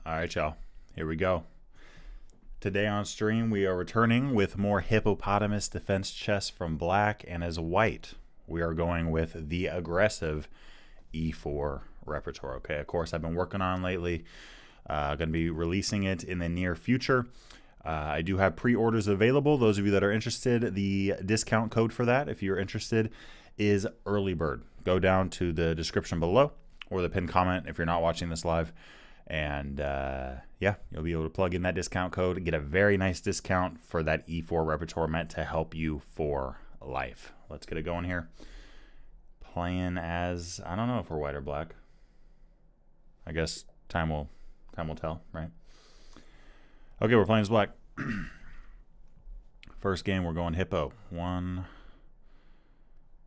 All right, y'all. Here we go. Today on stream, we are returning with more Hippopotamus Defense chess from black, and as white, we are going with the aggressive E4 repertoire. Okay, of course, I've been working on lately. Going to be releasing it in the near future. I do have pre-orders available. Those of you that are interested, the discount code for that, if you're interested, is Early Bird. Go down to the description below or the pinned comment if you're not watching this live. And yeah, you'll be able to plug in that discount code and get a very nice discount for that E4 repertoire meant to help you for life. Let's get it going here. Playing as, I don't know if we're white or black. I guess time will tell, right? Okay, we're playing as black. First game, we're going hippo. 1,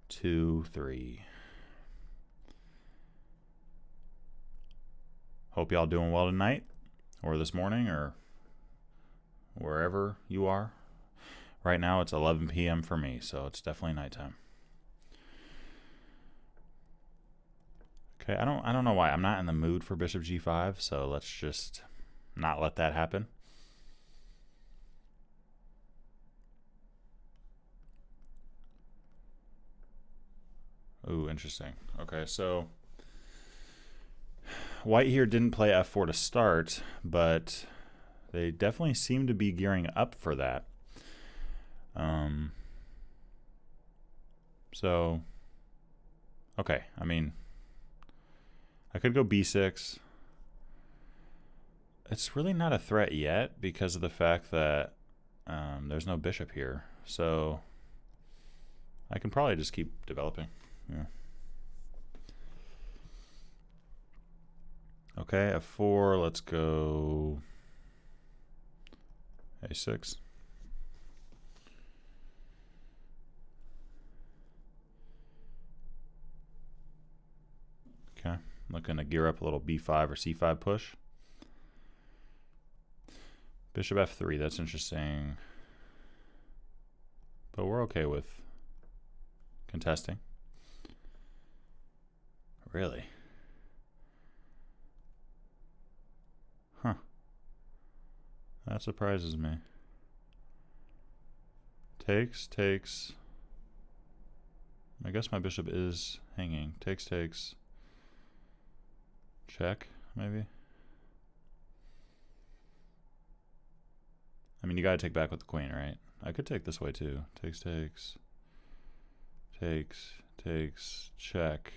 2, 3. Hope y'all doing well tonight, or this morning, or wherever you are. Right now, it's 11 p.m. for me, so it's definitely nighttime. Okay, I don't know why. I'm not in the mood for bishop g5, so let's just not let that happen. Ooh, interesting. Okay, so white here didn't play f4 to start, but they definitely seem to be gearing up for that. So, okay, I mean, I could go b6. It's really not a threat yet because of the fact that there's no bishop here. So I can probably just keep developing. Yeah. Okay, f4, let's go a6. Okay, looking to gear up a little b5 or c5 push. Bishop f3, that's interesting. But we're okay with contesting. Really? Huh. That surprises me. Takes. I guess my bishop is hanging. Takes. Check, maybe? I mean, you gotta take back with the queen, right? I could take this way too. Takes. Check.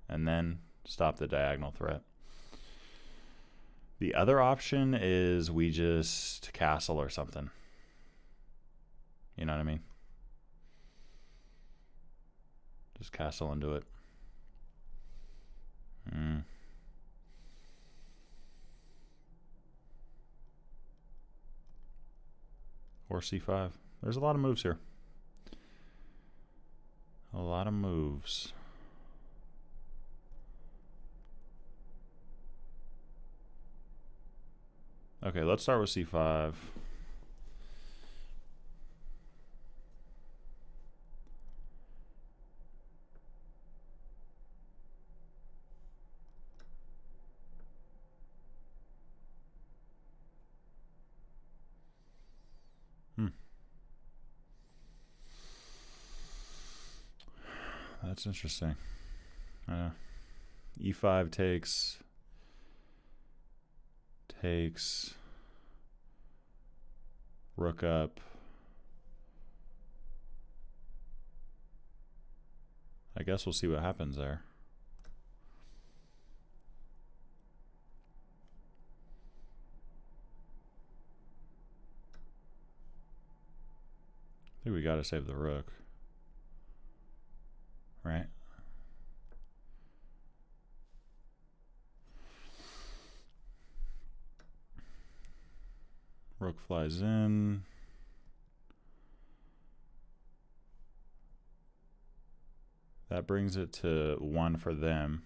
And then stop the diagonal threat. The other option is we just castle or something. You know what I mean? Just castle into it. Or c5. There's a lot of moves here. A lot of moves. Okay, let's start with c5. That's interesting. E5 takes. Rook up. I guess we'll see what happens there. I think we got to save the rook. Right? Rook flies in. That brings it to 1 for them.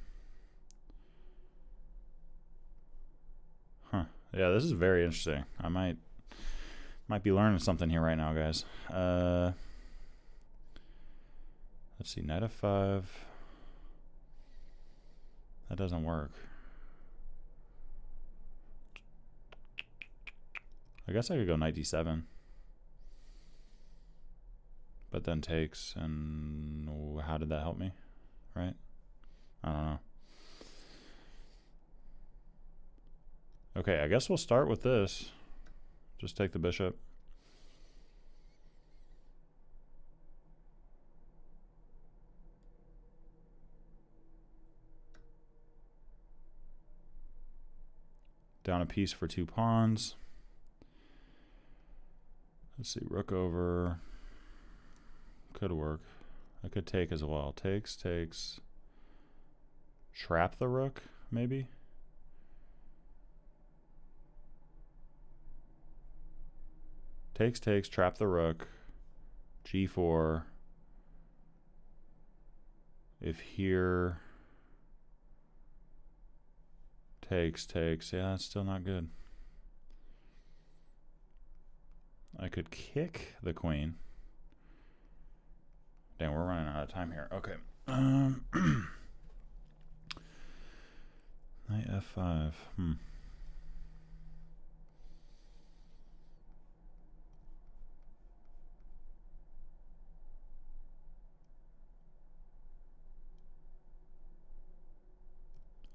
Huh. Yeah, this is very interesting. I might be learning something here right now, guys. Let's see, knight f5. That doesn't work. I guess I could go knight d7. But then takes, and how did that help me? Right? I don't know. Okay, I guess we'll start with this. Just take the bishop. Down a piece for 2 pawns. Let's see, rook over. Could work. I could take as well. Takes. Trap the rook, maybe? Takes, trap the rook. G4. If here... Takes. Yeah, that's still not good. I could kick the queen. Damn, we're running out of time here. Okay. Knight f5.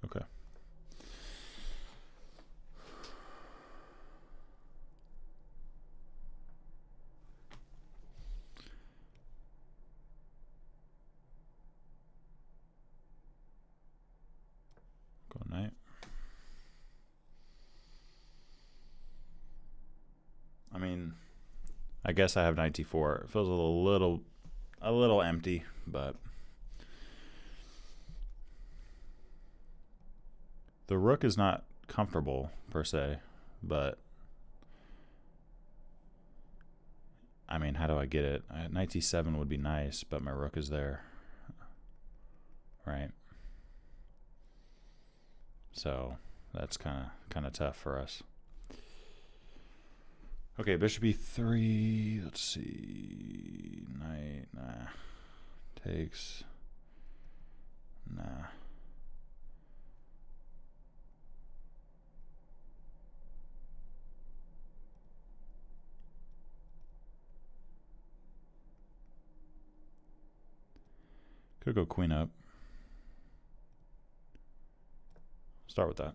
Okay. Go knight. I mean, I guess I have knight d4. It feels a little empty, but the rook is not comfortable per se, but I mean, how do I get it? Knight d7 would be nice, but my rook is there, right? So that's kind of tough for us. Okay, bishop e3. Let's see. Knight, nah. Takes. Nah. Could go queen up. Start with that.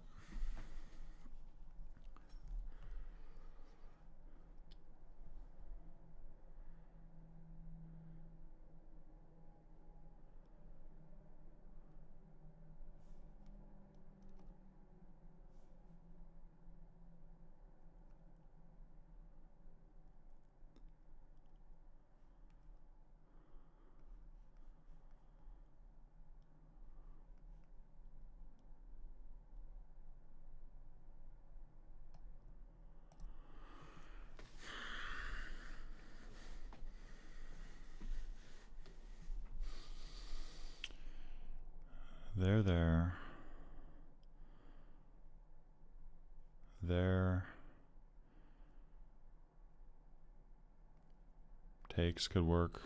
There. Takes could work.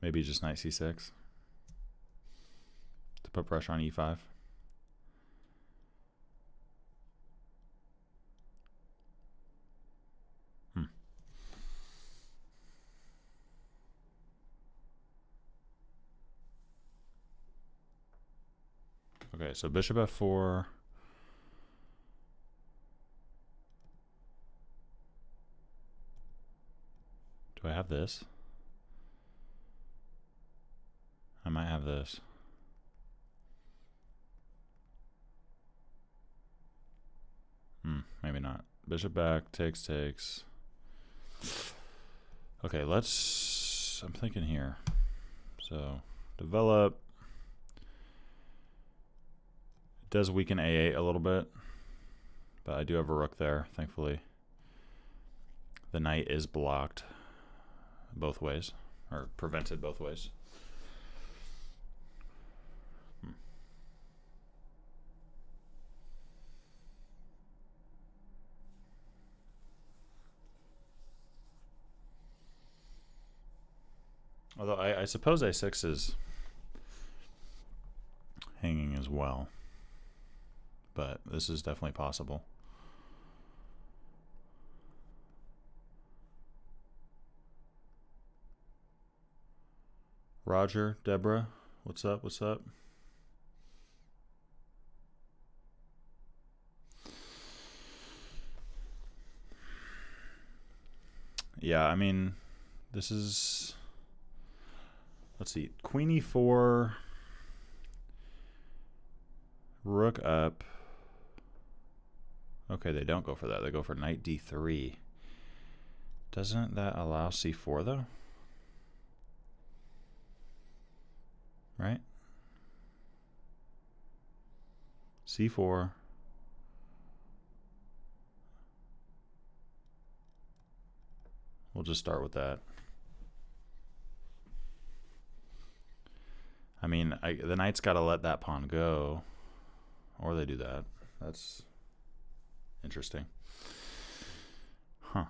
Maybe just knight c6 to put pressure on e5. Okay, so bishop f4. Do I have this? I might have this. Maybe not. Bishop back, takes. Okay, I'm thinking here. So, develop. It does weaken a8 a little bit, but I do have a rook there, thankfully. The knight is blocked both ways, or prevented both ways. Although I suppose a6 is as well. But this is definitely possible. Roger, Deborah, what's up? What's up? Yeah, I mean, this is, let's see, Queen E4, Rook up. Okay, they don't go for that. They go for Knight D3. Doesn't that allow C4 though? Right? C4. We'll just start with that. I mean, the knight's got to let that pawn go, or they do that. That's interesting. Huh.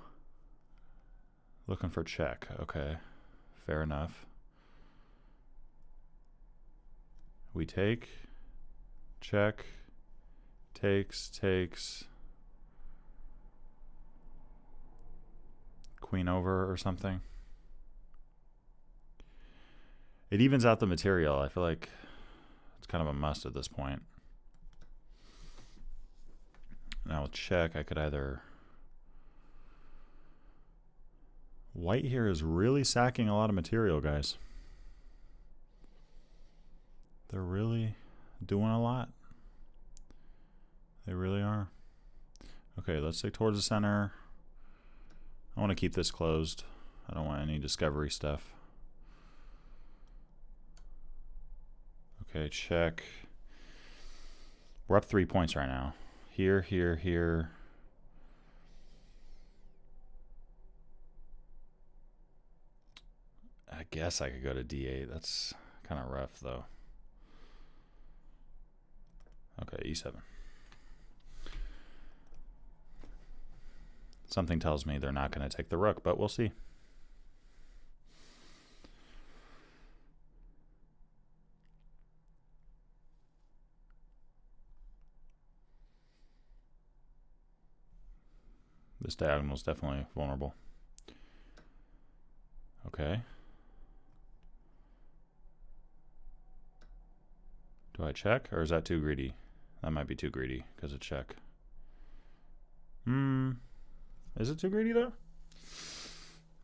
Looking for check. Okay, fair enough. We take, check, takes, queen over or something. It evens out the material. I feel like it's kind of a must at this point. Now with check, I could either... White here is really sacking a lot of material, guys. They're really doing a lot. They really are. Okay, let's stick towards the center. I want to keep this closed. I don't want any discovery stuff. Okay, check. We're up 3 points right now. Here, here, here. I guess I could go to D8. That's kind of rough, though. Okay, E7. Something tells me they're not going to take the rook, but we'll see. This diagonal is definitely vulnerable. Okay. Do I check, or is that too greedy? That might be too greedy because of check. Is it too greedy though?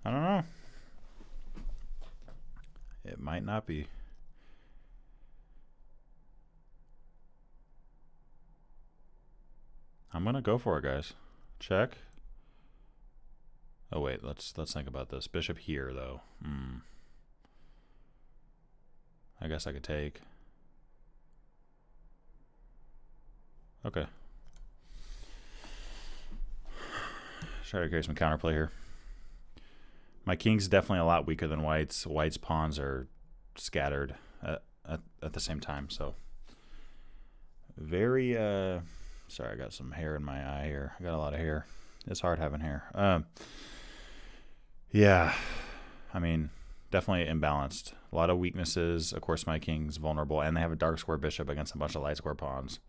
I don't know. It might not be. I'm gonna go for it, guys. Check. Oh wait, let's think about this. Bishop here though. I guess I could take. Okay. Try to carry some counterplay here. My king's definitely a lot weaker than white's. White's pawns are scattered at the same time, so very sorry, I got some hair in my eye here. I got a lot of hair. It's hard having hair. Yeah, I mean, definitely imbalanced. A lot of weaknesses. Of course, my king's vulnerable, and they have a dark square bishop against a bunch of light square pawns.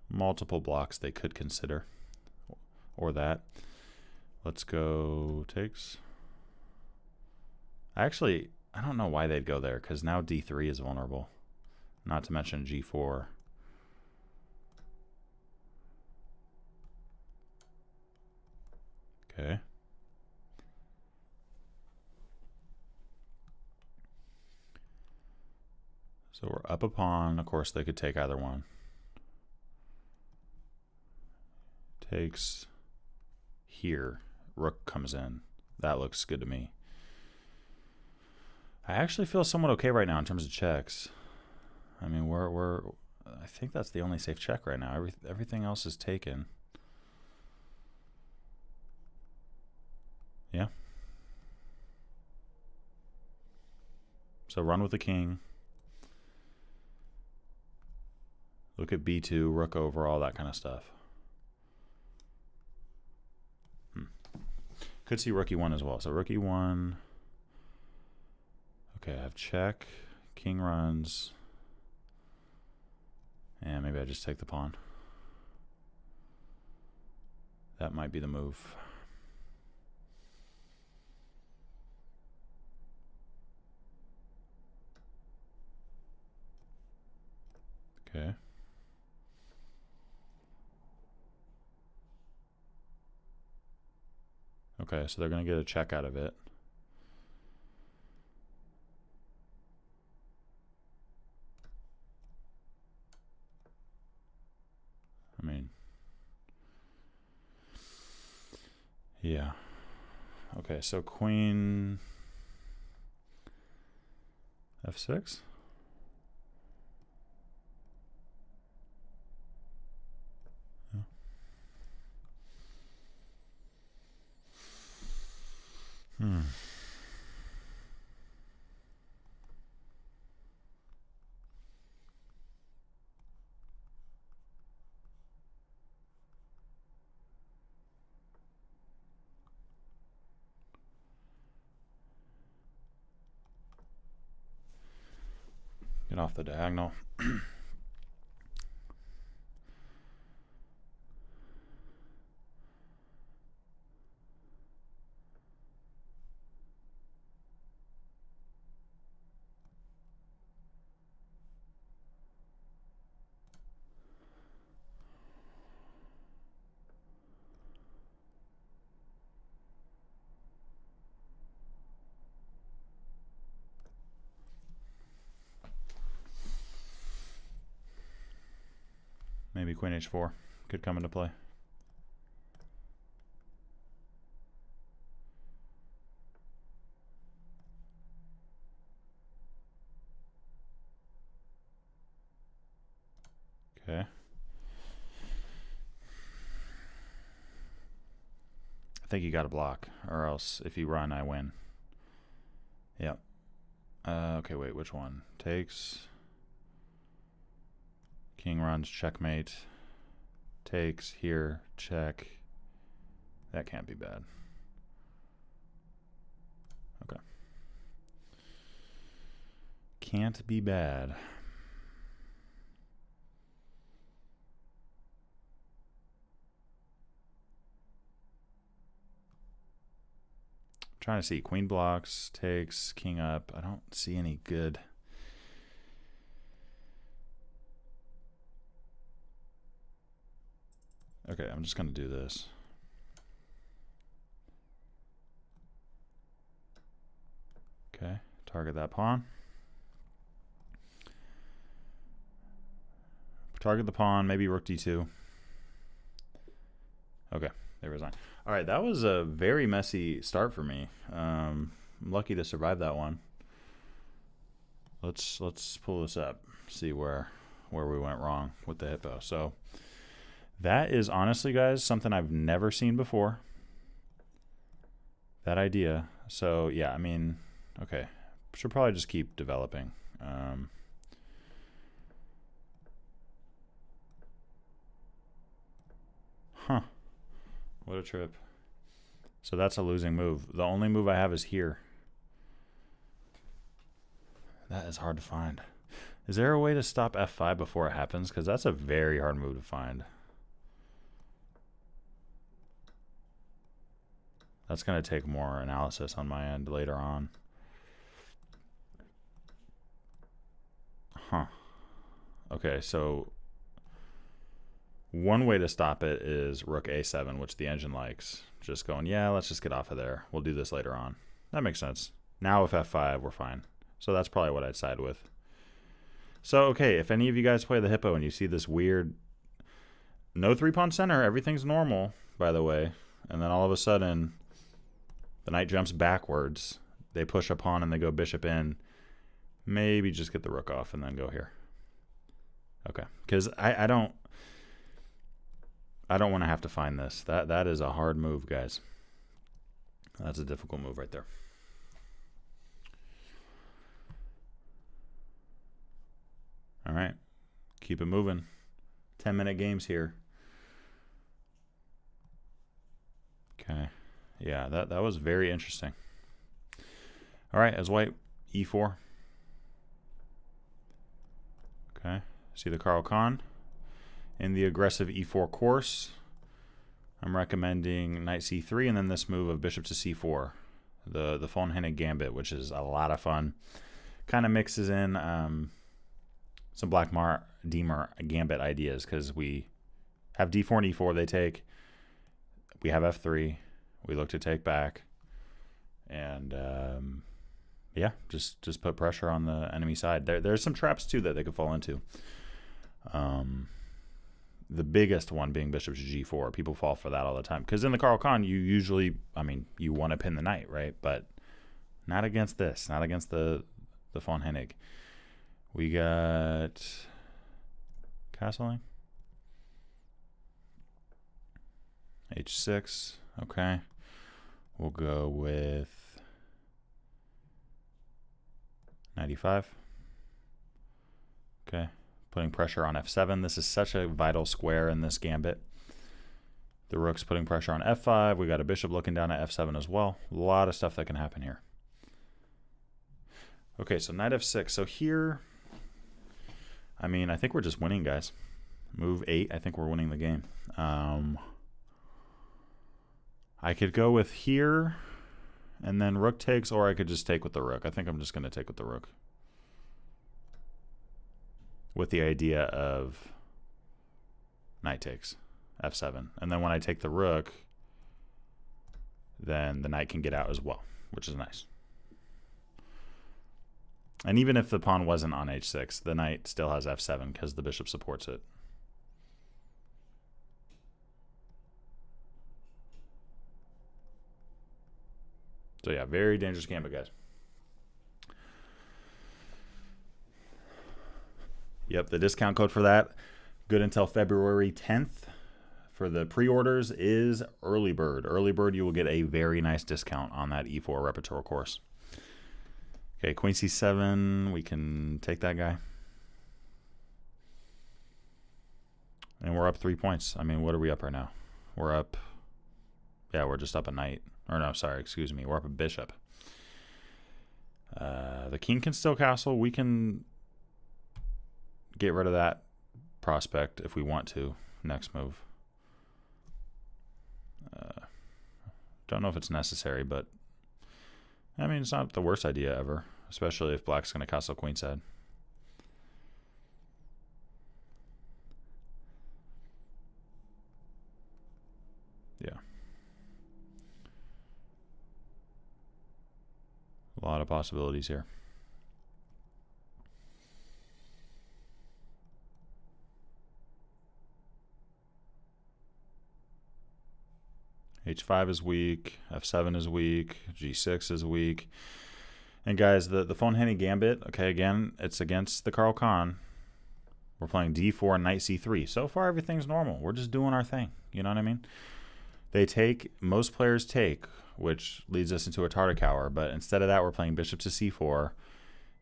Multiple blocks they could consider, or that. Let's go takes. Actually, I don't know why they'd go there, because now D3 is vulnerable. Not to mention G4. Okay. So we're up a pawn. Of course, they could take either one. Takes here. Rook comes in. That looks good to me. I actually feel somewhat okay right now in terms of checks. I mean, I think that's the only safe check right now. Everything else is taken. Yeah. So run with the king. Look at B2, rook over, all that kind of stuff. Could see rook E1 as well. So rook E1. Okay, I have check, king runs, and maybe I just take the pawn. That might be the move. Okay. Okay, so they're going to get a check out of it. I mean, yeah. Okay, so queen f6. Yeah. Get off the diagonal. Maybe queen h4 could come into play. Okay. I think you got to block, or else if you run, I win. Yep. Okay, wait, which one? Takes. King runs, checkmate. Takes, here, check. That can't be bad. Okay. Can't be bad. Trying to see queen blocks, takes, king up. I don't see any good. Okay, I'm just going to do this. Okay, target that pawn. Target the pawn, maybe rook d2. Okay, they resign. All right, that was a very messy start for me. I'm lucky to survive that one. Let's pull this up, see where we went wrong with the hippo. So that is honestly, guys, something I've never seen before. That idea. So yeah, I mean, okay, should probably just keep developing. Huh. What a trip. So that's a losing move. The only move I have is here. That is hard to find. Is there a way to stop f5 before it happens? Because that's a very hard move to find. That's going to take more analysis on my end later on. Huh. Okay, so one way to stop it is rook a7, which the engine likes. Just going, yeah, let's just get off of there. We'll do this later on. That makes sense. Now with f5, we're fine. So that's probably what I'd side with. So, okay, if any of you guys play the hippo and you see this weird, no 3-pawn center, everything's normal, by the way, and then all of a sudden the knight jumps backwards, they push a pawn and they go bishop in, maybe just get the rook off and then go here. Okay, because I don't want to have to find this. That is a hard move, guys. That's a difficult move right there. All right, keep it moving. 10-minute games here. Okay, yeah, that was very interesting. All right, as white e4. Okay, see the CARO-KANN. In the aggressive e4 course, I'm recommending knight c3 and then this move of bishop to c4. The PONZIANI gambit, which is a lot of fun. Kind of mixes in some black Demer gambit ideas because we have d4 and e4 they take. We have f3. We look to take back. And yeah, just put pressure on the enemy side. There's some traps too that they could fall into. The biggest one being bishop to g4. People fall for that all the time. Because in the CARO-KANN, you usually, I mean, you want to pin the knight, right? But not against this. Not against the PONZIANI. We got castling. h6. Okay. We'll go with 95. Okay. Putting pressure on f7. This is such a vital square in this gambit. The rook's putting pressure on f5. We got a bishop looking down at f7 as well. A lot of stuff that can happen here. Okay, so knight f6. So here, I mean, I think we're just winning, guys. Move 8. I think we're winning the game. I could go with here and then rook takes, or I could just take with the rook. I think I'm just going to take with the rook, with the idea of knight takes, f7. And then when I take the rook, then the knight can get out as well, which is nice. And even if the pawn wasn't on h6, the knight still has f7 because the bishop supports it. So yeah, very dangerous gambit, guys. Yep, the discount code for that, good until February 10th. For the pre-orders is Early Bird. Early Bird, you will get a very nice discount on that E4 repertoire course. Okay, queen c7, we can take that guy. And we're up 3 points. I mean, what are we up right now? We're up, yeah, we're just up a knight. Or no, sorry, excuse me. We're up a bishop. The king can still castle. We can get rid of that prospect if we want to. Next move. Don't know if it's necessary, but I mean, it's not the worst idea ever, especially if black's going to castle queenside. Yeah. A lot of possibilities here. h5 is weak, f7 is weak, g6 is weak. And guys, the PONZIANI gambit, okay, again, it's against the CARO-KANN. We're playing d4 and knight c3. So far, everything's normal. We're just doing our thing. You know what I mean? They take, most players take, which leads us into a Tartar cower. But instead of that, we're playing bishop to c4.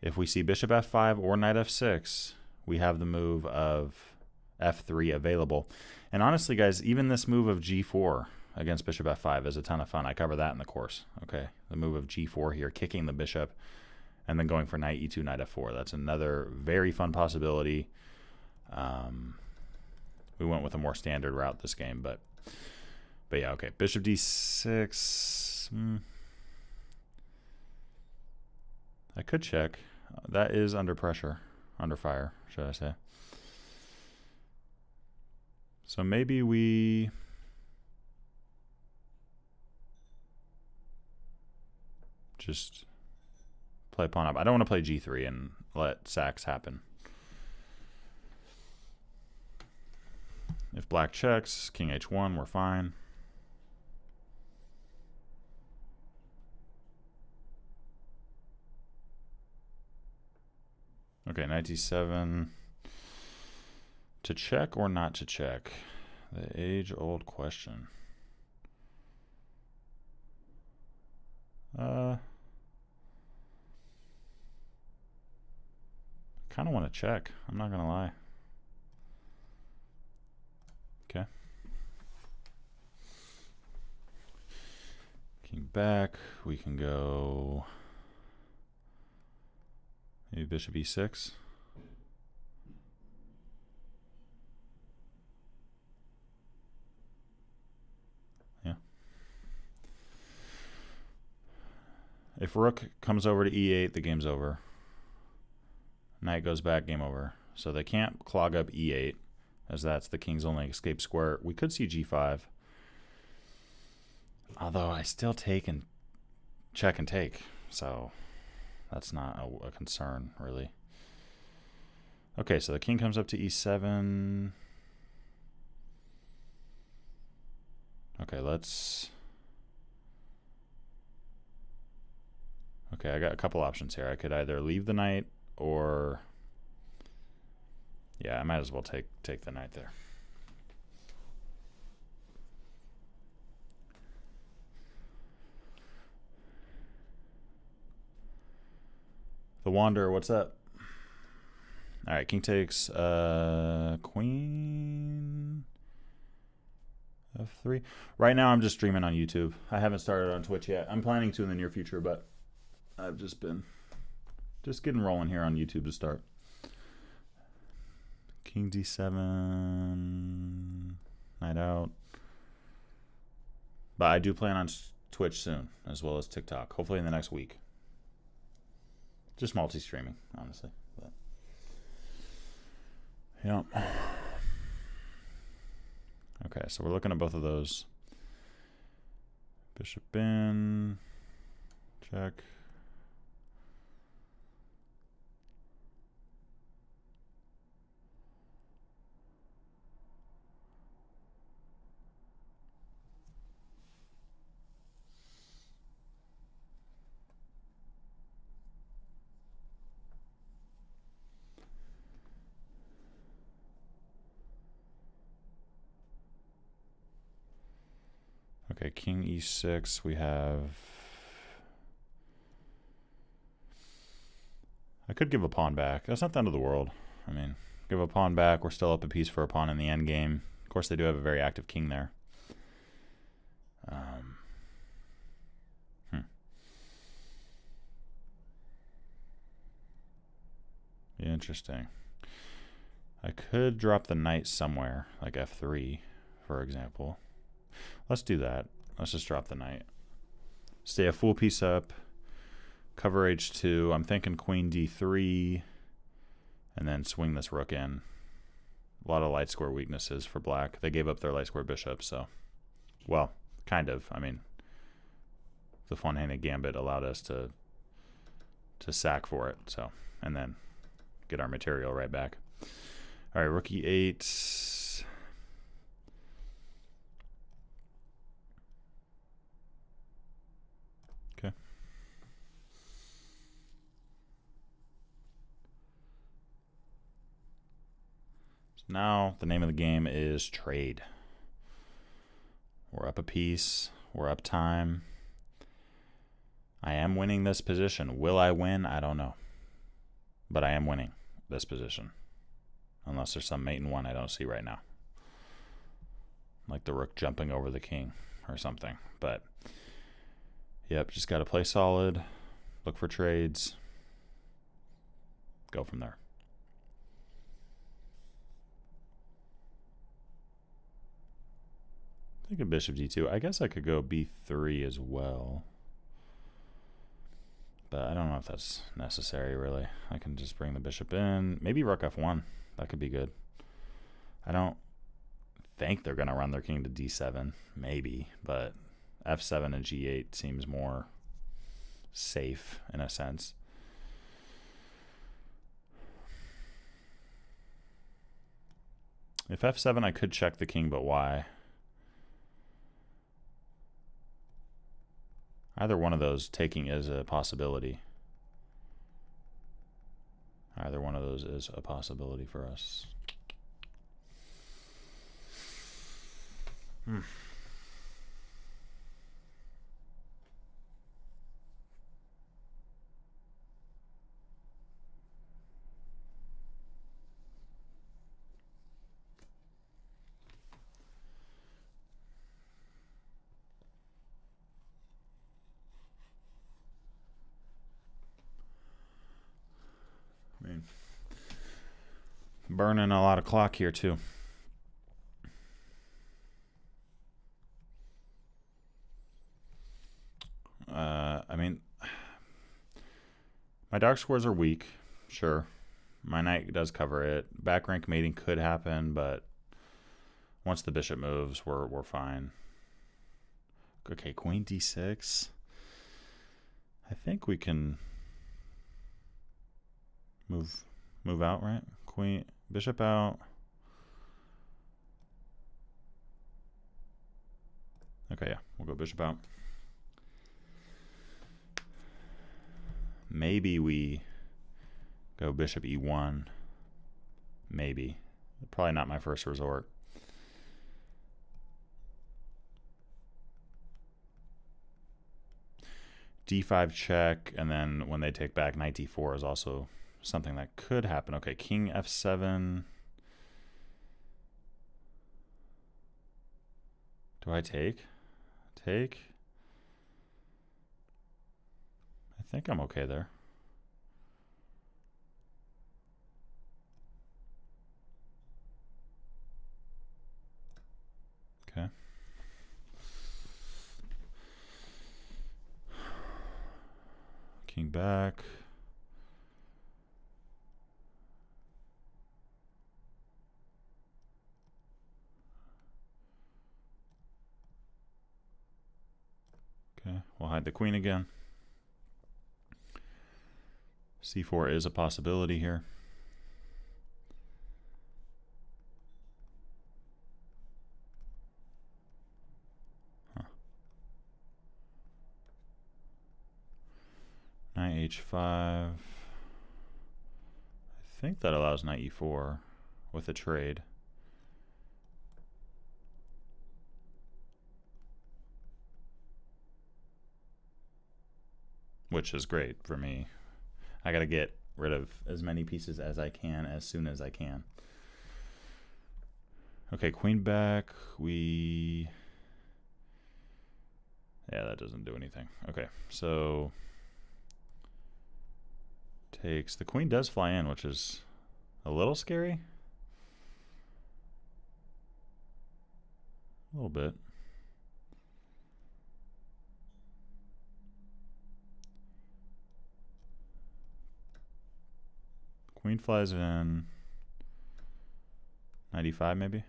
If we see bishop f5 or knight f6, we have the move of f3 available. And honestly, guys, even this move of g4 against bishop f5 is a ton of fun. I cover that in the course. Okay, the move of g4 here, kicking the bishop, and then going for knight e2, knight f4. That's another very fun possibility. We went with a more standard route this game, but yeah, okay. Bishop d6. I could check. That is under pressure, under fire, should I say. So maybe we just play pawn up. I don't want to play g3 and let sacks happen. If black checks, king h1, we're fine. Okay, knight d7. To check or not to check? The age-old question. Kind of want to check. I'm not going to lie. Okay. King back. We can go Maybe bishop e6. Yeah. If rook comes over to e8, the game's over. Knight goes back, game over. So they can't clog up e8, as that's the king's only escape square. We could see g5. Although I still take and check and take, so that's not a concern, really. Okay, so the king comes up to e7. Okay, let's... Okay, I got a couple options here. I could either leave the knight or... Yeah, I might as well take the knight there. The Wanderer, what's up? All right, king takes queen f3. Right now, I'm just streaming on YouTube. I haven't started on Twitch yet. I'm planning to in the near future, but I've just been getting rolling here on YouTube to start. King d7, knight out. But I do plan on Twitch soon, as well as TikTok. Hopefully in the next week. Just multi-streaming, honestly. But, yeah. Okay, so we're looking at both of those. Bishop in. Check. Okay, king e6, we have... I could give a pawn back. That's not the end of the world. I mean, give a pawn back. We're still up a piece for a pawn in the endgame. Of course, they do have a very active king there. Interesting. I could drop the knight somewhere, like f3, for example. Let's do that. Let's just drop the knight. Stay a full piece up. Cover h2. I'm thinking queen d3. And then swing this rook in. A lot of light square weaknesses for black. They gave up their light square bishop, so... Well, kind of. I mean, the one-handed gambit allowed us to sack for it, so... And then get our material right back. All right, rook e8. Okay. So now the name of the game is trade. We're up a piece. We're up time. I am winning this position. Will I win? I don't know. But I am winning this position. Unless there's some mate in one I don't see right now. Like the rook jumping over the king or something. But, yep, just got to play solid. Look for trades. Go from there. I think a bishop d2. I guess I could go b3 as well. But I don't know if that's necessary, really. I can just bring the bishop in. Maybe rook f1. That could be good. I don't think they're going to run their king to d7. Maybe. But f7 and g8 seems more safe in a sense. If f7, I could check the king, but why? Either one of those taking is a possibility. Either one of those is a possibility for us. Burning a lot of clock here too. I mean, my dark squares are weak, sure. My knight does cover it. Back rank mating could happen, but once the bishop moves, we're fine. Okay, queen d6. I think we can move out, right? Queen, bishop out. Okay, yeah, we'll go bishop out. Maybe we go bishop e1. Maybe. Probably not my first resort. d5 check, and then when they take back, knight d4 is also something that could happen. Okay, king f7. Do I take? Take? I think I'm okay there. Okay. King back. Okay, we'll hide the queen again. c4 is a possibility here. Knight h5. I think that allows knight e4 with a trade. Which is great for me. I gotta get rid of as many pieces as I can as soon as I can. Okay, queen back. Yeah, that doesn't do anything. Okay, so takes. The queen does fly in, which is a little scary. A little bit. Queen flies in. 95 maybe.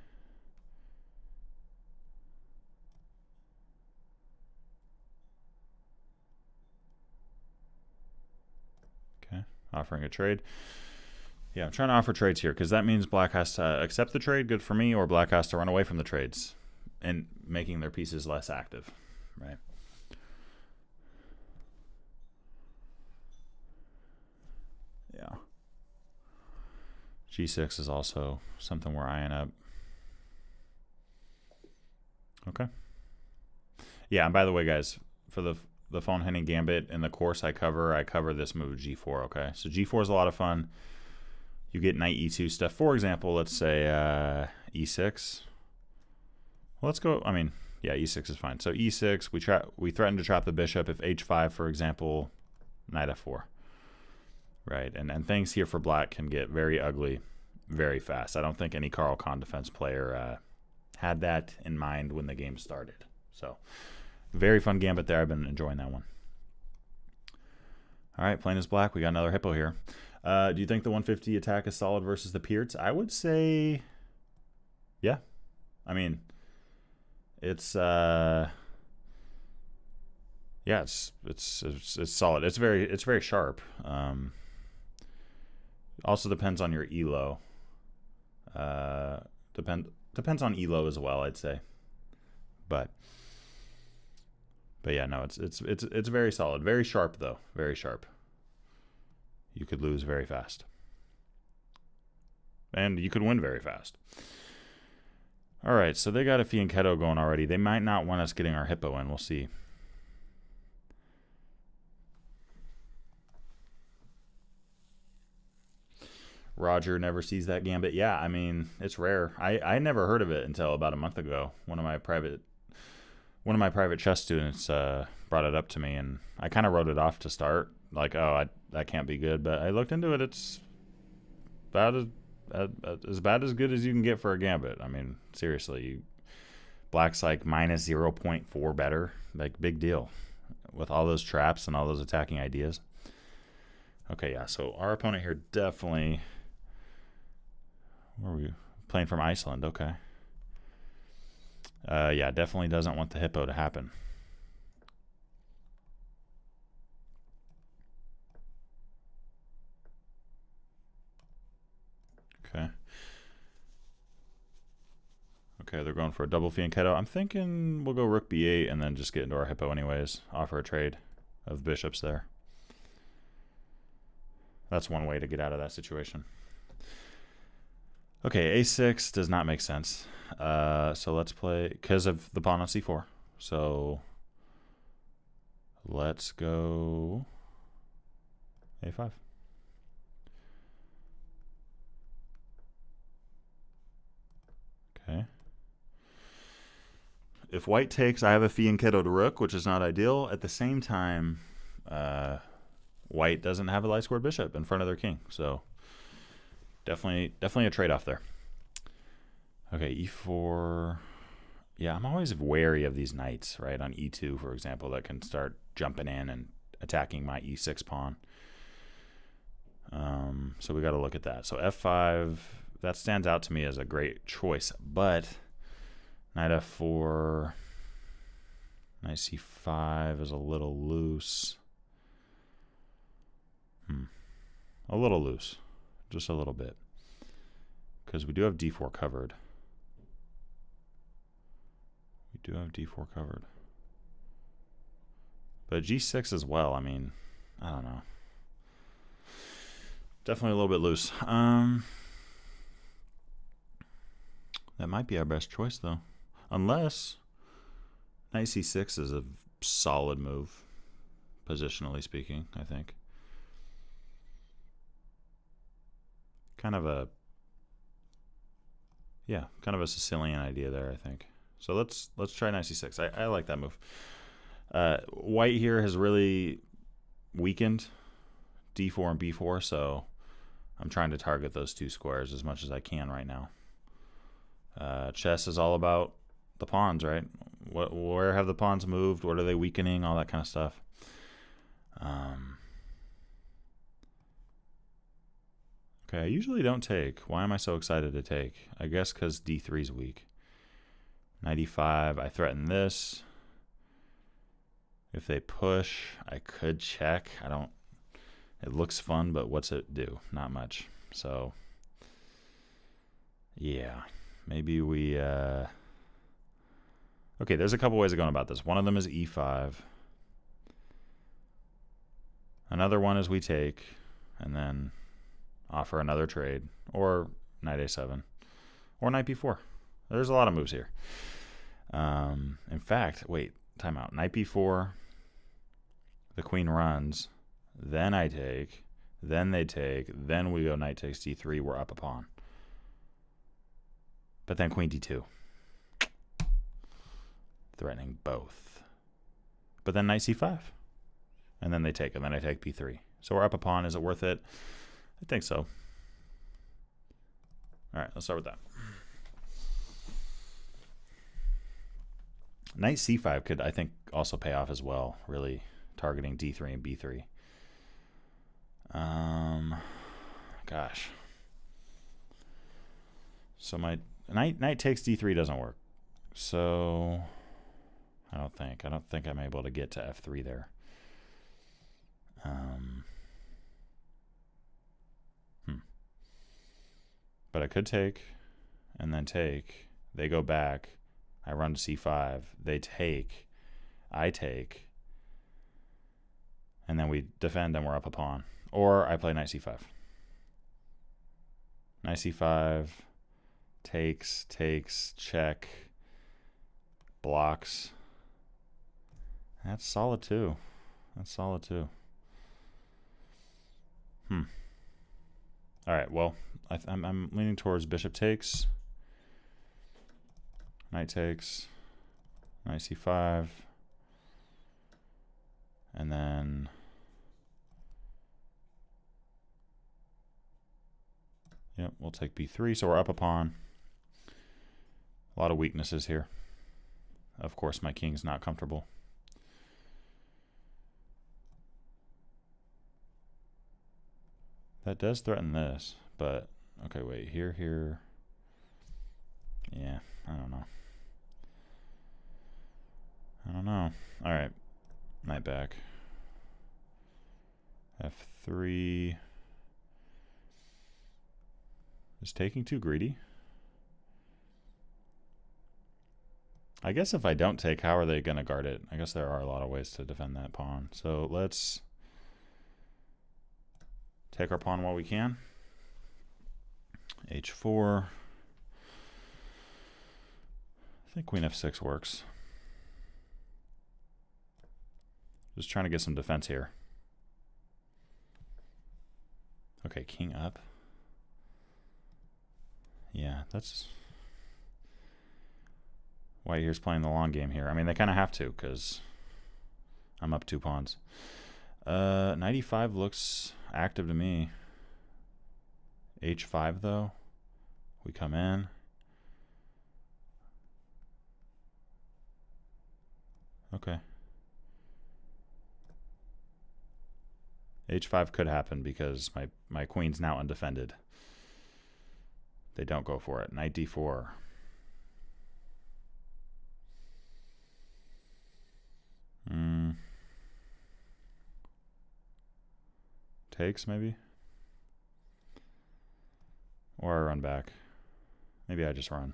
Okay, offering a trade. Yeah, I'm trying to offer trades here because that means black has to accept the trade, good for me, or black has to run away from the trades and making their pieces less active, right? Yeah. G6 is also something we're eyeing up. Okay. Yeah, and by the way, guys, for the phone hunting gambit in the course I cover this move G4, okay? So G4 is a lot of fun. You get knight E2 stuff. For example, let's say E6. Well, let's go, I mean, yeah, E6 is fine. So E6, we threaten to trap the bishop. If H5, for example, knight F4. Right, and things here for black can get very ugly very fast. I don't think any CARO-KANN defense player had that in mind when the game started. So, very fun gambit there. I've been enjoying that one. All right, plain as black. We got another hippo here. Do you think the 150 attack is solid versus the PIRC? I would say, yeah. I mean, it's yeah, it's solid. It's very sharp. Also depends on your elo. Depends on elo as well, I'd say. But yeah, no, it's very solid, very sharp though, very sharp. You could lose very fast, and you could win very fast. All right, so they got a fianchetto going already. They might not want us getting our hippo in. We'll see. Roger never sees that gambit. Yeah, I mean, it's rare. I never heard of it until about a month ago. One of my private chess students brought it up to me, and I kind of wrote it off to start. Like, oh, that can't be good. But I looked into it. It's about as as bad as good as you can get for a gambit. I mean, seriously, black's like minus 0.4 better. Like, big deal with all those traps and all those attacking ideas. Okay, yeah, so our opponent here definitely... Where are we? Playing from Iceland, okay. Yeah, definitely doesn't want the hippo to happen. Okay. Okay, they're going for a double fianchetto. I'm thinking we'll go rook b8 and then just get into our hippo anyways. Offer a trade of bishops there. That's one way to get out of that situation. Okay, a6 does not make sense. So let's play, because of the pawn on c4. So let's go a5. Okay. If white takes, I have a fianchetto to rook, which is not ideal. At the same time, white doesn't have a light squared bishop in front of their king. So definitely a trade-off there. Okay, e4. Yeah, I'm always wary of these knights, right? On e2, for example, that can start jumping in and attacking my e6 pawn. So we got to look at that. So f5, that stands out to me as a great choice. But knight f4, knight c5 is a little loose. A little loose. Just a little bit. Because we do have d4 covered. We do have d4 covered. But g6 as well, I mean, I don't know. Definitely a little bit loose. That might be our best choice, though. Unless knight c6 is a solid move, positionally speaking, I think. Kind of a, yeah, kind of a Sicilian idea there, I think. So let's try knight c6. I like that move. White here has really weakened d4 and b4, so I'm trying to target those two squares as much as I can right now. Chess is all about the pawns, right? Where have the pawns moved? What are they weakening? All that kind of stuff. Okay, I usually don't take. Why am I so excited to take? I guess because d3 is weak. Knight e5, I threaten this. If they push, I could check. I don't... It looks fun, but what's it do? Not much. So, yeah. Maybe we... Okay, there's a couple ways of going about this. One of them is e5. Another one is we take, and then offer another trade. Or knight a7. Or knight b4. There's a lot of moves here. In fact, wait, time out. Knight b4. The queen runs. Then I take. Then they take. Then we go knight takes d3. We're up a pawn. But then queen d2. Threatening both. But then knight c5. And then they take. And then I take b3. So we're up a pawn. Is it worth it? I think so. All right, let's start with that. Knight c5 could, I think, also pay off as well. Really targeting d3 and b3. Gosh. So my knight takes d3 doesn't work. So I don't think I'm able to get to f3 there. But I could take and then take. They go back. I run to c5. They take. I take. And then we defend and we're up a pawn. Or I play knight c5. Knight c5. Takes, check. Blocks. That's solid too. All right, well, I'm leaning towards bishop takes. Knight takes. Knight c5. And then Yep, we'll take b3, so we're up a pawn. A lot of weaknesses here. Of course, my king's not comfortable. That does threaten this, but okay, wait, here. Yeah, I don't know. All right, knight back. F3. Is taking too greedy? I guess if I don't take, how are they going to guard it? I guess there are a lot of ways to defend that pawn. So let's take our pawn while we can. H4. I think queen f6 works. Just trying to get some defense here. Okay, king up. Yeah, that's... White here's playing the long game here. I mean, they kind of have to, because I'm up 2 pawns. Knight e5 looks active to me. H5, though. We come in. Okay. H5 could happen because my queen's now undefended. They don't go for it. Knight d4. Takes, maybe? Or I run back. Maybe I just run.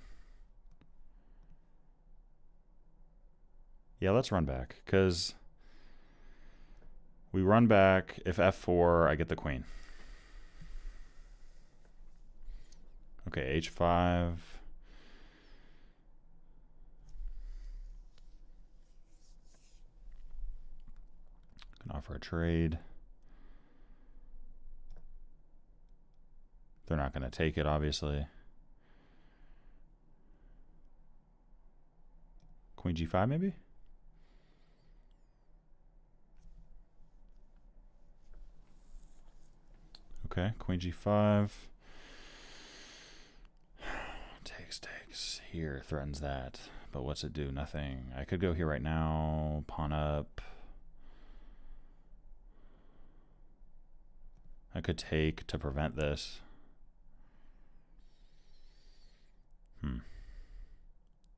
Yeah, let's run back, because we run back. If f4, I get the queen. Okay, h5. Can offer a trade. They're not going to take it, obviously. Queen g5, maybe? Okay, queen g5. Takes. Here, threatens that. But what's it do? Nothing. I could go here right now. Pawn up. I could take to prevent this.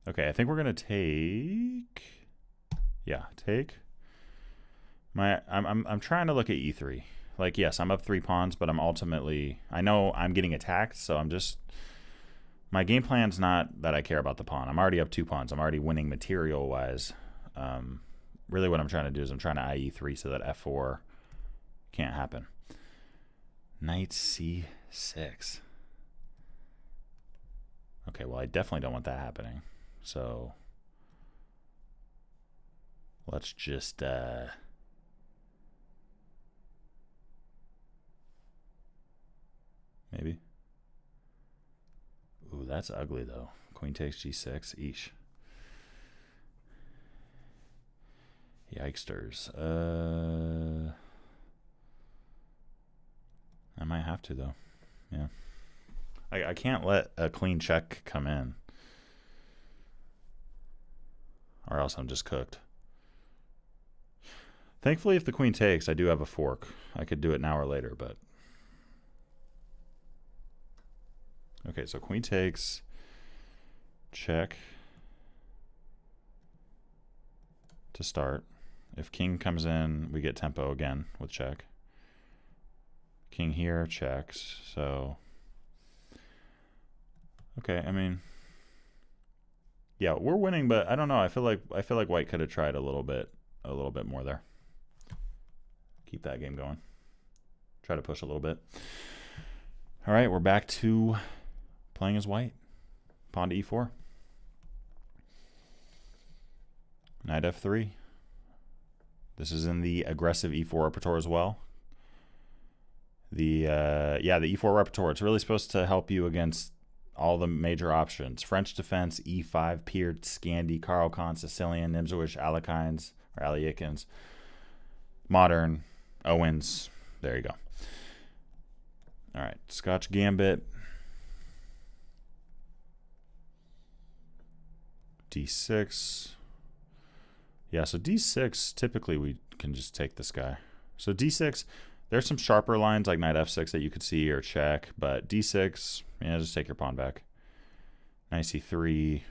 Okay, I think we're gonna take. Yeah, take. I'm trying to look at e3. Like, yes, I'm up 3 pawns, but I'm ultimately, I know I'm getting attacked, so I'm just, my game plan's not that I care about the pawn. I'm already up 2 pawns. I'm already winning material wise. Really, what I'm trying to do is I'm trying to IE3 so that f4 can't happen. Knight c6. Okay, well, I definitely don't want that happening. So let's just maybe. Ooh, that's ugly though. Queen takes g6. Eesh. Yikesters. I might have to though. Yeah. I can't let a clean check come in, or else I'm just cooked. Thankfully, if the queen takes, I do have a fork. I could do it now or later, but... Okay, so queen takes, check to start. If king comes in, we get tempo again with check. King here, checks, so... Okay, I mean, yeah, we're winning, but I don't know. I feel like white could have tried a little bit more there. Keep that game going. Try to push a little bit. All right, we're back to playing as white. Pawn to e4. Knight f3. This is in the aggressive e4 repertoire as well. The e4 repertoire. It's really supposed to help you against all the major options. French defense, e5, PIRC, Scandi, CARO-KANN, Sicilian, Nimzowitsch, Alekhines, or Alekhines, modern, Owens. There you go. All right, Scotch Gambit. d6. Yeah, so d6, typically we can just take this guy. So d6, there's some sharper lines like knight f6 that you could see or check, but d6, yeah, just take your pawn back. Knight c3.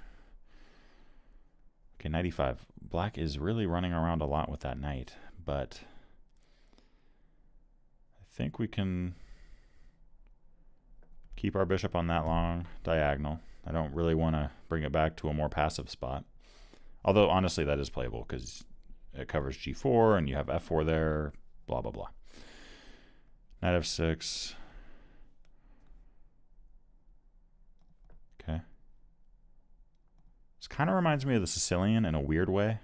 Okay, knight e5. Black is really running around a lot with that knight, but I think we can keep our bishop on that long diagonal. I don't really want to bring it back to a more passive spot. Although, honestly, that is playable because it covers g4 and you have f4 there, blah, blah, blah. Knight f6. Okay. This kind of reminds me of the Sicilian in a weird way.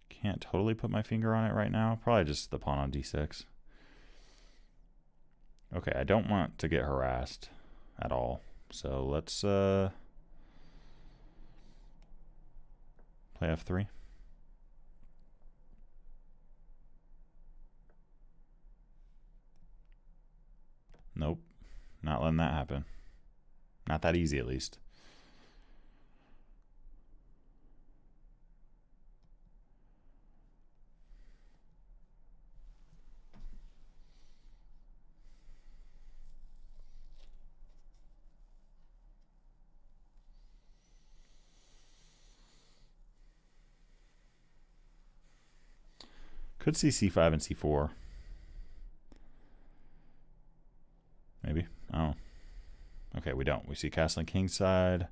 Can't totally put my finger on it right now. Probably just the pawn on d6. Okay, I don't want to get harassed at all. So let's play f3. Nope. Not letting that happen. Not that easy, at least. Could see c5 and c4. Maybe. Oh. Okay, we don't. We see castling kingside.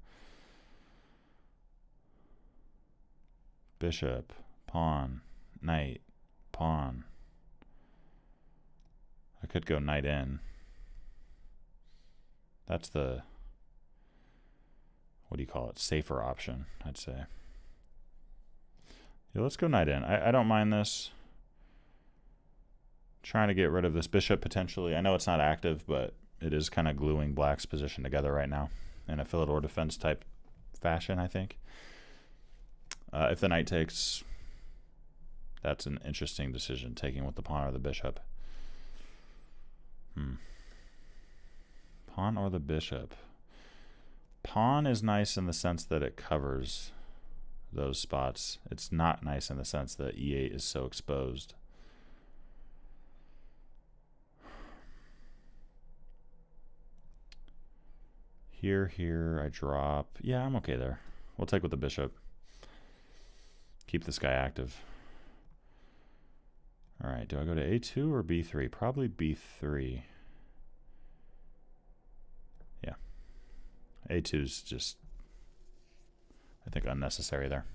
Bishop, pawn, knight, pawn. I could go knight in. That's the, what do you call it, safer option, I'd say. Yeah, let's go knight in. I don't mind this. Trying to get rid of this bishop potentially. I know it's not active, but it is kind of gluing black's position together right now in a Philidor defense type fashion, I think. If the knight takes, that's an interesting decision, taking with the pawn or the bishop. Pawn or the bishop. Pawn is nice in the sense that it covers those spots. It's not nice in the sense that e8 is so exposed. Here, I drop. Yeah, I'm okay there. We'll take with the bishop. Keep this guy active. All right, do I go to a2 or b3? Probably b3. Yeah. a2's just, I think, unnecessary there.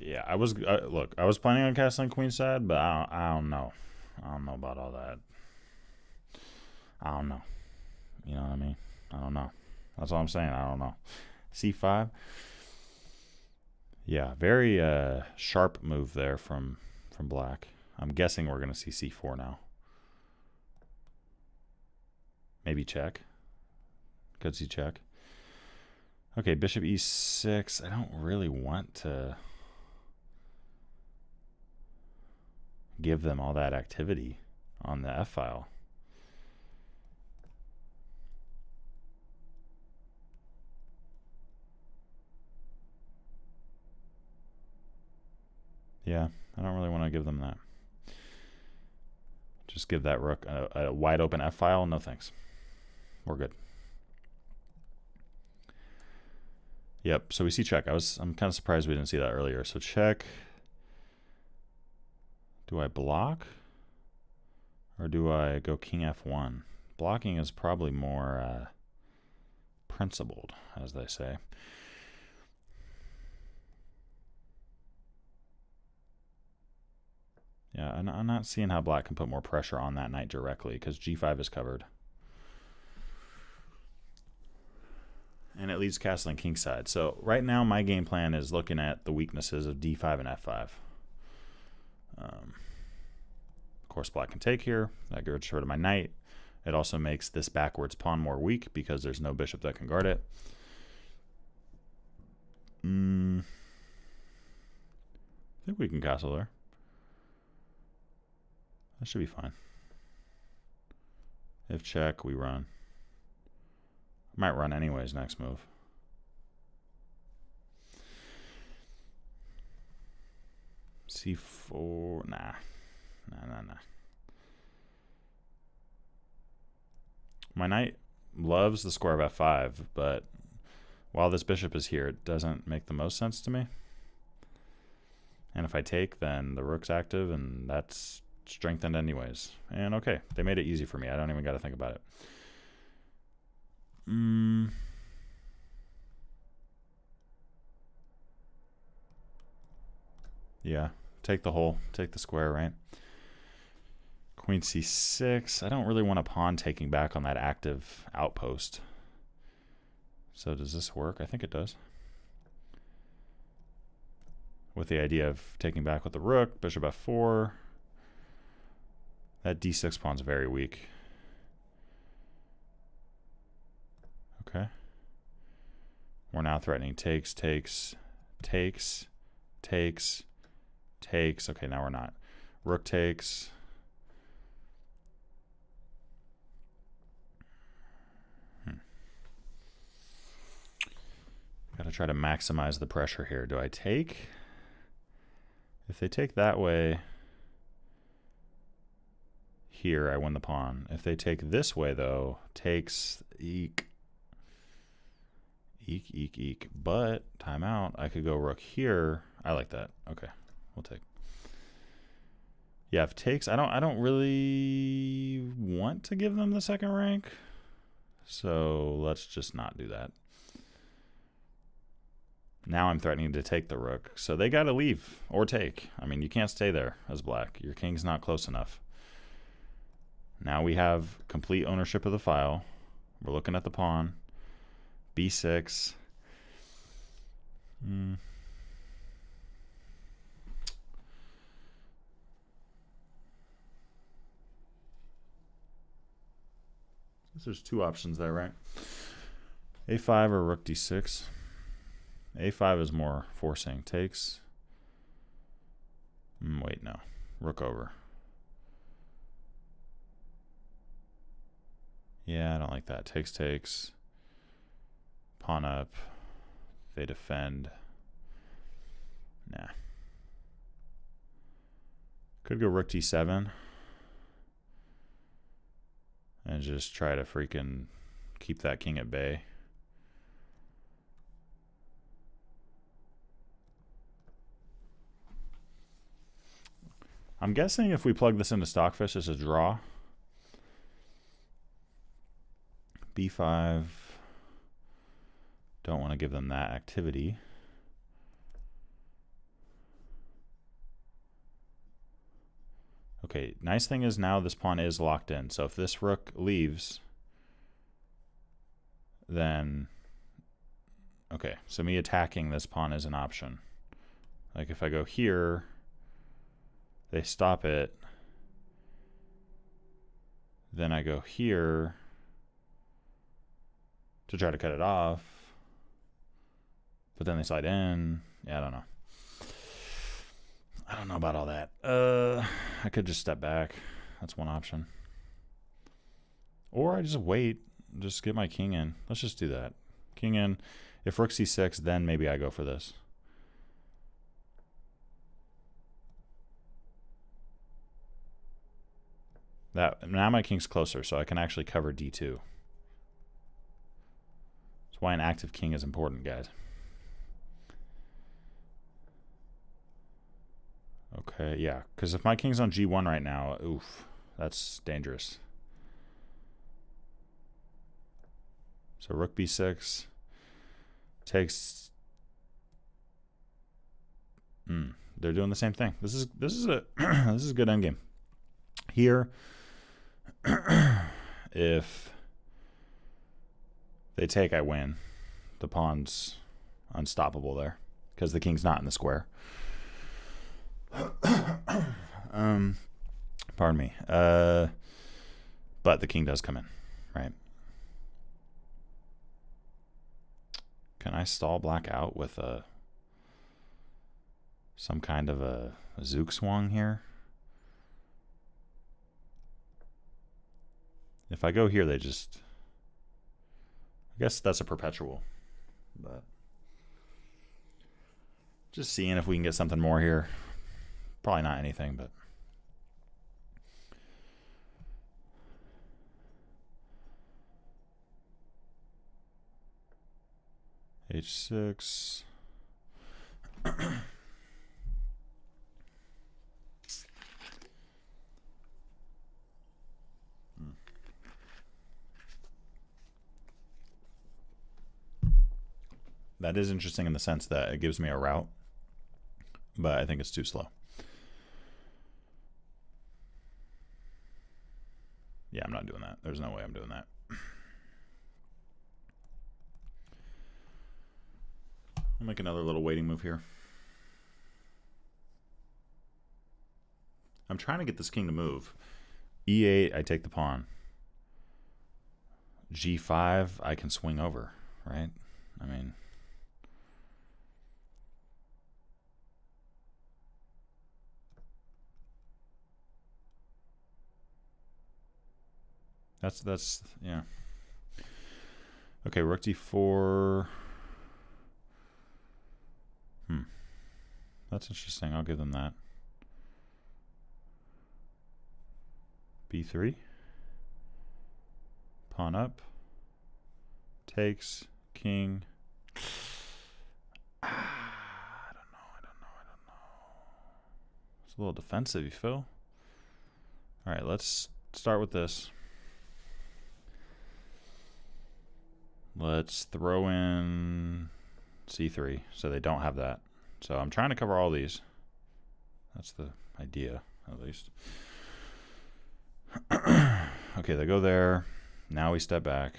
Yeah, I was look. I was planning on castling queenside, but I don't know. I don't know about all that. I don't know. You know what I mean? I don't know. That's all I'm saying. I don't know. C5. Yeah, very sharp move there from black. I'm guessing we're gonna see C4 now. Maybe check. Could see check. Okay, bishop e6. I don't really want to give them all that activity on the F file. Yeah, I don't really want to give them that. Just give that rook a wide open F file. No thanks. We're good. Yep, so we see check. I'm kind of surprised we didn't see that earlier. So check. Do I block? Or do I go king f1? Blocking is probably more principled, as they say. Yeah, Yeah, I'm not seeing how black can put more pressure on that knight directly because g5 is covered. And it leaves castling kingside. So right now my game plan is looking at the weaknesses of d5 and f5. Of course, black can take here. That gets rid of my knight. It also makes this backwards pawn more weak because there's no bishop that can guard it. I think we can castle there. That should be fine. If check, we run. Might run anyways next move. C4, nah. My knight loves the square of f5, but while this bishop is here, it doesn't make the most sense to me. And if I take, then the rook's active, and that's strengthened anyways. And okay, they made it easy for me. I don't even got to think about it. Yeah, take the whole, take the square, right? Queen c6. I don't really want a pawn taking back on that active outpost. So does this work? I think it does. With the idea of taking back with the rook, bishop f4. That d6 pawn's very weak. Okay. We're now threatening takes. Okay, now we're not. Rook takes. Gotta try to maximize the pressure here. Do I take? If they take that way, here I win the pawn. If they take this way though, takes, eek. But, timeout, I could go rook here. I like that. Okay, we'll take. Yeah, if takes, I don't really want to give them the second rank. So let's just not do that. Now I'm threatening to take the rook. So they got to leave or take. I mean, you can't stay there as black. Your king's not close enough. Now we have complete ownership of the file. We're looking at the pawn. B6. There's two options there, right? A5 or rook d6. A5 is more forcing. Takes. Wait, no. Rook over. Yeah, I don't like that. Takes. Pawn up. They defend. Nah. Could go rook d7. And just try to freaking keep that king at bay. I'm guessing if we plug this into Stockfish, it's a draw. B5. Don't want to give them that activity. Okay, nice thing is now this pawn is locked in. So if this rook leaves, then... Okay, so me attacking this pawn is an option. Like if I go here... They stop it. Then I go here to try to cut it off. But then they slide in. Yeah, I don't know. I don't know about all that. I could just step back. That's one option. Or I just wait. Just get my king in. Let's just do that. King in. If rook c6, then maybe I go for this. Now my king's closer, so I can actually cover d2. That's why an active king is important, guys. Okay, yeah, because if my king's on g1 right now, oof, that's dangerous. So rook b6 takes... they're doing the same thing. This is a this is a good endgame. Here, if they take, I win. The pawn's unstoppable there because the king's not in the square. Pardon me. But the king does come in, right? Can I stall black out with some kind of a zook swung here? If I go here, they just... I guess that's a perpetual. But just seeing if we can get something more here. Probably not anything, but... H6. That is interesting in the sense that it gives me a route, but I think it's too slow. Yeah, I'm not doing that. There's no way I'm doing that. I'll make another little waiting move here. I'm trying to get this king to move. E8, I take the pawn. G5, I can swing over, right? I mean... That's yeah. Okay, rook d4. That's interesting. I'll give them that. b3. Pawn up. Takes. King. I don't know. It's a little defensive, you feel? All right, let's start with this. Let's throw in c3 so they don't have that. So I'm trying to cover all these. That's the idea, at least. Okay, they go there. Now we step back.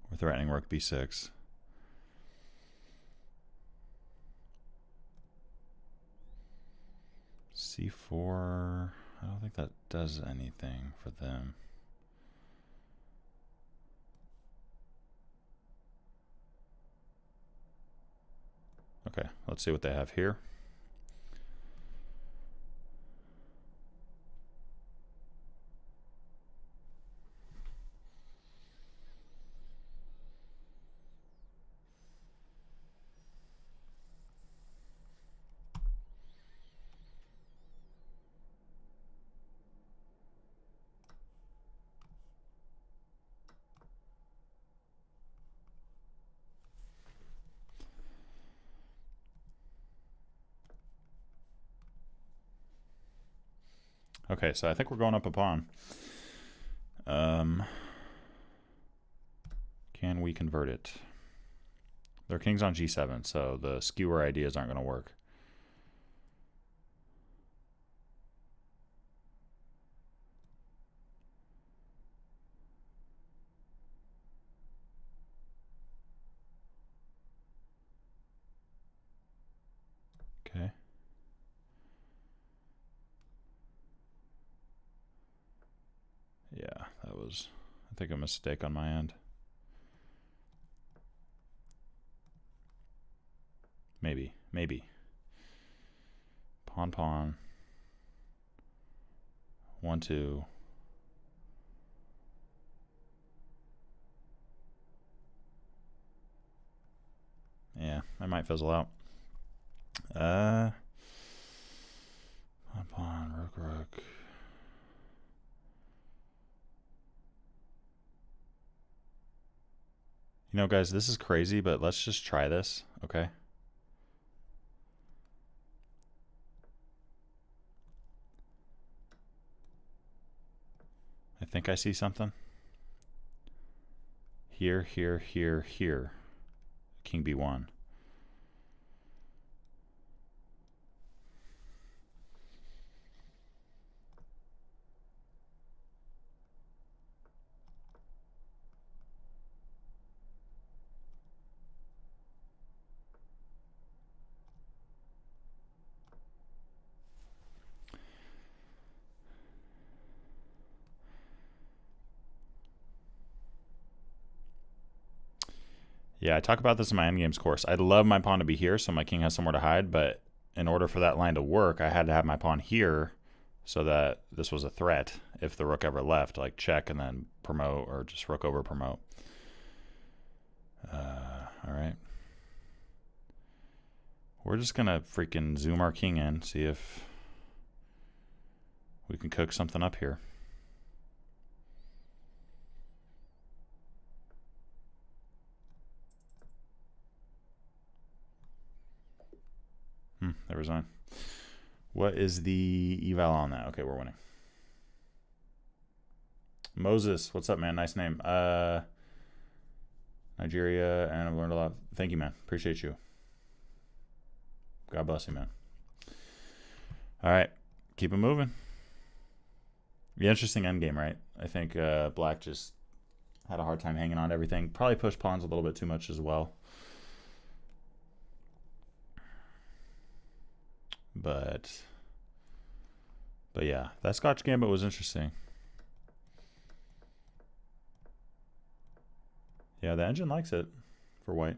We're threatening rook b6. c4. I don't think that does anything for them. Okay, let's see what they have here. Okay, so I think we're going up a pawn. Can we convert it? Their king's on g7, so the skewer ideas aren't going to work. Okay. Yeah, that was, I think, a mistake on my end. Maybe. Pawn. 1, 2. Yeah, I might fizzle out. Pawn, rook. You know, guys, this is crazy, but let's just try this, okay? I think I see something. Here. King b1. Yeah, I talk about this in my endgames course. I'd love my pawn to be here so my king has somewhere to hide, but in order for that line to work, I had to have my pawn here so that this was a threat if the rook ever left, like check and then promote, or just rook over promote. All right. We're just going to freaking zoom our king in, see if we can cook something up here. There was on. What is the eval on that? Okay, we're winning. Moses, what's up, man? Nice name. Nigeria, and I've learned a lot. Thank you, man. Appreciate you. God bless you, man. All right, keep it moving. The interesting endgame, right? I think black just had a hard time hanging on to everything. Probably pushed pawns a little bit too much as well. But yeah, that Scotch Gambit was interesting. Yeah, the engine likes it for white.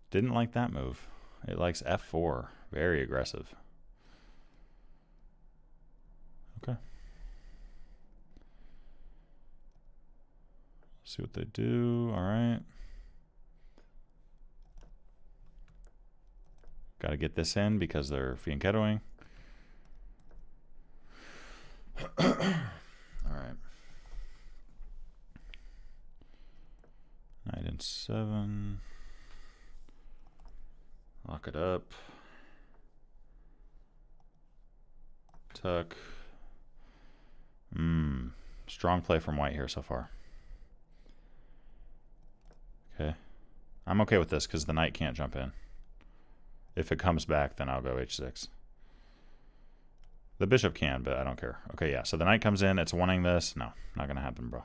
Didn't like that move. It likes f4. Very aggressive. Okay. See what they do. All right. Got to get this in because they're fianchettoing. All right. Knight and 7. Lock it up. Tuck. Strong play from white here so far. Okay. I'm okay with this because the knight can't jump in. If it comes back, then I'll go h6. The bishop can, but I don't care. Okay, yeah. So the knight comes in. It's wanting this. No, not going to happen, bro.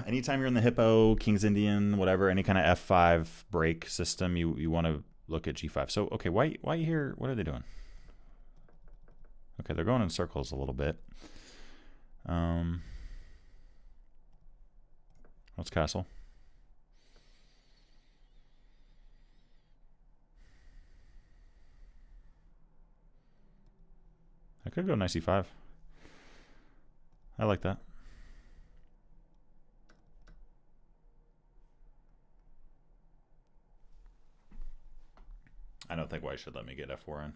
Anytime you're in the hippo, King's Indian, whatever, any kind of f5 break system, you want to look at g5. So, okay, white here, what are they doing? Okay, they're going in circles a little bit. What's castle? I could go knight c5. I like that. I don't think white should let me get f4 in.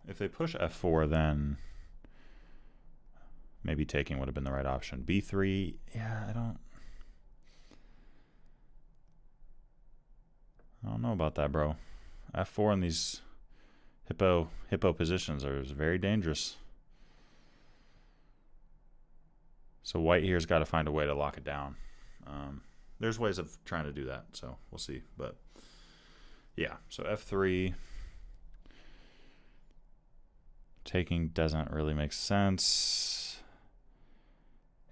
If they push f4, then maybe taking would have been the right option. b3, yeah, I don't know about that, bro. f4 in these hippo positions is very dangerous. So white here's got to find a way to lock it down. There's ways of trying to do that, so we'll see. But yeah, so f3. Taking doesn't really make sense.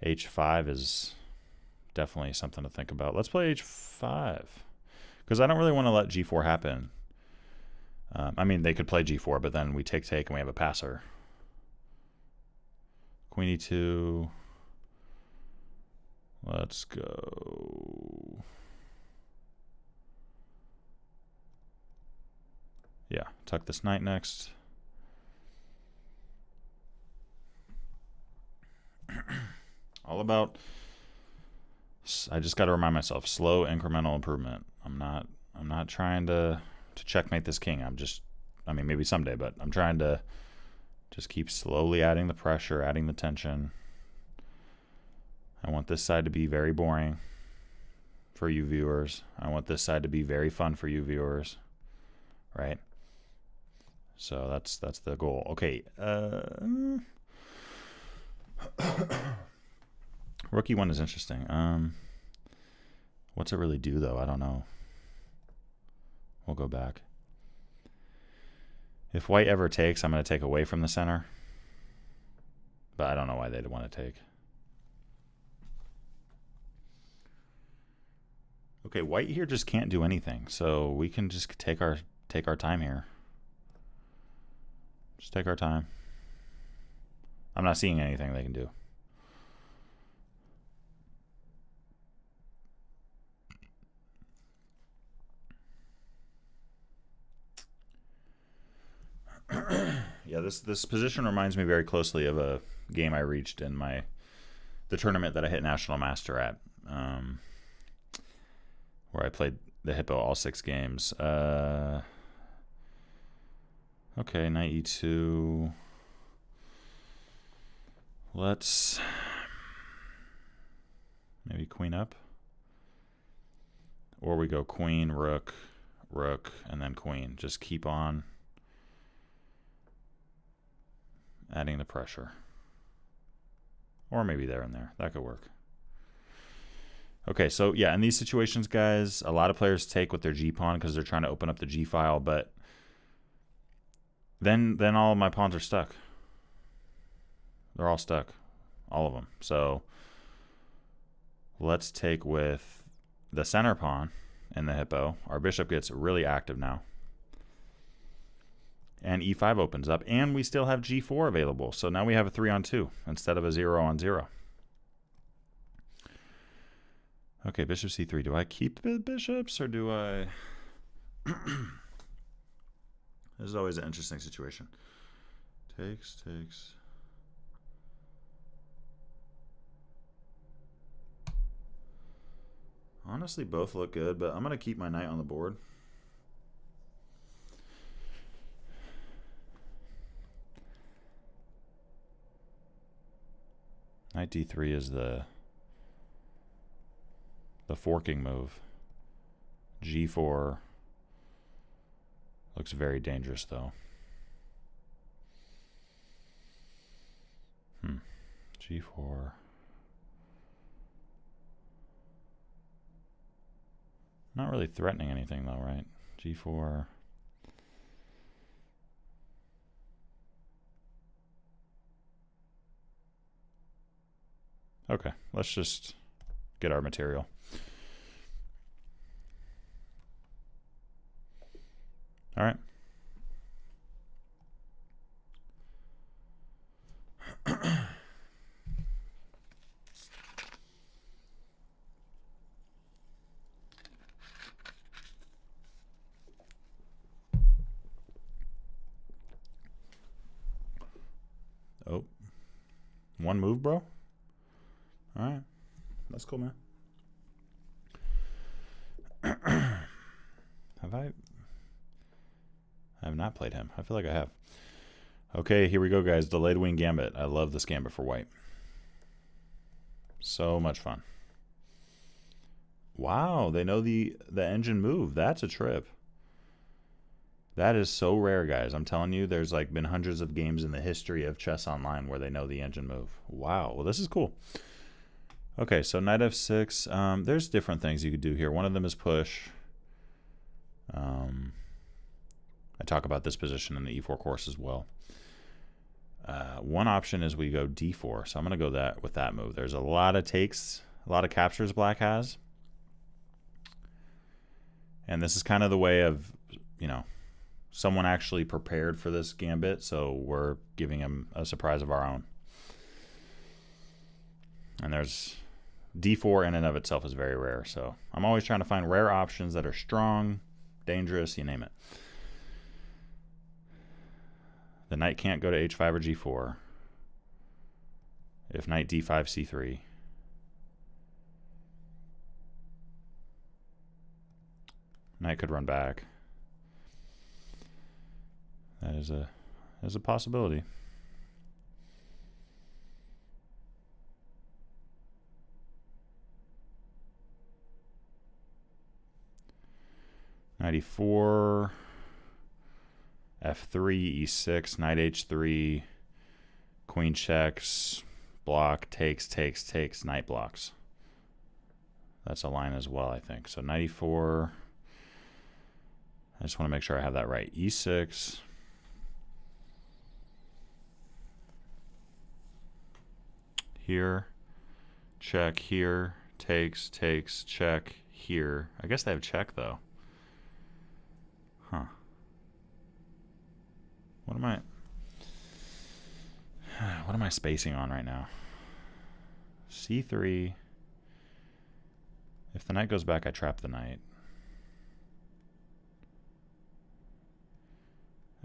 h5 is definitely something to think about. Let's play h5 because I don't really want to let g4 happen. I mean, they could play g4, but then we take and we have a passer. Queen e2. Let's go. Yeah, tuck this knight next. All about, I just got to remind myself, slow incremental improvement. I'm not trying to checkmate this king. I mean, maybe someday, but I'm trying to just keep slowly adding the pressure, adding the tension. I want this side to be very boring for you viewers. I want this side to be very fun for you viewers, right? So that's the goal. Okay. Rook e1 is interesting. What's it really do, though? I don't know. We'll go back. If white ever takes, I'm going to take away from the center. But I don't know why they'd want to take. Okay, white here just can't do anything. So we can just take our time here. Just take our time. I'm not seeing anything they can do. Yeah, this position reminds me very closely of a game I reached in the tournament that I hit National Master at, where I played the Hippo all 6 games. Okay, knight e2. Let's maybe queen up. Or we go queen, rook, rook, and then queen. Just keep on adding the pressure. Or maybe there and there. That could work. Okay, so yeah, in these situations, guys, a lot of players take with their g-pawn because they're trying to open up the g-file, but then all of my pawns are stuck. They're all stuck. All of them. So let's take with the center pawn in the Hippo. Our bishop gets really active now. And e5 opens up, and we still have g4 available. So now we have a 3-on-2 instead of a 0-on-0. Okay, bishop c3. Do I keep the bishops or do I... This is always an interesting situation. Takes, takes. Honestly, both look good, but I'm going to keep my knight on the board. Knight d3 is the forking move. g4 looks very dangerous, though. g4. Not really threatening anything, though, right? g4. Okay, let's just get our material. All right. Oh, one move, bro. All right, that's cool, man. I have not played him. I feel like I have. Okay, here we go, guys. Delayed wing gambit. I love this gambit for white. So much fun. Wow, they know the engine move. That's a trip. That is so rare, guys. I'm telling you, there's like been hundreds of games in the history of chess online where they know the engine move. Wow, well, this is cool. Okay, so knight f6. There's different things you could do here. One of them is push. I talk about this position in the e4 course as well. One option is we go d4. So I'm going to go with that move. There's a lot of takes, a lot of captures black has. And this is kind of the way of, you know, someone actually prepared for this gambit, so we're giving him a surprise of our own. And there's d4 in and of itself is very rare, so I'm always trying to find rare options that are strong, dangerous, you name it. The knight can't go to h5 or g4. If knight d5, c3. Knight could run back. That is a possibility. Knight e4, f3, e6, knight h3, queen checks, block, takes, knight blocks. That's a line as well, I think. So knight e4. I just want to make sure I have that right. e6. Here, check, here, takes, check, here. I guess they have check, though. Huh. What am I... What am I spacing on right now? C3. If the knight goes back, I trap the knight.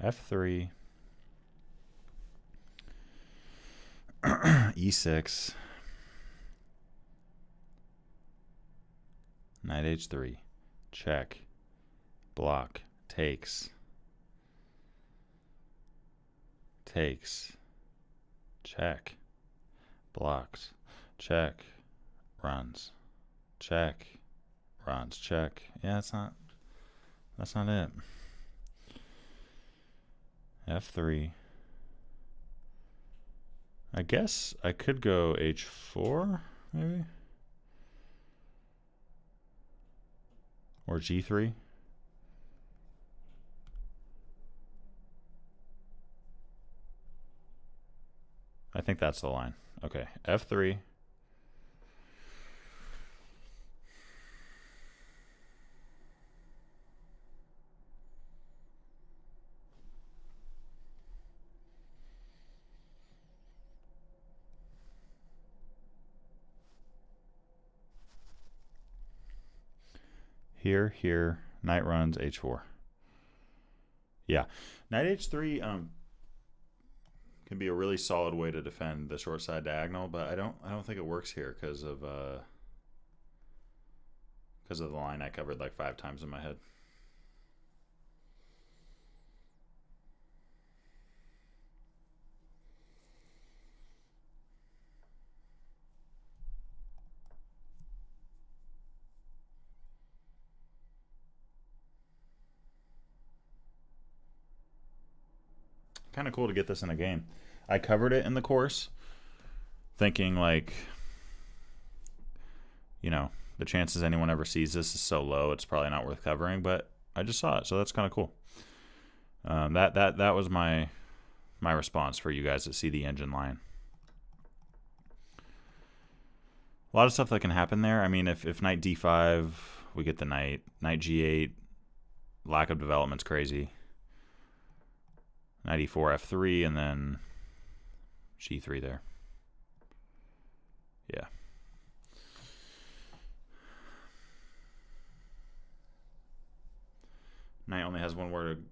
F3. E6. Knight H3. Check. Block. Takes. Takes. Check. Blocks. Check. Runs. Check. Runs. Check. Yeah, that's not it. F3. I guess I could go H4, maybe? Or G3. I think that's the line. Okay, F3. Here, knight runs H4. Yeah, knight H3 can be a really solid way to defend the short side diagonal, but I don't think it works here because of the line I covered like 5 times in my head. Kind of cool to get this in a game. I covered it in the course thinking like, you know, the chances anyone ever sees this is so low it's probably not worth covering, but I just saw it, so that's kind of cool. That was my response for you guys that see the engine line. A lot of stuff that can happen there. I mean, if knight d5, we get the knight g8, lack of development's crazy. Knight e4, f3, and then g3 there. Yeah. Knight only has one word.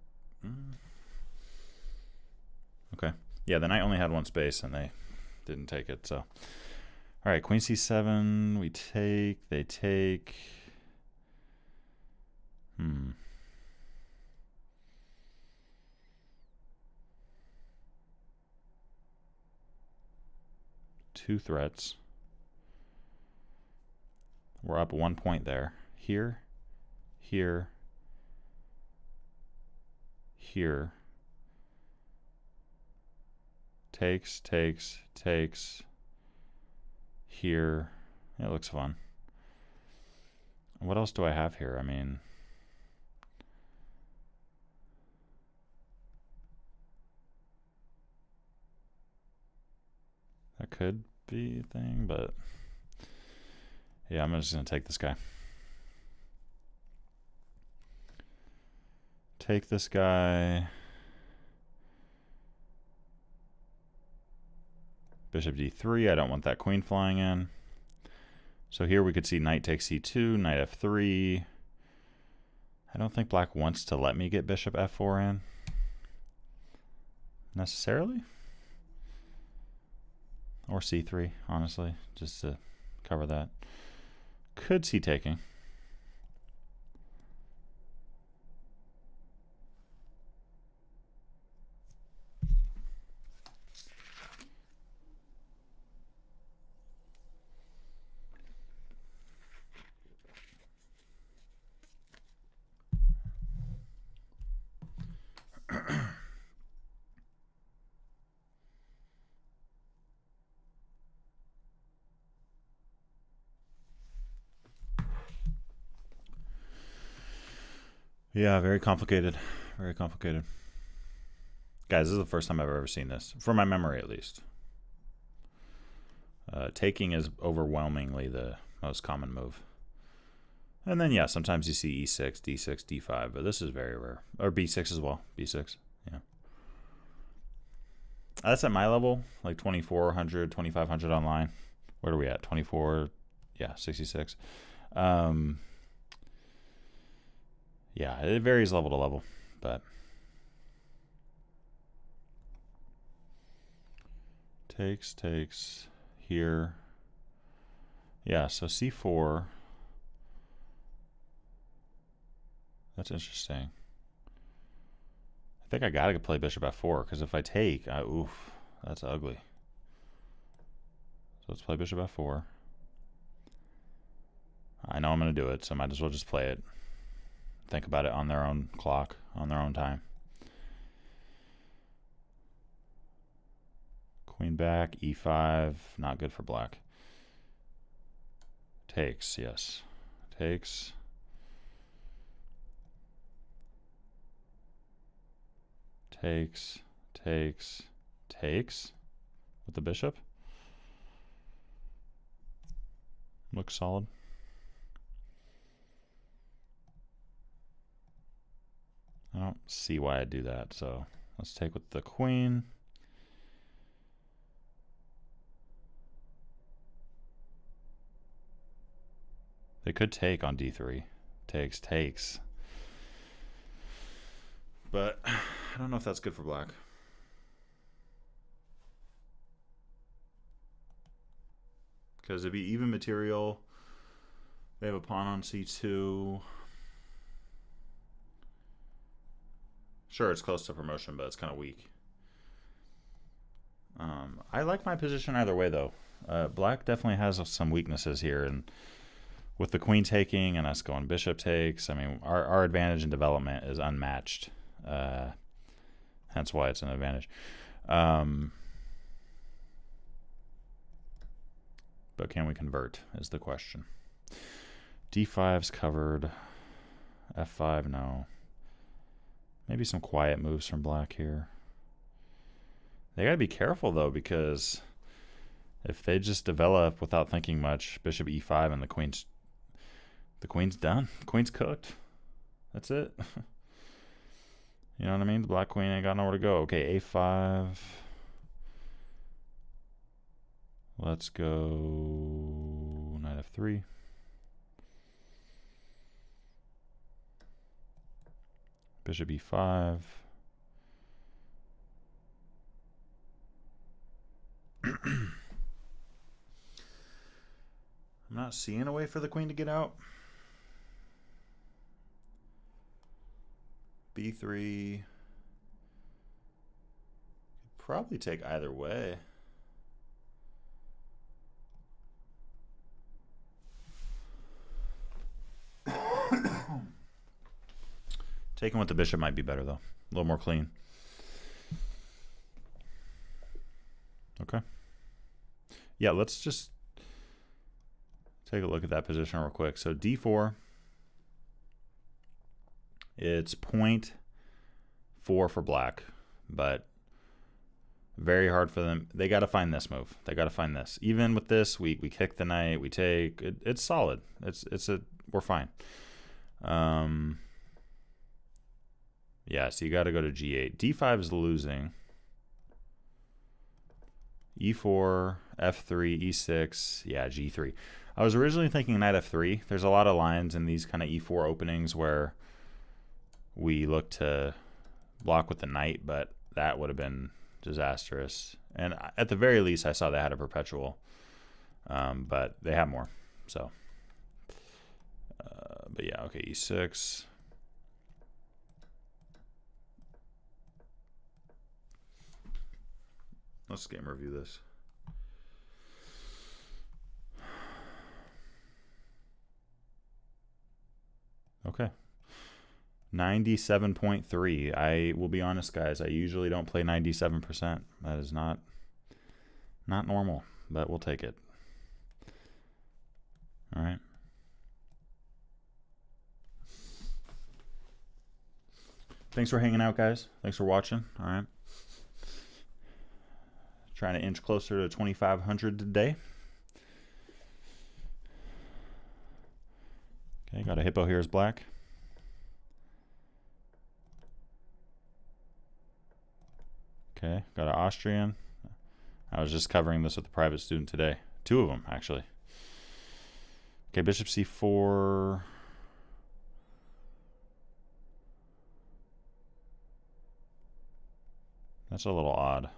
Okay. Yeah, the knight only had one space, and they didn't take it. So, all right, queen c7. We take. They take. Two threats. We're up 1 point there. Here, here, here. Takes, takes, takes. Here. It looks fun. What else do I have here? I mean, that could be a thing, but yeah, I'm just going to take this guy. Take this guy. Bishop d3. I don't want that queen flying in. So here we could see knight takes c2, knight f3. I don't think black wants to let me get bishop f4 in necessarily. Or c3, honestly, just to cover that. Could see taking. Yeah, very complicated. Very complicated. Guys, this is the first time I've ever seen this, from my memory at least. Taking is overwhelmingly the most common move. And then, yeah, sometimes you see e6, d6, d5, but this is very rare. Or b6 as well. b6, yeah. That's at my level, like 2400, 2500 online. What are we at? 24, yeah, 66. Yeah, it varies level to level, but takes here. Yeah, so c4. That's interesting. I think I gotta play bishop f4 because if I take, oof, that's ugly. So let's play bishop f4. I know I'm gonna do it, so I might as well just play it. Think about it on their own clock, on their own time. Queen back, e5, not good for black. Takes, yes. Takes. Takes with the bishop. Looks solid. I don't see why I'd do that, so let's take with the queen. They could take on d3. Takes. But I don't know if that's good for black. Because it'd be even material. They have a pawn on c2. Sure, it's close to promotion, but it's kind of weak. I like my position either way, though. Black definitely has some weaknesses here, and with the queen taking and us going bishop takes, I mean, our advantage in development is unmatched. Hence why it's an advantage. But can we convert is the question. d5's covered. f5, no. Maybe some quiet moves from black here. They gotta be careful though, because if they just develop without thinking much, bishop e5 and the queen's done. The queen's cooked. That's it. You know what I mean? The black queen ain't got nowhere to go. Okay, a5. Let's go knight f3. Bishop e5. I'm not seeing a way for the queen to get out. b3. Could probably take either way. Taking with the bishop might be better though. A little more clean. Okay. Yeah, let's just take a look at that position real quick. So d4, it's 0.4 for black, but very hard for them. They got to find this move. They got to find this. Even with this, we kick the knight, we take. It's solid. We're fine. Yeah, so you got to go to g8. d5 is losing. e4, f3, e6, yeah, g3. I was originally thinking knight f3. There's a lot of lines in these kind of e4 openings where we look to block with the knight, but that would have been disastrous. And at the very least, I saw they had a perpetual, but they have more. So, but yeah, okay, e6. Let's game review this. Okay. 97.3. I will be honest, guys. I usually don't play 97%. That is not normal, but we'll take it. All right. Thanks for hanging out, guys. Thanks for watching. All right. Trying to inch closer to 2,500 today. Okay, got a hippo here as black. Okay, got an Austrian. I was just covering this with a private student today. 2 of them, actually. Okay, bishop c4. That's a little odd.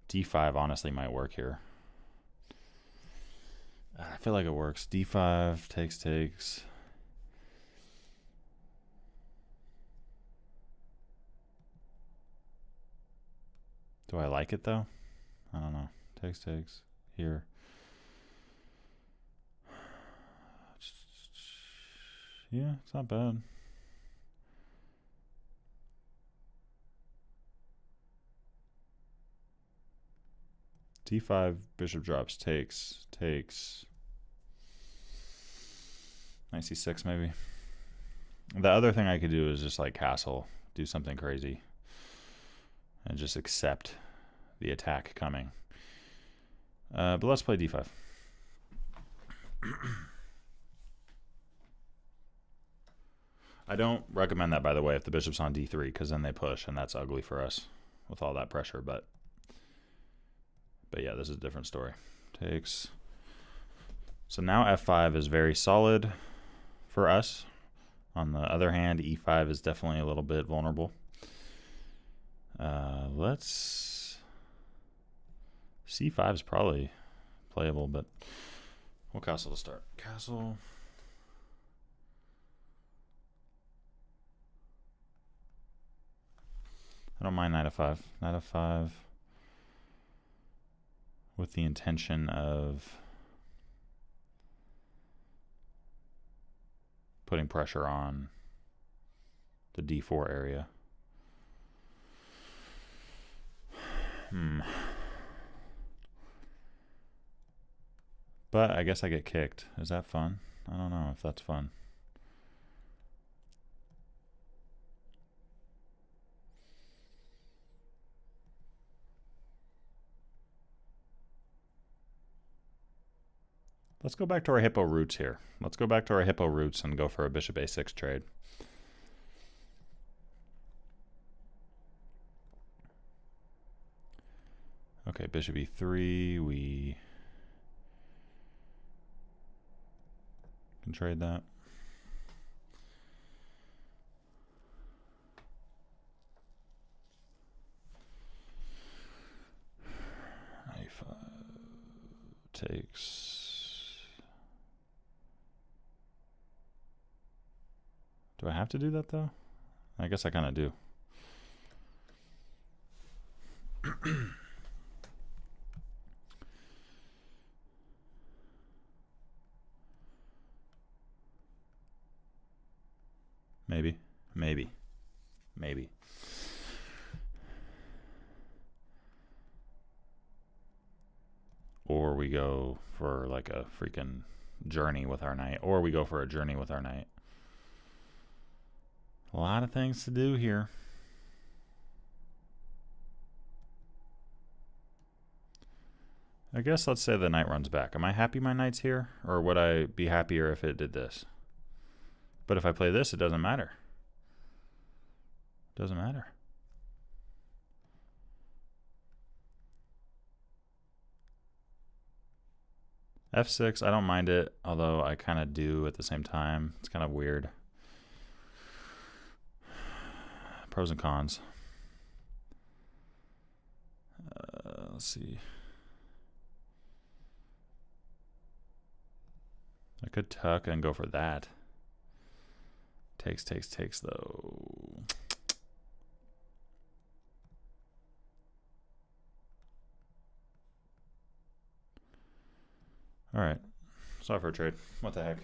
d5 honestly might work here. I feel like it works. d5, takes. Do I like it though? I don't know. Takes here. Yeah, it's not bad. d5, bishop drops, takes. Knight c6 maybe. The other thing I could do is just like castle, do something crazy, and just accept the attack coming. But let's play d5. I don't recommend that, by the way, if the bishop's on d3, because then they push, and that's ugly for us with all that pressure. But yeah, this is a different story. Takes. So now f5 is very solid for us. On the other hand, e5 is definitely a little bit vulnerable. Let's... c5 is probably playable, but we'll castle to start. Castle. I don't mind knight f5. Knight f5 with the intention of putting pressure on the d4 area. But I guess I get kicked. Is that fun? I don't know if that's fun. Let's go back to our hippo roots here. Let's go back to our hippo roots and go for a bishop a6 trade. Okay, bishop e3, we can trade that. a5 takes. Do I have to do that though? I guess I kind of do. Maybe. Or we go for like a freaking journey with our knight. Or we go for a journey with our knight. A lot of things to do here. I guess let's say the knight runs back. Am I happy my knight's here? Or would I be happier if it did this? But if I play this, it doesn't matter. Doesn't matter. f6, I don't mind it, although I kind of do at the same time. It's kind of weird. Pros and cons. Let's see. I could tuck and go for that. Takes though. All right. Sorry for a trade. What the heck?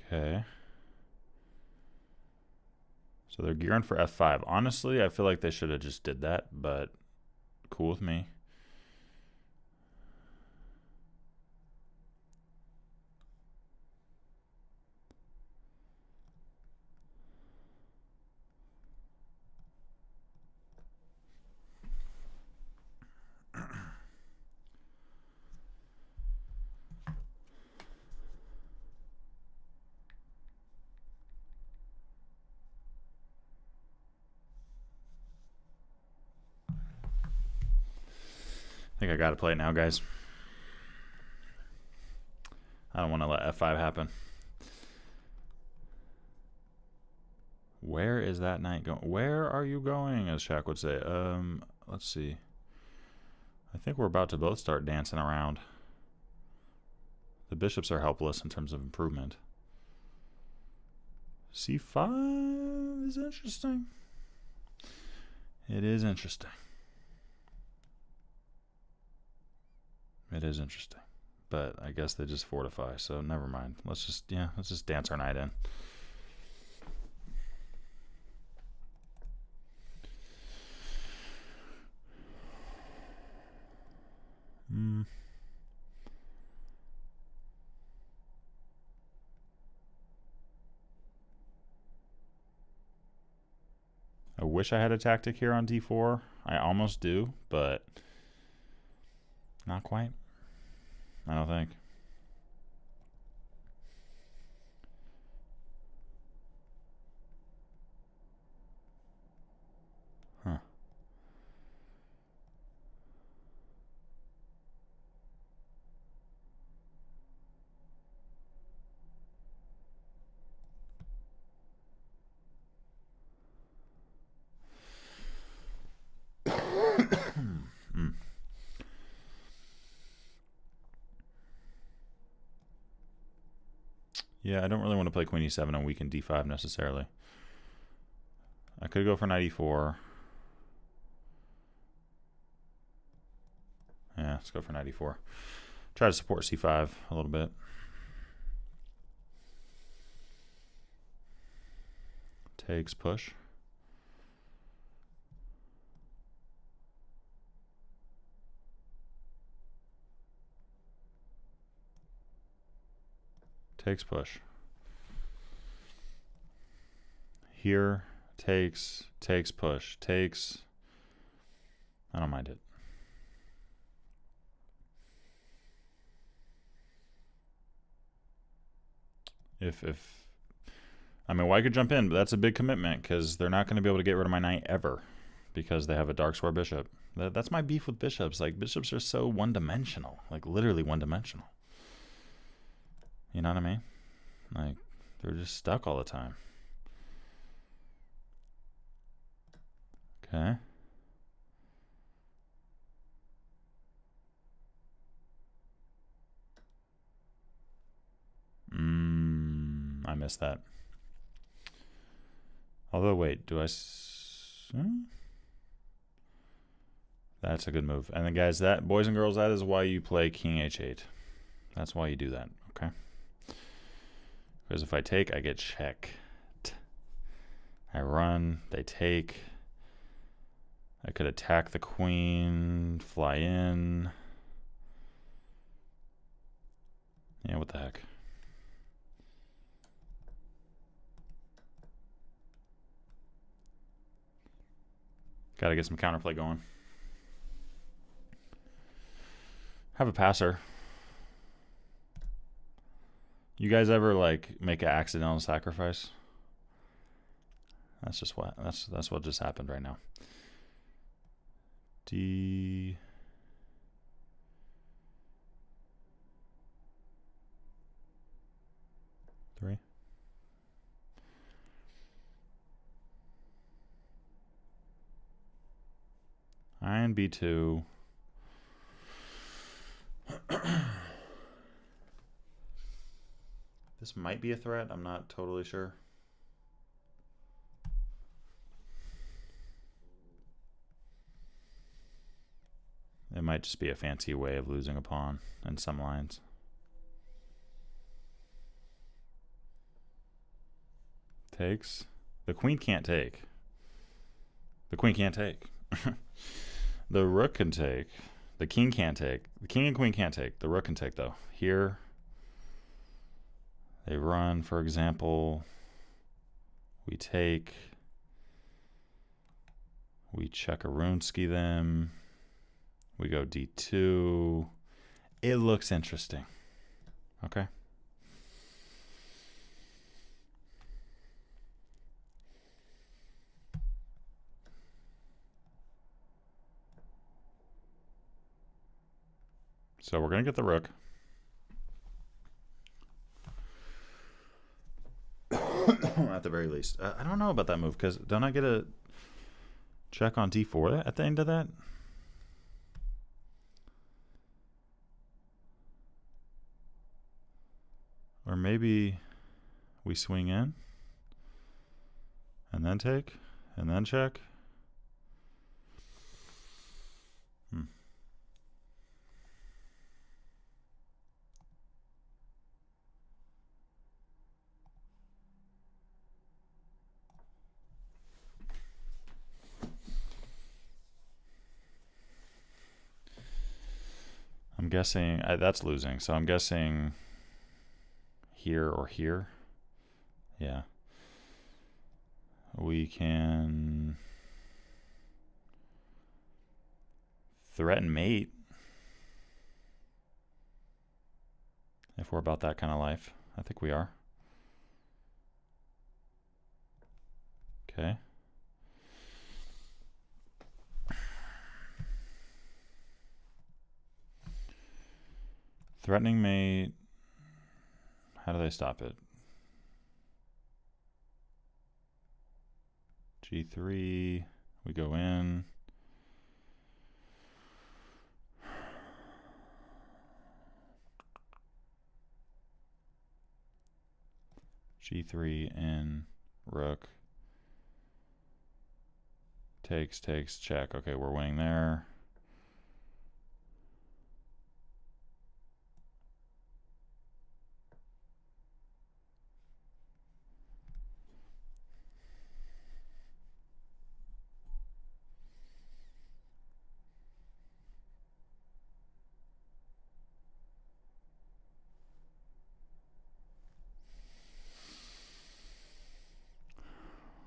Okay. So they're gearing for f5. Honestly, I feel like they should have just did that, but cool with me. I think I gotta play it now, guys. I don't want to let f5 happen. Where is that knight going? Where are you going, as Shaq would say? Let's see. I think we're about to both start dancing around. The bishops are helpless in terms of improvement. C5 is interesting. It is interesting. It is interesting. But I guess they just fortify, so never mind. Let's just dance our knight in. I wish I had a tactic here on d4. I almost do, but not quite. I don't think. Huh. Yeah, I don't really want to play queen e7 and weaken d5 necessarily. I could go for knight e4. Yeah, let's go for knight e4. Try to support c5 a little bit. Takes, push. Takes, push. Here, takes, push, takes. I don't mind it. I mean, well, I could jump in, but that's a big commitment because they're not going to be able to get rid of my knight ever because they have a dark square bishop. That's my beef with bishops. Like, bishops are so one-dimensional, like literally one-dimensional. You know what I mean? Like, they're just stuck all the time. Okay. I missed that. Although, wait, do I... That's a good move. And then, guys, that, boys and girls, that is why you play king h8. That's why you do that, okay? Because if I take, I get checked. I run, they take. I could attack the queen, fly in. Yeah, what the heck? Got to get some counterplay going. Have a passer. You guys ever like make an accidental sacrifice? That's just what that's what just happened right now. D. Three. Iron B2. This might be a threat. I'm not totally sure. It might just be a fancy way of losing a pawn in some lines. Takes. The queen can't take. The queen can't take. The rook can take. The king can't take. The king and queen can't take. The rook can take, though. Here, they run, for example. We take. We check-a-roonski them. We go d2. It looks interesting. Okay. So we're going to get the rook. At the very least. I don't know about that move, because don't I get a check on d4 at the end of that? Or maybe we swing in and then take and then check. I'm guessing that's losing, so I'm guessing here or here. Yeah. We can threaten mate if we're about that kind of life. I think we are. Okay. Threatening mate. How do they stop it? G3. We go in. G3 in. Rook. Takes, check. Okay, we're winning there.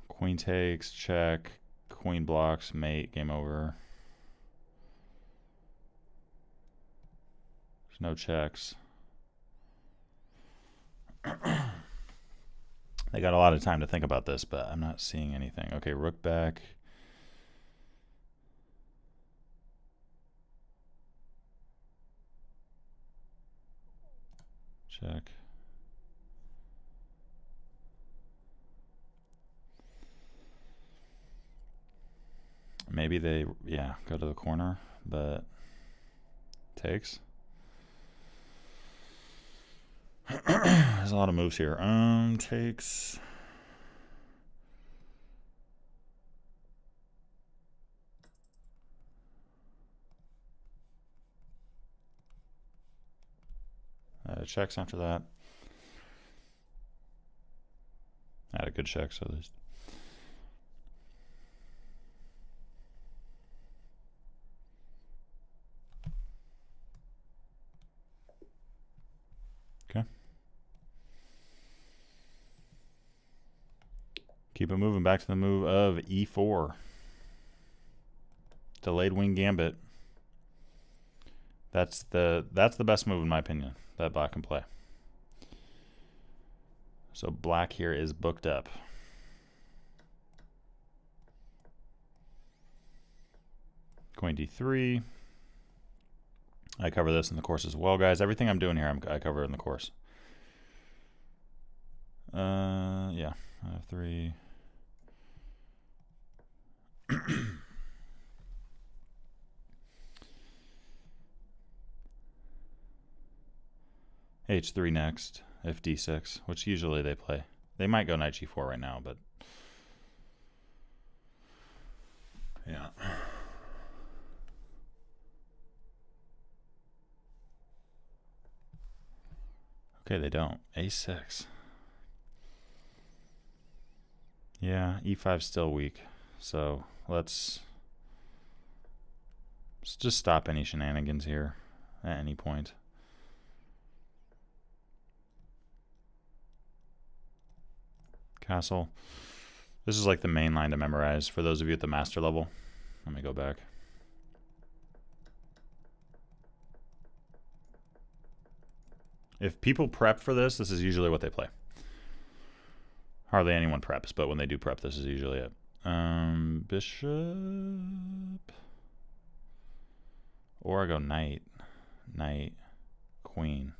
Queen takes, check. Queen blocks, mate, game over. There's no checks. They got a lot of time to think about this, but I'm not seeing anything. Okay, rook back. Check. Maybe they, yeah, go to the corner, but takes. There's a lot of moves here. Takes. Checks after that. I had a good check, so there's. Okay. Keep it moving. Back to the move of e4. Delayed wing gambit. That's the best move in my opinion that black can play. So black here is booked up. Queen d3. I cover this in the course as well, guys. Everything I'm doing here, I cover in the course. Yeah, I have 3. H3 next, if d6, which usually they play. They might go knight g4 right now, but yeah. Okay, they don't. A6. Yeah, e5's still weak, so let's just stop any shenanigans here at any point. Castle. This is like the main line to memorize for those of you at the master level. Let me go back. If people prep for this, this is usually what they play. Hardly anyone preps, but when they do prep, this is usually it. Bishop. Or I go knight. knight, queen.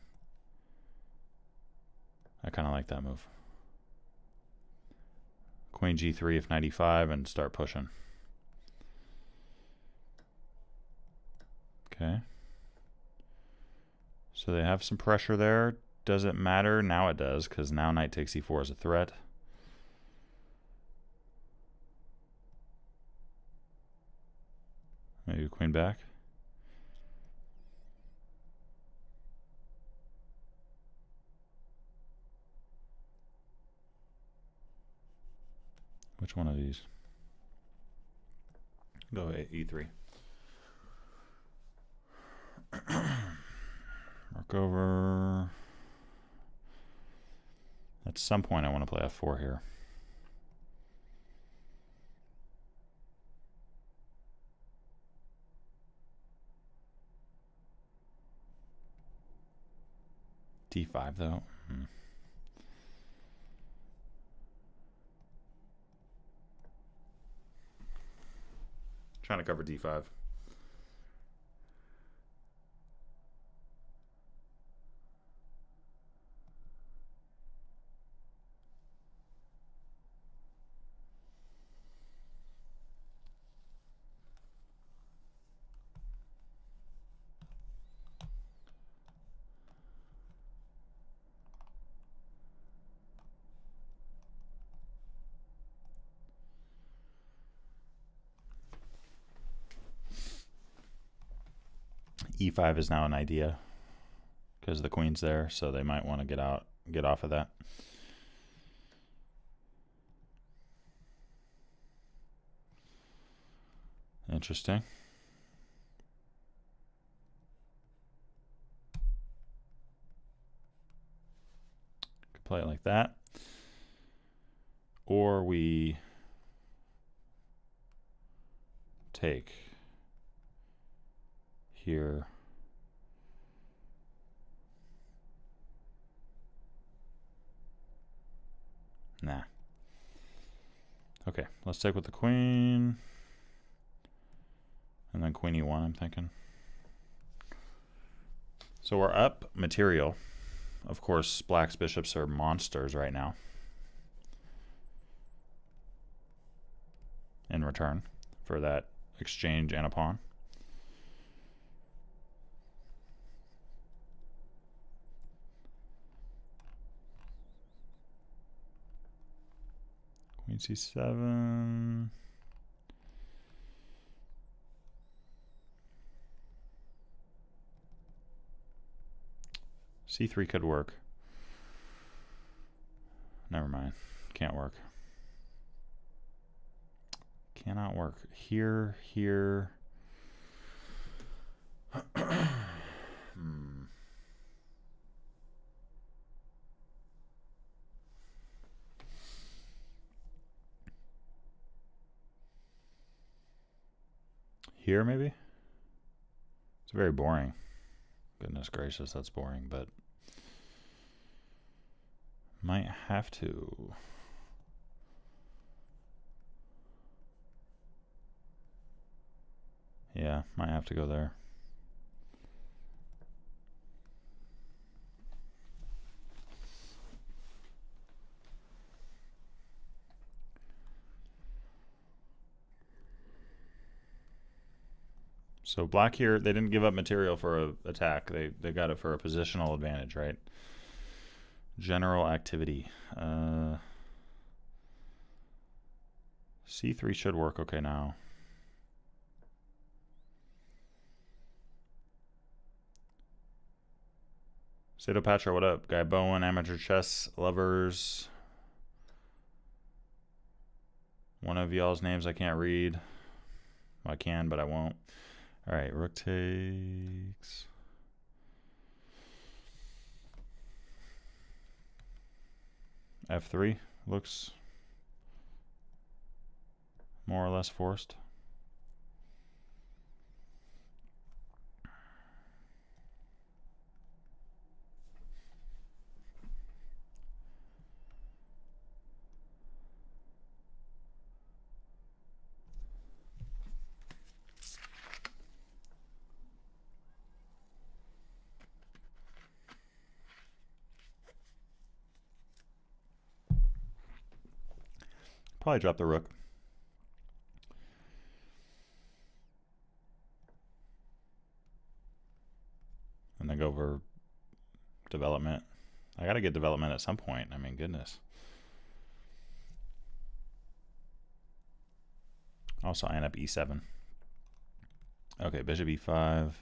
I kind of like that move. Queen g3 if knight e5 and start pushing. Okay. So they have some pressure there. Does it matter? Now it does, because now knight takes e4 is a threat. Maybe queen back. Which one of these? Go e3. Mark over. At some point I want to play f4 here. d5 though. Trying to cover d5. e5 is now an idea because the queen's there, so they might want to get off of that. Interesting. Could play it like that, or we take here. Nah. Okay, let's take with the queen. And then queen e1, I'm thinking. So we're up material. Of course, black's bishops are monsters right now. In return for that exchange and a pawn. Queen c7. c3 could work. Never mind. Can't work. Cannot work. Here. Here, maybe? It's very boring. Goodness gracious, that's boring, but might have to. Yeah, might have to go there. So black here, they didn't give up material for an attack. They got it for a positional advantage, right? General activity. C3 should work okay now. Sato Patra, what up? Guy Bowen, amateur chess lovers. One of y'all's names I can't read. Well, I can, but I won't. All right, rook takes. F3 looks more or less forced. Probably drop the rook. And then go for development. I gotta get development at some point. I mean, goodness. Also, I end up e7. Okay, bishop e5.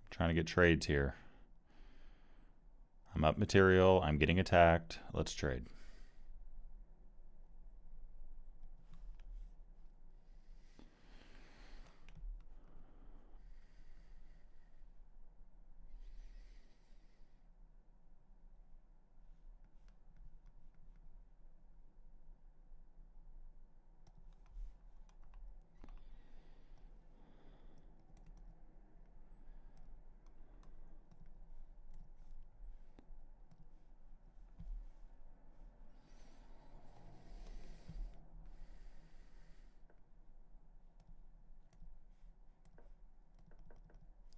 Trying to get trades here. I'm up material. I'm getting attacked. Let's trade.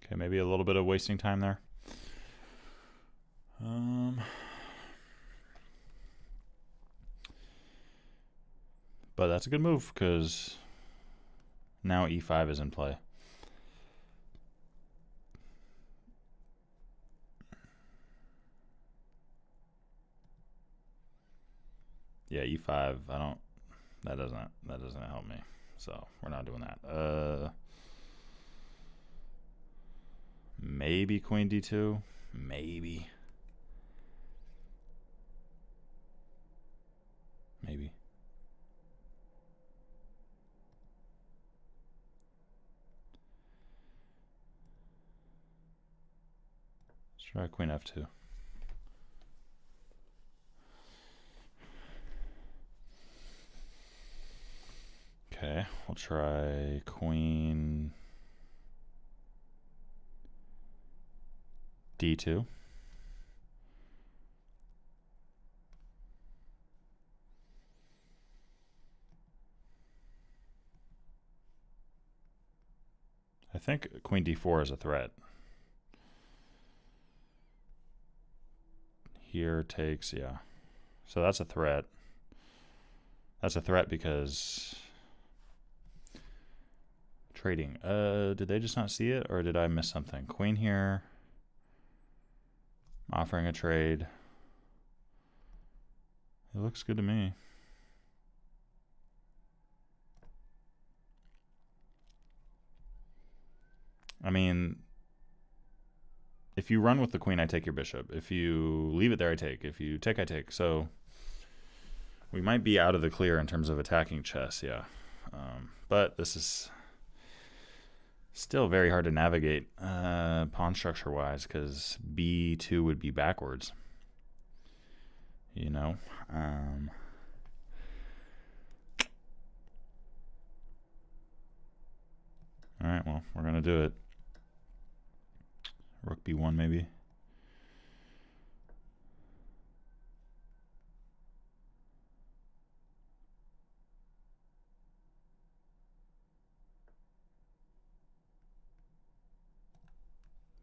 Okay, maybe a little bit of wasting time there. But that's a good move because now e5 is in play. Yeah, e5. I don't. That doesn't help me. So we're not doing that. Maybe queen d2. Maybe. Maybe. Let's try queen f2. Okay, we'll try queen d2. I think queen d4 is a threat. Here takes, yeah. So that's a threat. That's a threat because trading. Did they just not see it, or did I miss something? Queen here. Offering a trade. It looks good to me. I mean, if you run with the queen, I take your bishop. If you leave it there, I take. If you take, I take. So we might be out of the clear in terms of attacking chess, yeah. But this is still very hard to navigate pawn structure-wise because b2 would be backwards. You know? All right, well, we're going to do it. Rook b1 maybe.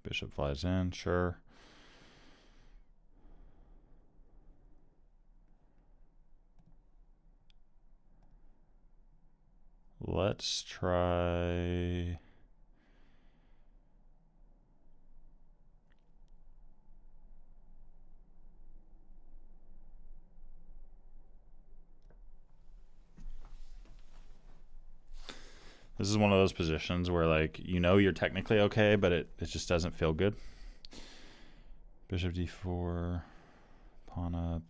Bishop flies in, sure. Let's try... This is one of those positions where, like, you know you're technically okay, but it just doesn't feel good. Bishop d4, pawn up.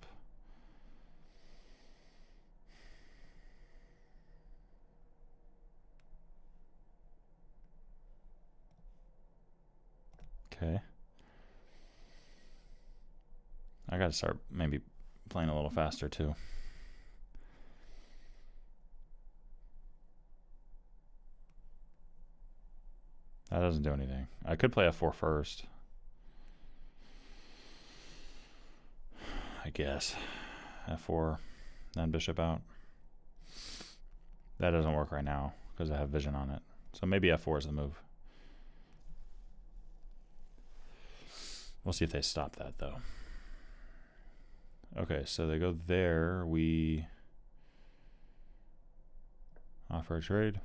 Okay. I gotta start maybe playing a little faster too. That doesn't do anything. I could play f4 first. I guess. f4, then bishop out. That doesn't work right now because I have vision on it. So maybe f4 is the move. We'll see if they stop that, though. Okay, so they go there. We offer a trade.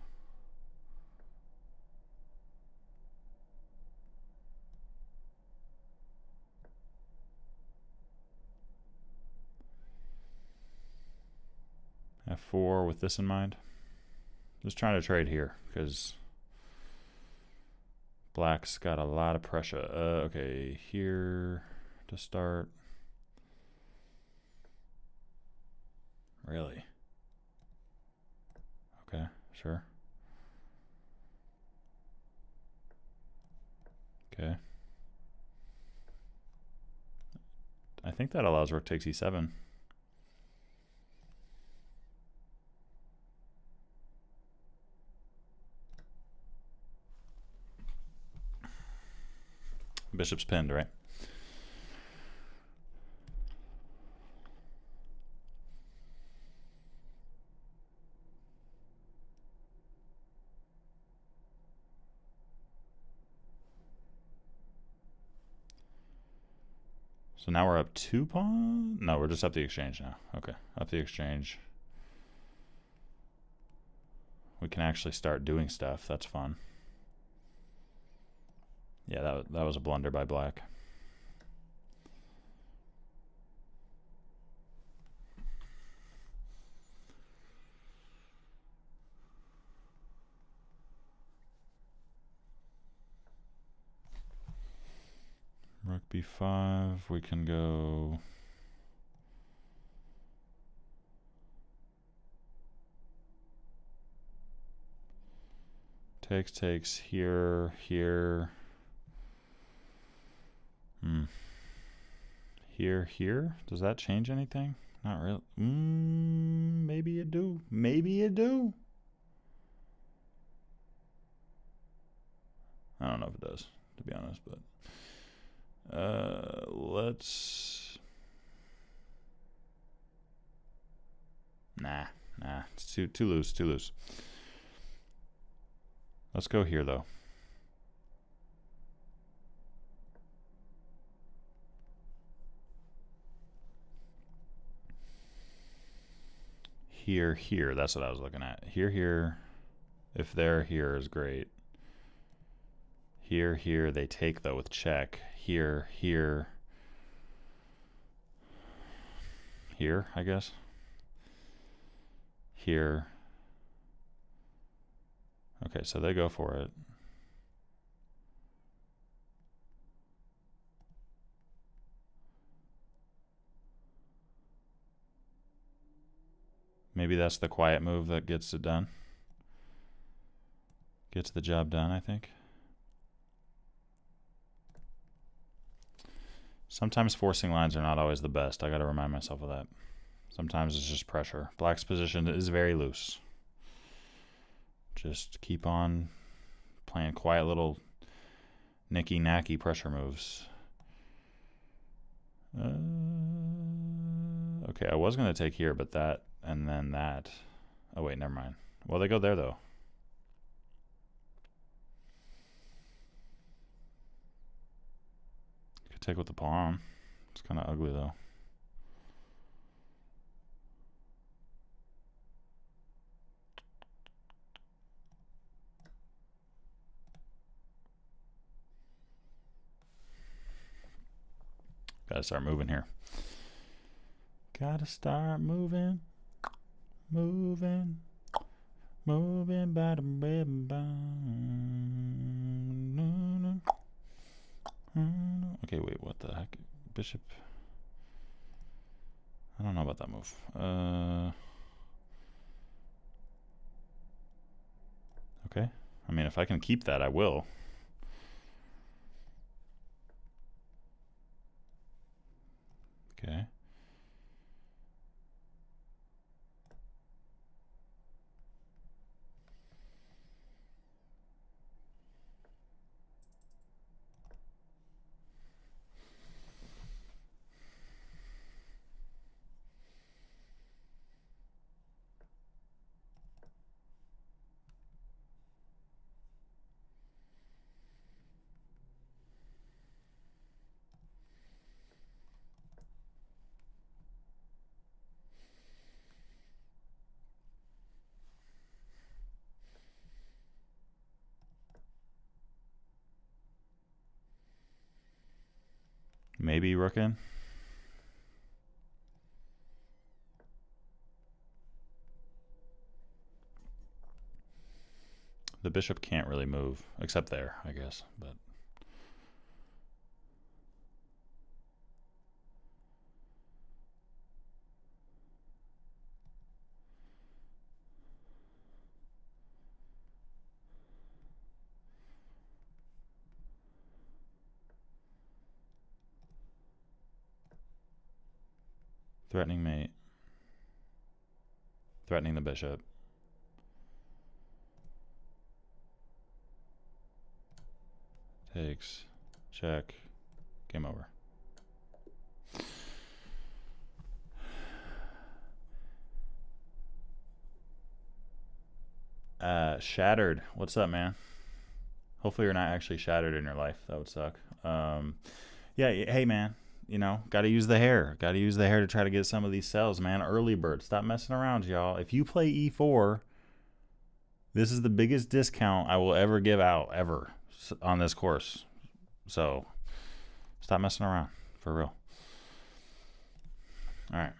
F4 with this in mind. Just trying to trade here because black's got a lot of pressure. Okay, here to start. Really? Okay, sure. Okay. I think that allows rook takes e7. Bishop's pinned, right? So now we're up 2 pawns? No, we're just up the exchange now. Okay, up the exchange. We can actually start doing stuff. That's fun. Yeah, that was a blunder by black. Rook b5, we can go takes here, here. Here. Does that change anything? Not really. Maybe it do. Maybe it do. I don't know if it does, to be honest, but let's. Nah. It's too loose. Let's go here though. Here. That's what I was looking at. Here. If they're here is great. Here. They take though with check. Here. Here, I guess. Here. Okay, so they go for it. Maybe that's the quiet move that gets it done. Gets the job done, I think. Sometimes forcing lines are not always the best. I got to remind myself of that. Sometimes it's just pressure. Black's position is very loose. Just keep on playing quiet little nicky-nacky pressure moves. Okay, I was going to take here, but that and then that. Oh, wait, never mind. Well, they go there, though. Could take with the pawn. It's kind of ugly, though. Gotta start moving here. Gotta start moving. Okay, wait, what the heck? Bishop. I don't know about that move. Okay. I mean, if I can keep that, I will. Okay. Maybe rook in. The bishop can't really move, except there, I guess. But threatening mate. Threatening the bishop. Takes. Check. Game over. Shattered. What's up, man? Hopefully you're not actually shattered in your life. That would suck. Yeah, hey, man. You know, got to use the hair. Got to use the hair to try to get some of these cells, man. Early bird. Stop messing around, y'all. If you play E4, this is the biggest discount I will ever give out, ever, on this course. So, stop messing around. For real. All right.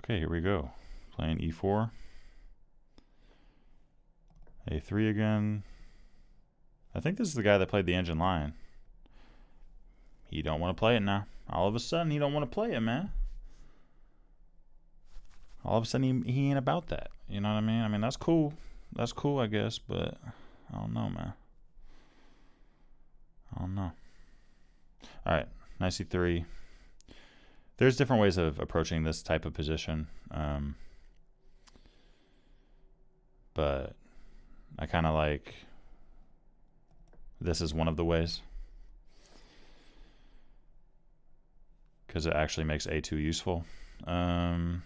Okay, here we go. Playing E4. A3 again. I think this is the guy that played the engine line. He don't want to play it now. All of a sudden, he don't want to play it, man. All of a sudden, he ain't about that. You know what I mean? I mean, that's cool. That's cool, I guess, but I don't know, man. I don't know. All right, nice E3. There's different ways of approaching this type of position. But I kind of like... This is one of the ways, because it actually makes A2 useful. Okay,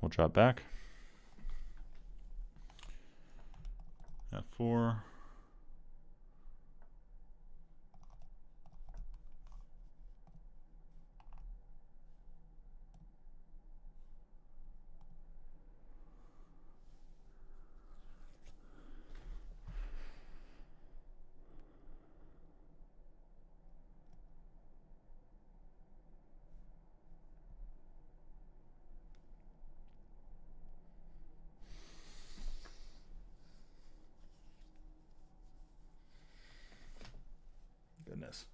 we'll drop back. F4. Goodness.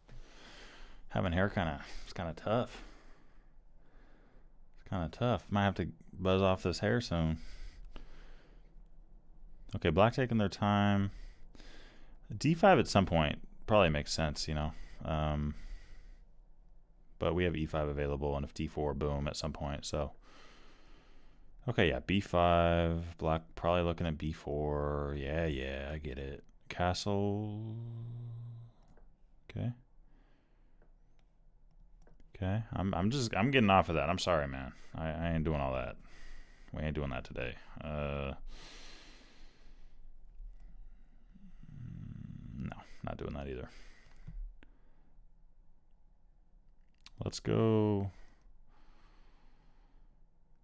Having hair it's kind of tough. It's kind of tough. Might have to buzz off this hair soon. Okay, black taking their time. D5 at some point probably makes sense, you know. But we have E5 available, and if D4, boom, at some point. So, okay, yeah, B5. Black probably looking at B4. Yeah, I get it. Castle. Okay. Okay. I'm getting off of that. I'm sorry, man. I ain't doing all that. We ain't doing that today. No, not doing that either. Let's go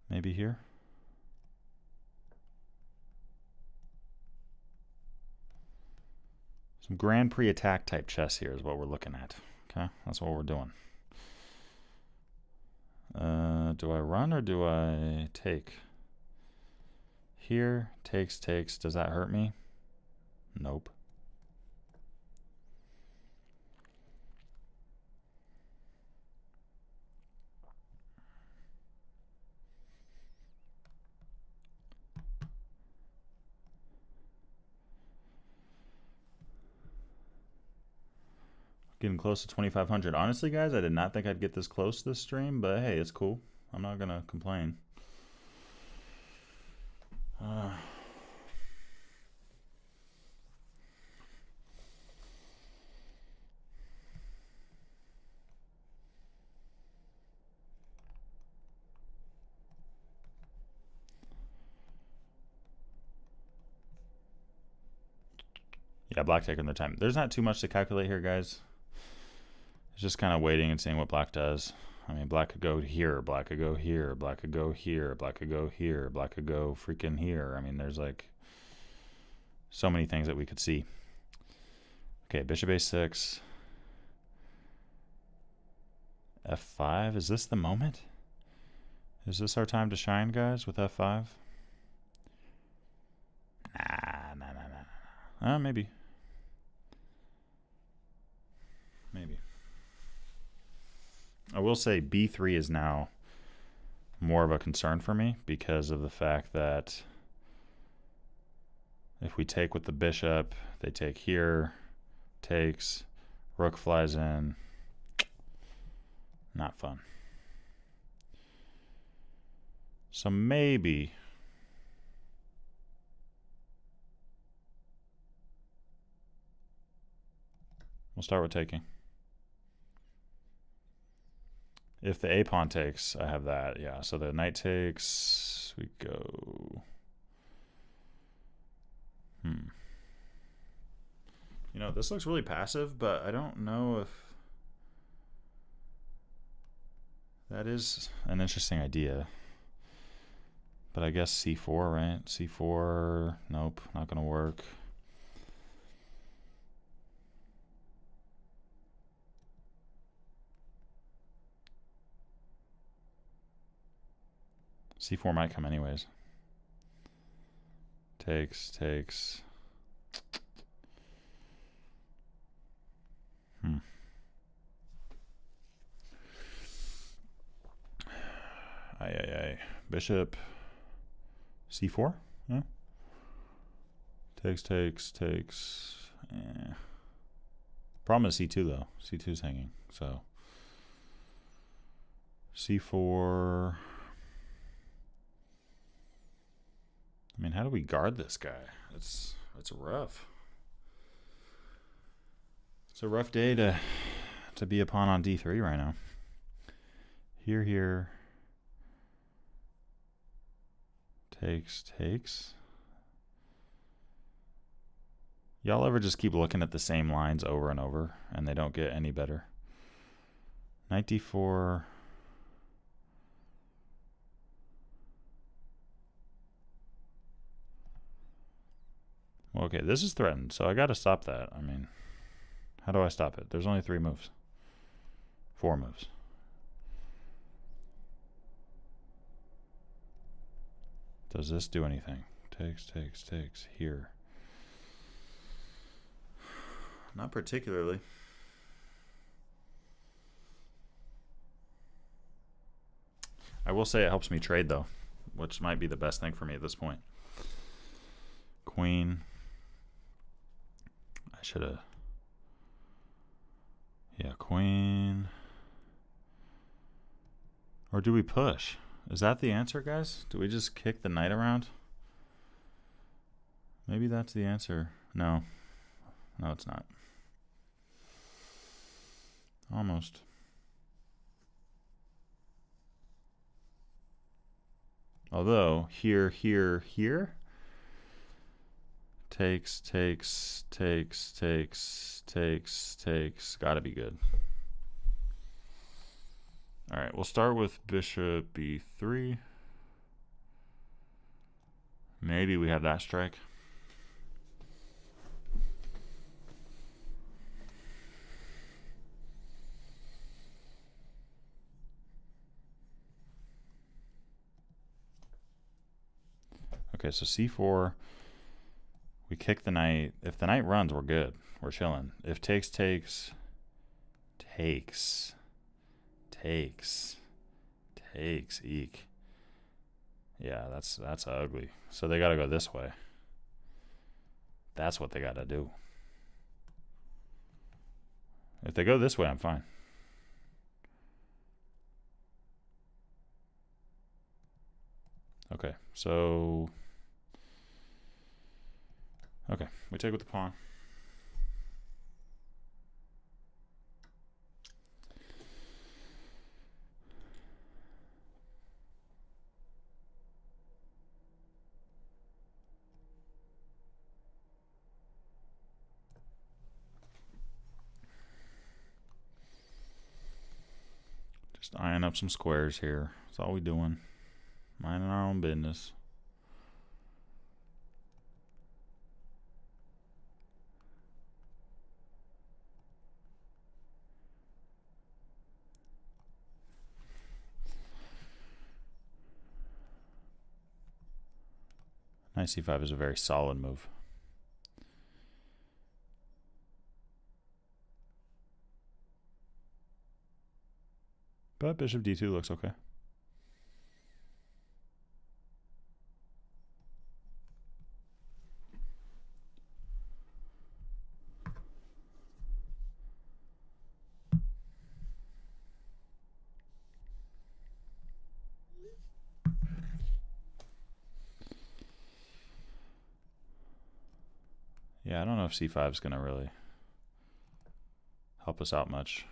maybe here. Some Grand Prix attack type chess here is what we're looking at. Okay, that's what we're doing. Do I run or do I take? Here, takes. Does that hurt me? Nope. Getting close to 2,500. Honestly, guys, I did not think I'd get this close this stream, but hey, it's cool. I'm not gonna complain. Yeah, black taking their time. There's not too much to calculate here, guys. It's just kind of waiting and seeing what black does. I mean, black could go here, black could go here, black could go here, black could go here, black could go freaking here. I mean, there's like So many things that we could see. Okay, bishop a6. f5. Is this the moment? Is this our time to shine, guys, with f5? Nah. Maybe. Maybe. I will say b3 is now more of a concern for me because of the fact that if we take with the bishop, they take here, takes, rook flies in. Not fun. So maybe we'll start with taking. If the a pawn takes, I have that. Yeah, so the knight takes, we go. You know, this looks really passive, but I don't know if that is an interesting idea. But I guess c4, right? c4, nope, not going to work. c4 might come anyways. Takes. Bishop c4. Yeah. Takes. Problem is c2 though. c2 is hanging. So c4. I mean, how do we guard this guy? It's rough. It's a rough day to be a pawn on d3 right now. Here. Takes. Y'all ever just keep looking at the same lines over and over and they don't get any better? Knight d4. Well, okay, this is threatened, so I got to stop that. I mean, how do I stop it? There's only 3 moves. 4 moves. Does this do anything? Takes. Here. Not particularly. I will say it helps me trade, though, which might be the best thing for me at this point. Queen. I should have. Yeah, queen. Or do we push? Is that the answer, guys? Do we just kick the knight around? Maybe that's the answer. No. No, it's not. Almost. Although, here. Takes. Gotta be good. All right, we'll start with bishop b3. Maybe we have that strike. Okay, so c4. We kick the knight. If the knight runs, we're good. We're chilling. If takes. Eek. Yeah, that's ugly. So they got to go this way. That's what they got to do. If they go this way, I'm fine. Okay, so okay, we take with the pawn. Just eyeing up some squares here. That's all we doing. Minding our own business. Knight c5 is a very solid move. But bishop d2 looks okay. Yeah, I don't know if c5 is going to really help us out much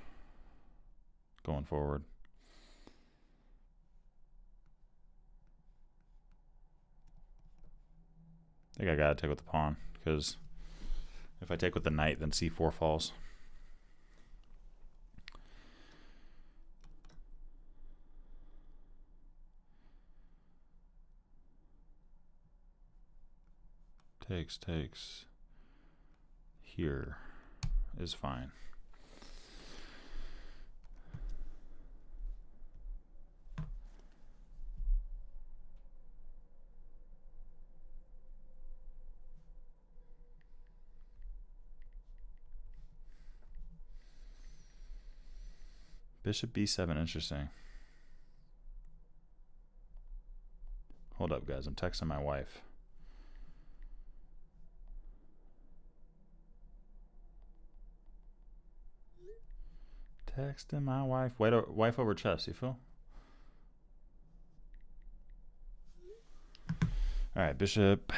going forward. I think I got to take with the pawn, because if I take with the knight, then c4 falls. Takes. Here is fine. Bishop b7, interesting. Hold up, guys. I'm texting my wife. Texting my wife. Wife over chess, you feel? Alright, bishop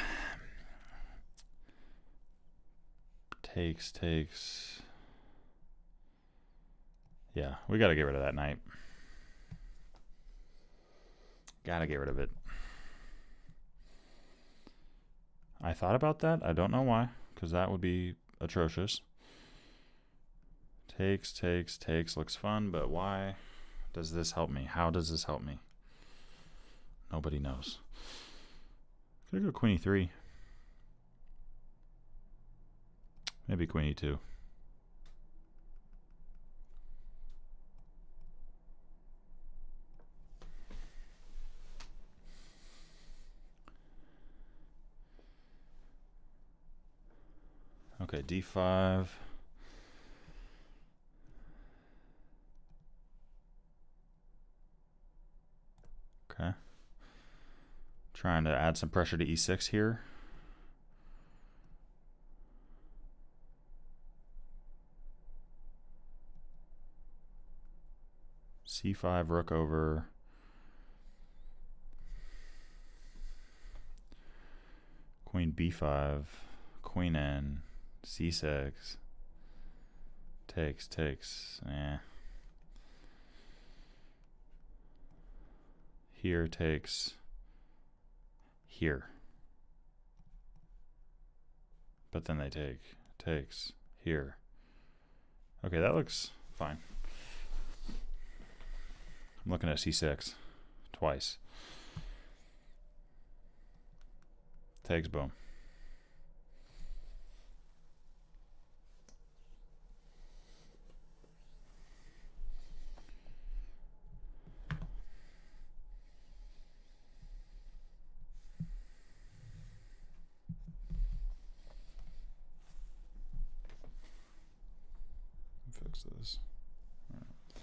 takes. Yeah, we gotta get rid of that knight. Gotta get rid of it. I thought about that. I don't know why, because that would be atrocious. Takes. Looks fun, but why does this help me? How does this help me? Nobody knows. Could I go queen e3? Maybe queen e2. Okay, d5. Okay. Trying to add some pressure to e6 here. c5, rook over. Queen b5, queen n, c6. Takes. Here takes. Here. But then they takes. Here. Okay, that looks fine. I'm looking at c6 twice. Takes, boom. Fix this. All right.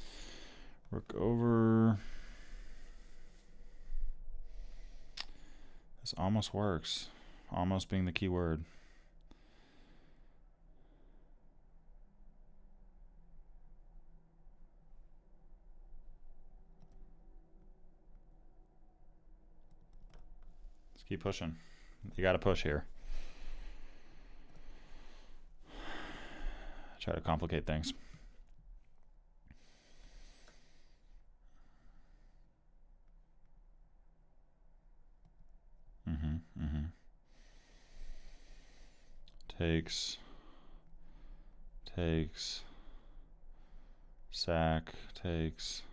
Rook over. This almost works. Almost being the key word. Let's keep pushing. You got to push here. Try to complicate things. Takes. Sack, takes.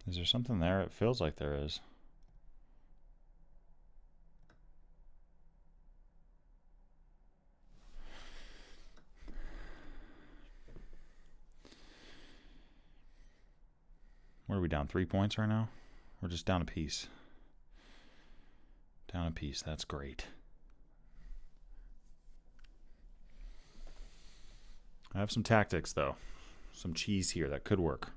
Is there something there? It feels like there is. What are we down? 3 points right now? We're just down a piece. Down a piece. That's great. I have some tactics, though. Some cheese here that could work.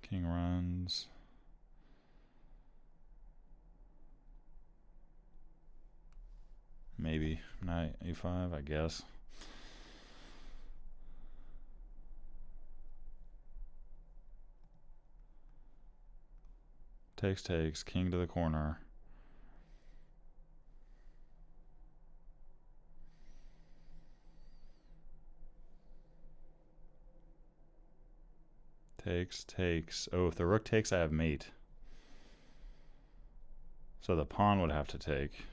King runs. Maybe knight a5, I guess. Takes, king to the corner. Takes. Oh, if the rook takes, I have mate. So the pawn would have to take.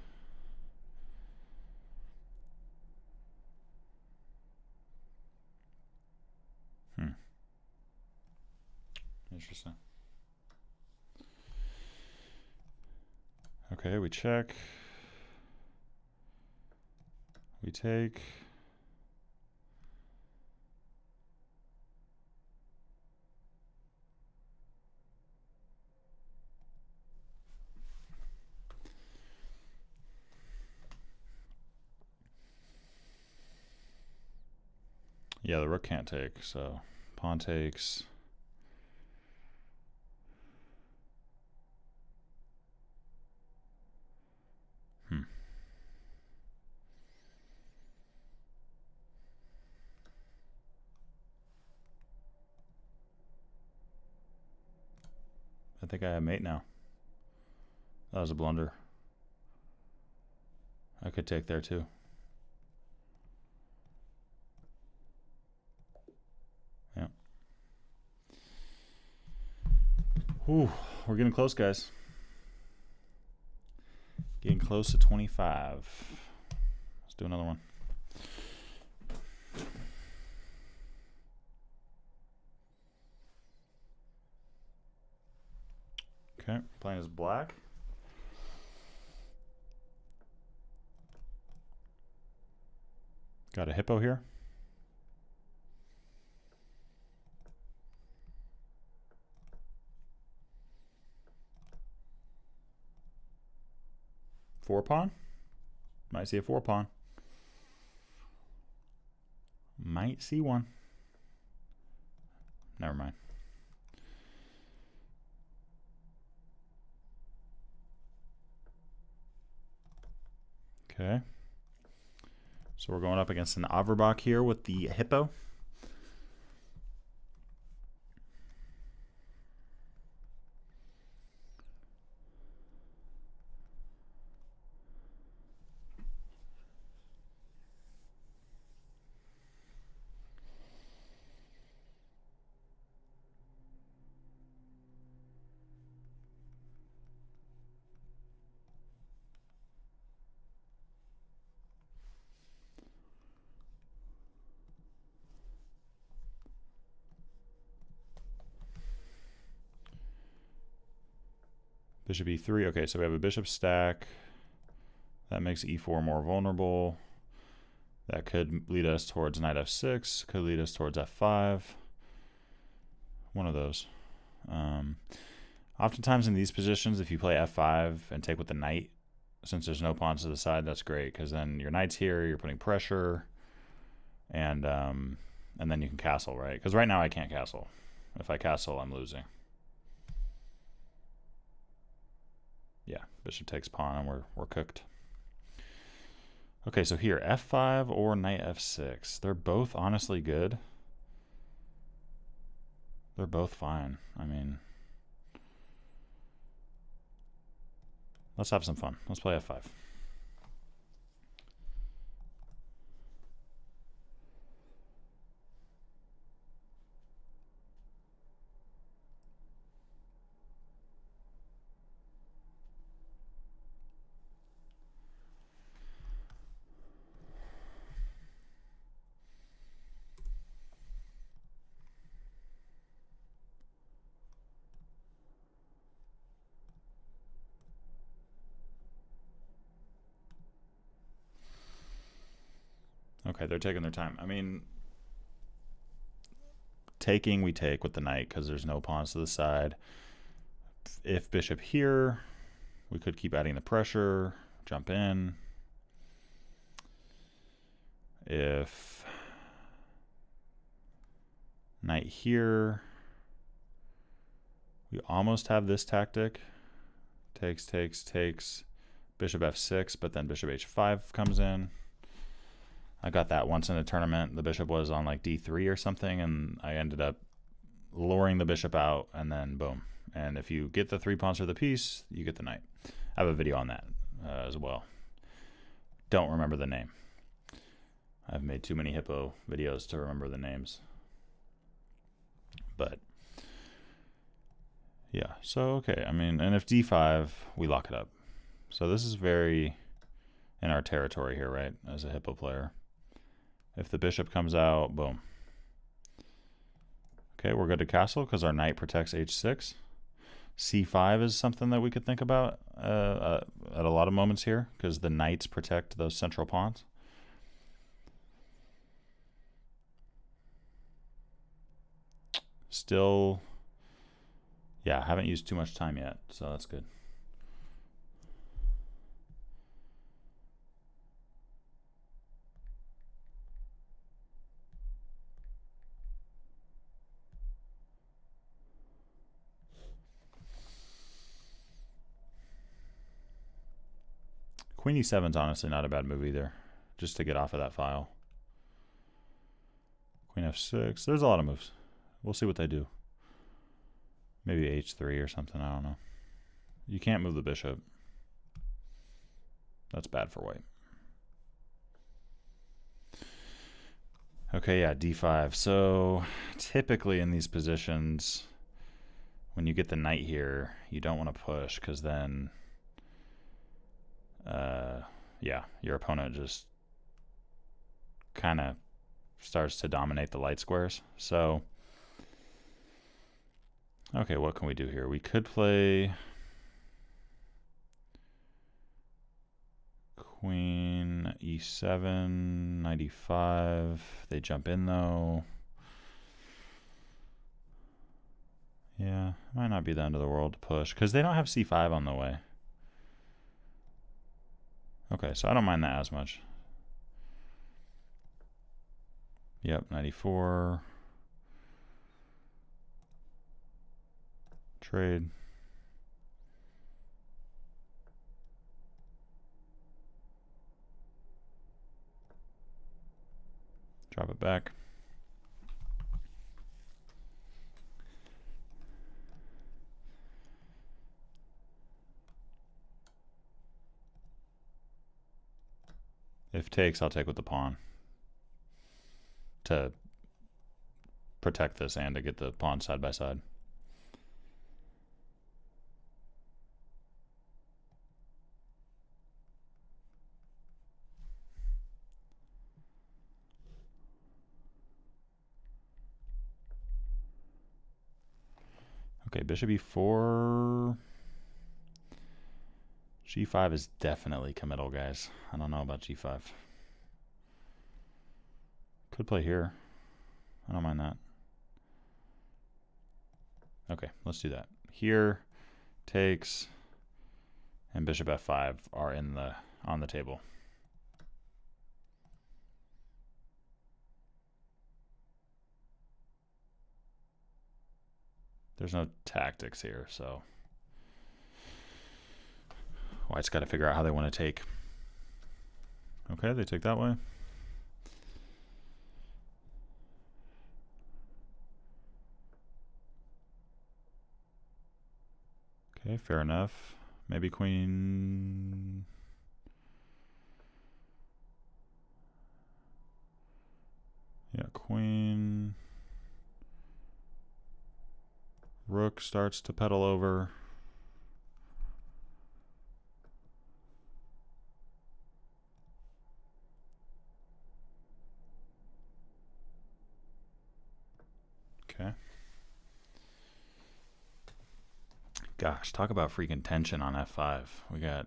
Interesting. Okay, we check. We take. Yeah, the rook can't take, so pawn takes. I think I have mate now. That was a blunder. I could take there too. Yeah. Ooh, we're getting close, guys. Getting close to 25. Let's do another one. Okay, playing as black. Got a hippo here. Four pawn. Might see a four pawn. Might see one. Never mind. Okay. So we're going up against an Averbach here with the hippo. Bishop e3. Okay, so we have a bishop stack. That makes e4 more vulnerable. That could lead us towards knight f6. Could lead us towards f5. One of those. Oftentimes in these positions, if you play f5 and take with the knight, since there's no pawns to the side, that's great, because then your knight's here, you're putting pressure, and then you can castle, right? Because right now I can't castle. If I castle, I'm losing. Yeah, bishop takes pawn, and we're cooked. Okay, so here, f5 or knight f6. They're both honestly good. They're both fine. I mean, let's have some fun. Let's play f5. Okay, they're taking their time. I mean, taking we take with the knight because there's no pawns to the side. If bishop here, we could keep adding the pressure, jump in. If knight here, we almost have this tactic. Takes, takes, takes. Bishop f6, but then bishop h5 comes in. I got that once in a tournament. The bishop was on like d3 or something, and I ended up luring the bishop out, and then boom. And if you get the 3 pawns for the piece, you get the knight. I have a video on that as well. Don't remember the name. I've made too many hippo videos to remember the names. But yeah, so okay, I mean, and if d5, we lock it up. So this is very in our territory here, right, as a hippo player. If the bishop comes out, boom. Okay, we're good to castle because our knight protects h6. c5 is something that we could think about at a lot of moments here because the knights protect those central pawns. Still, yeah, haven't used too much time yet, so that's good. Queen e7 is honestly not a bad move either, just to get off of that file. Queen f6, there's a lot of moves. We'll see what they do. Maybe h3 or something, I don't know. You can't move the bishop. That's bad for white. Okay, yeah, d5. So typically in these positions, when you get the knight here, you don't want to push because then yeah, your opponent just kind of starts to dominate the light squares. So, okay, what can we do here? We could play queen e7, knight e5. They jump in though. Yeah, might not be the end of the world to push because they don't have c5 on the way. Okay, so I don't mind that as much. Yep, 94. Trade. Drop it back. If takes, I'll take with the pawn to protect this and to get the pawn side by side. Okay, bishop e4. G5 is definitely committal, guys. I don't know about G5. Could play here. I don't mind that. Okay, let's do that. Here, takes, and bishop f5 are on the table. There's no tactics here, so White's got to figure out how they want to take. Okay, they take that way. Okay, fair enough. Maybe queen. Yeah, queen. Rook starts to pedal over. Okay. Gosh, talk about freaking tension on f5. We got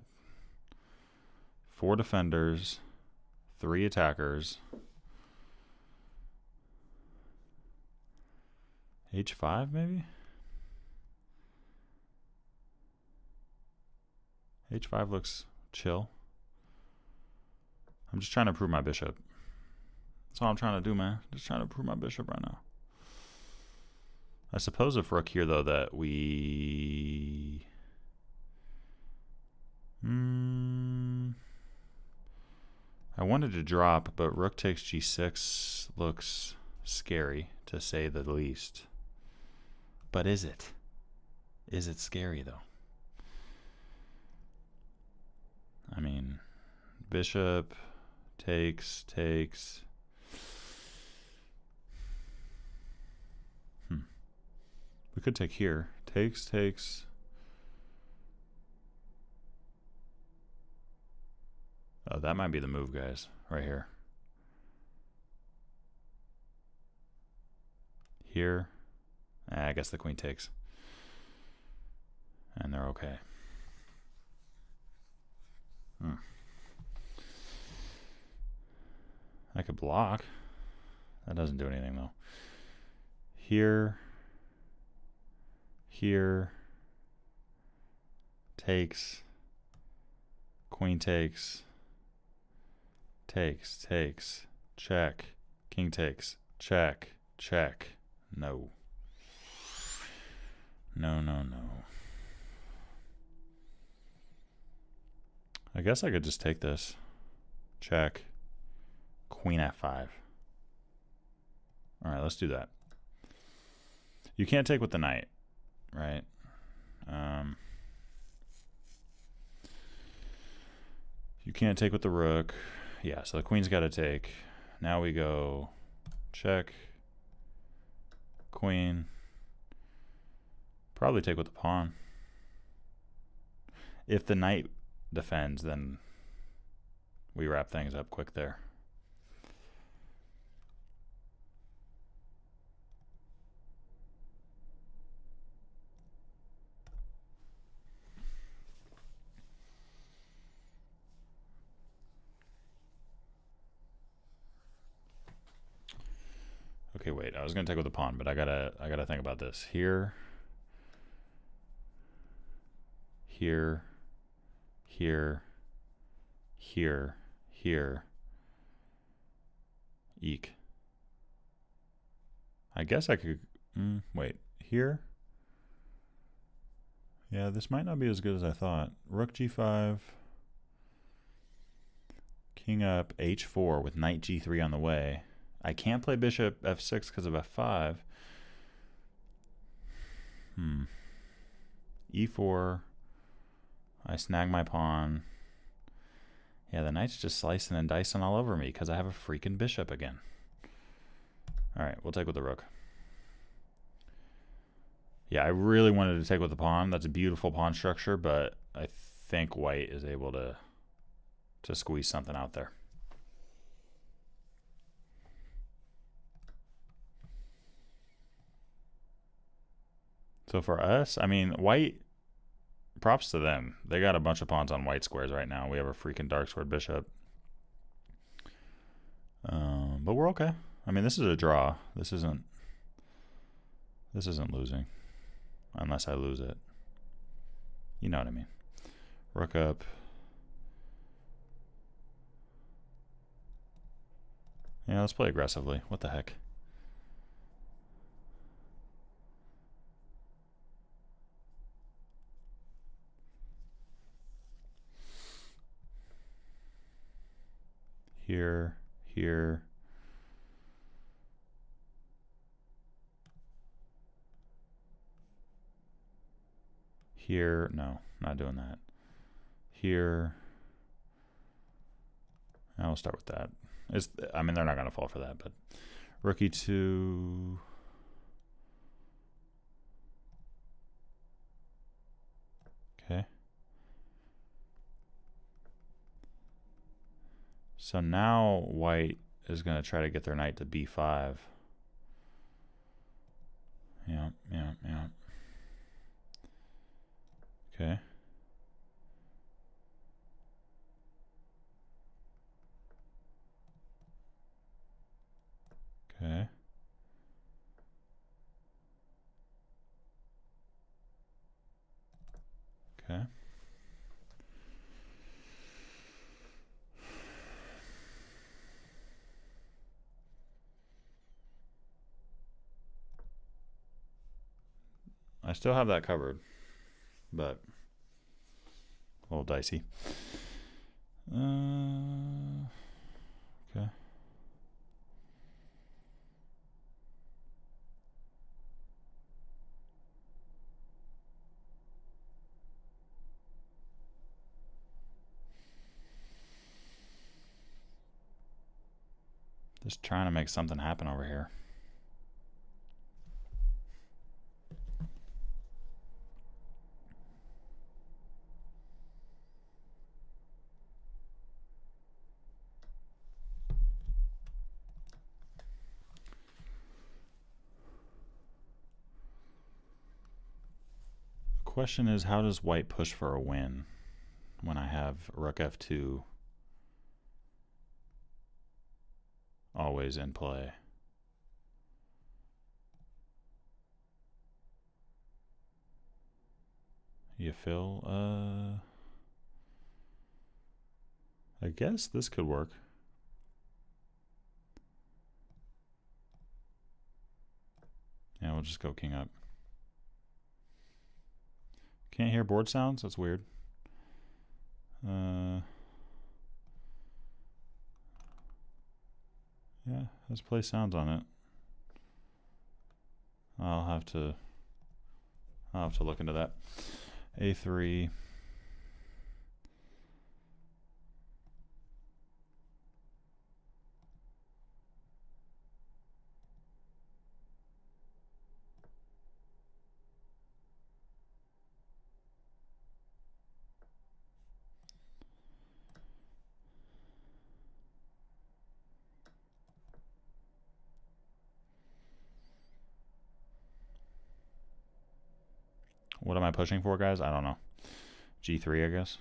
4 defenders, 3 attackers. H5 maybe? H5 looks chill. I'm just trying to improve my bishop. That's all I'm trying to do, man. Just trying to improve my bishop right now. I suppose if rook here, though, that we... I wanted to drop, but rook takes g6 looks scary, to say the least. But is it? Is it scary, though? I mean, bishop takes. We could take here. Takes. Oh, that might be the move, guys. Right here. Here. I guess the queen takes. And they're okay. I could block. That doesn't do anything, though. Here. Takes. Queen takes. Takes. Check. King takes. Check. No. No. I guess I could just take this. Check. Queen f5. Alright, let's do that. You can't take with the knight, right? You can't take with the rook. Yeah, so the queen's got to take. Now we go check. Queen. Probably take with the pawn. If the knight defends, then we wrap things up quick there. Okay, wait. I was gonna take with the pawn, but I gotta think about this. Here. Eek. I guess I could. Wait. Here. Yeah, this might not be as good as I thought. Rook g5. King up h4 with knight g3 on the way. I can't play bishop f6 because of f5. E4. I snag my pawn. Yeah, the knight's just slicing and dicing all over me because I have a freaking bishop again. All right, we'll take with the rook. Yeah, I really wanted to take with the pawn. That's a beautiful pawn structure, but I think white is able to squeeze something out there. So for us, I mean, white, props to them. They got a bunch of pawns on white squares right now. We have a freaking dark squared bishop. But we're okay. I mean, this is a draw. This isn't losing. Unless I lose it. You know what I mean. Rook up. Yeah, let's play aggressively. What the heck? Here. Here, no, not doing that. Here. I'll start with that. I mean, they're not going to fall for that, but rook e2. Okay. So now white is going to try to get their knight to b5. Yeah. Okay. Okay. Okay. I still have that covered, but a little dicey. Okay. Just trying to make something happen over here. The question is, how does white push for a win when I have rook f2 always in play? You feel, I guess this could work. Yeah, we'll just go king up. Can't hear board sounds? That's weird. Yeah, let's play sounds on it. I'll have to look into that. A3. What am I pushing for, guys? I don't know. G3, I guess.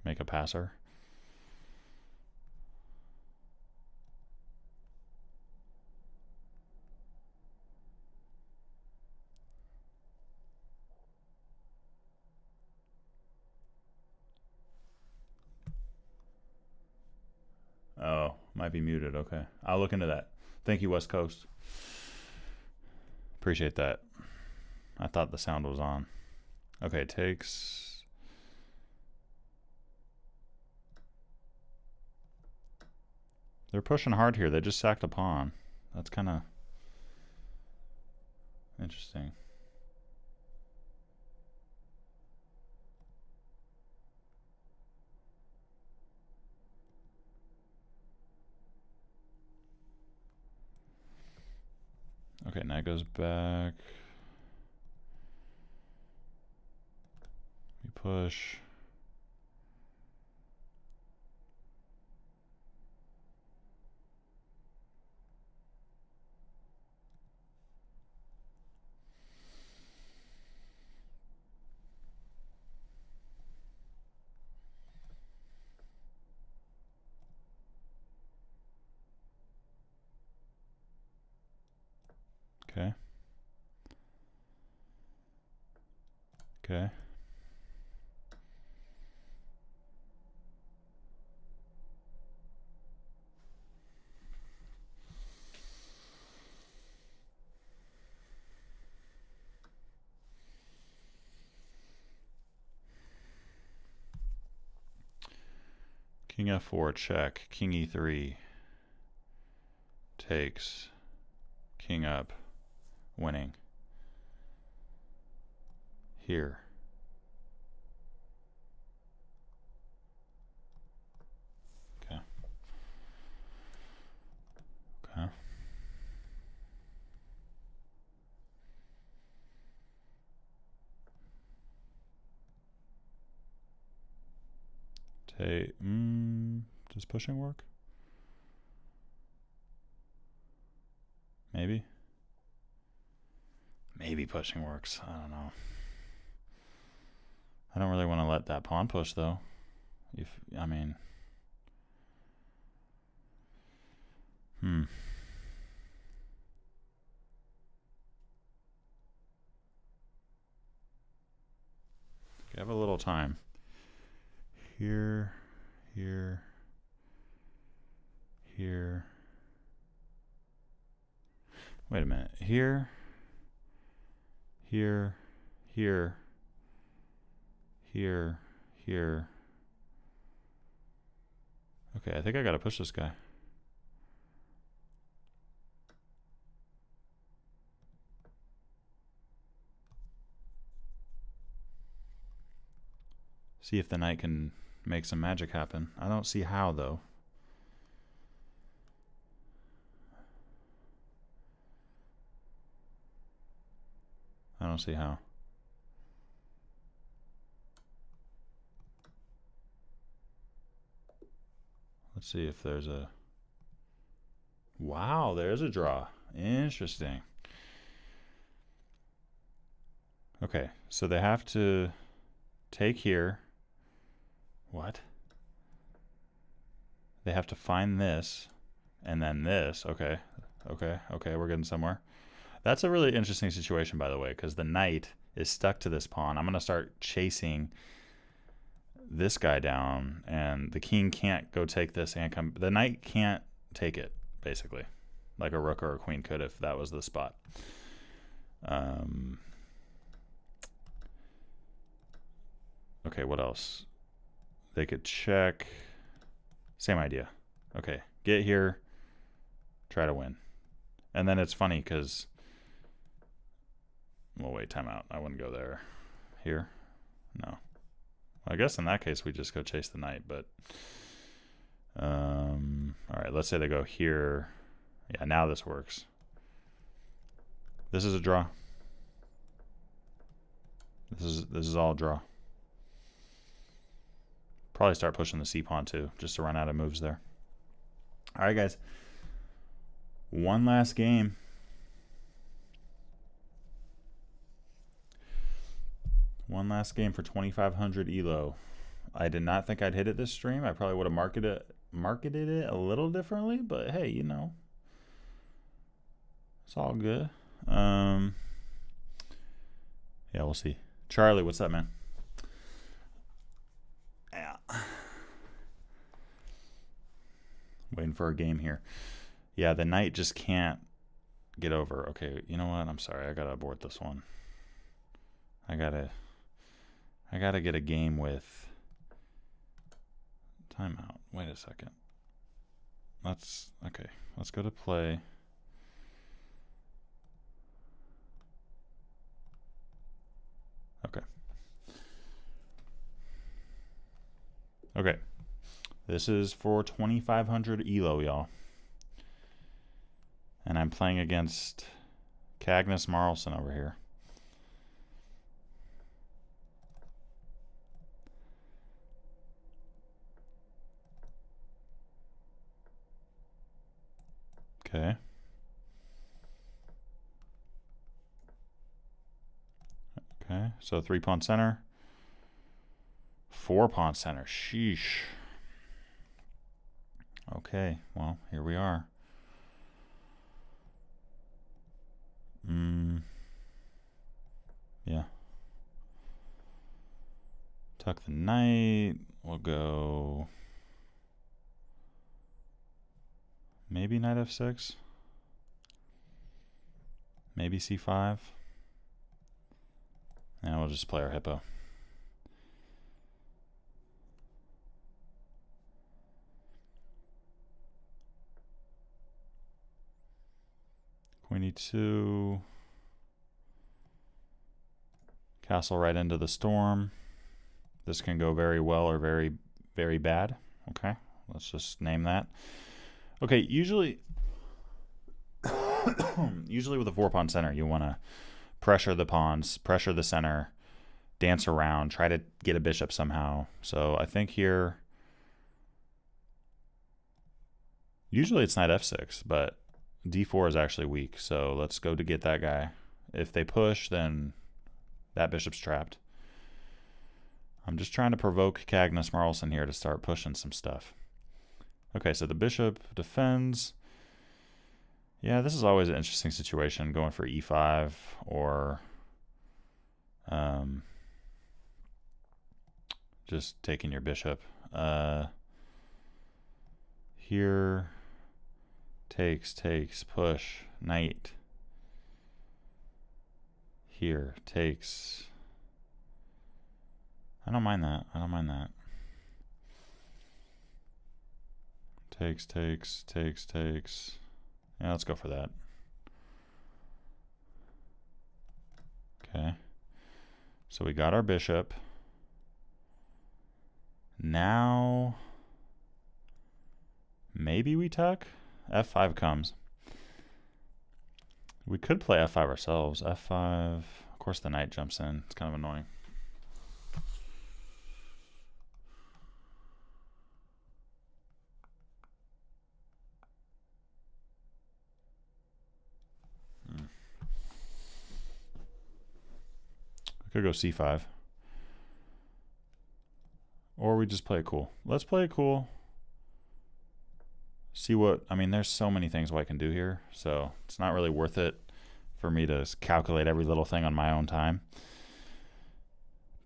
Make a passer. Oh, might be muted. Okay. I'll look into that. Thank you, West Coast. Appreciate that. I thought the sound was on. Okay, takes. They're pushing hard here. They just sacked a pawn. That's kind of interesting. Okay, knight goes back. We push. Okay. Okay. King f4, check. King e3. Takes. King up. Winning. Here. Okay. Okay. Does pushing work? Maybe. Maybe pushing works. I don't know. I don't really want to let that pawn push though. I mean. time. Here, here, here. Wait a minute. Here, here, here, here, here. Okay, I think I gotta push this guy. See if the knight can make some magic happen. I don't see how, though. I don't see how. Let's see if there's a... Wow, there's a draw. Interesting. Okay, so they have to take here. What? They have to find this and then this. Okay, okay, okay, we're getting somewhere. That's a really interesting situation, by the way, because the knight is stuck to this pawn. I'm going to start chasing this guy down, and the king can't go take this and come. The knight can't take it, basically, like a rook or a queen could if that was the spot. Okay, what else? They could check. Same idea. Okay, get here, try to win. And then it's funny because... Well, wait, time out. I wouldn't go there. Here? No. I guess in that case we just go chase the knight, but... Alright, let's say they go here. Yeah, now this works. This is a draw. This is all a draw. Probably start pushing the c-pawn too, just to run out of moves there. Alright, guys. One last game. One last game for 2,500 ELO. I did not think I'd hit it this stream. I probably would have marketed it a little differently, but hey, you know, it's all good. Yeah, we'll see. Charlie, what's up, man? Yeah. Waiting for a game here. Yeah, the knight just can't get over. Okay, you know what? I'm sorry. I gotta abort this one. I gotta get a game with timeout. Wait a second. Let's go to play. Okay. Okay. This is for 2,500 ELO, y'all. And I'm playing against Cagnus Marlson over here. Okay. Okay, so 3-pawn center. 4-pawn center. Sheesh. Okay, well, here we are. Yeah. Tuck the knight. We'll go... Maybe knight f6. Maybe c5. And we'll just play our hippo. Queen e2. Castle right into the storm. This can go very well or very, very bad. Okay, let's just name that. Okay, usually with a 4-pawn center, you want to pressure the pawns, pressure the center, dance around, try to get a bishop somehow. So I think here, usually it's knight f6, but d4 is actually weak. So let's go to get that guy. If they push, then that bishop's trapped. I'm just trying to provoke Cagnus Marlson here to start pushing some stuff. Okay, so the bishop defends. Yeah, this is always an interesting situation, going for e5 or just taking your bishop. Here, takes, push, knight. Here, takes. I don't mind that. Takes. Yeah, let's go for that. Okay. So we got our bishop. Now, maybe we tuck. F5 comes. We could play F5 ourselves. F5. Of course, the knight jumps in. It's kind of annoying. I could go C5. Or we just play it cool. Let's play it cool. See what, I mean, there's so many things white can do here, so it's not really worth it for me to calculate every little thing on my own time.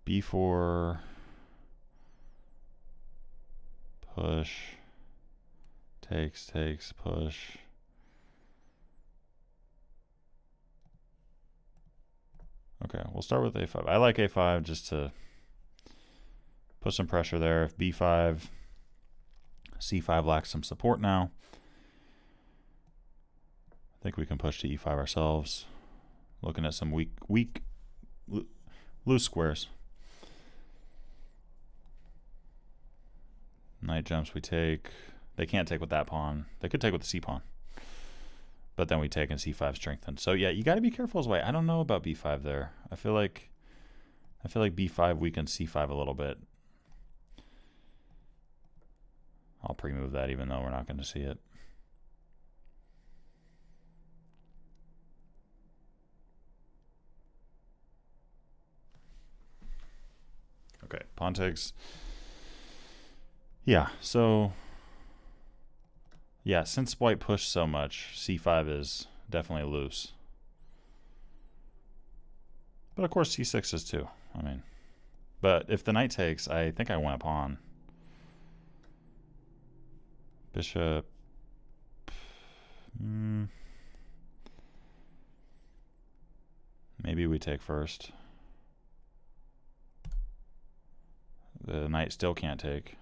B4, push, takes, push. Okay, we'll start with A5. I like A5 just to put some pressure there. If B5, C5 lacks some support now. I think we can push to E5 ourselves. Looking at some weak, loose squares. Knight jumps we take. They can't take with that pawn. They could take with the C pawn. But then we take and C5 strengthened. So yeah, you got to be careful as white. I don't know about B5 there. I feel like B5 weakens C5 a little bit. I'll pre-move that even though we're not going to see it. Okay, pawn takes. Yeah, so yeah, since white pushed so much, C5 is definitely loose. But of course C6 is too. I mean, but if the knight takes, I think I win a pawn. Bishop. Maybe we take first. The knight still can't take.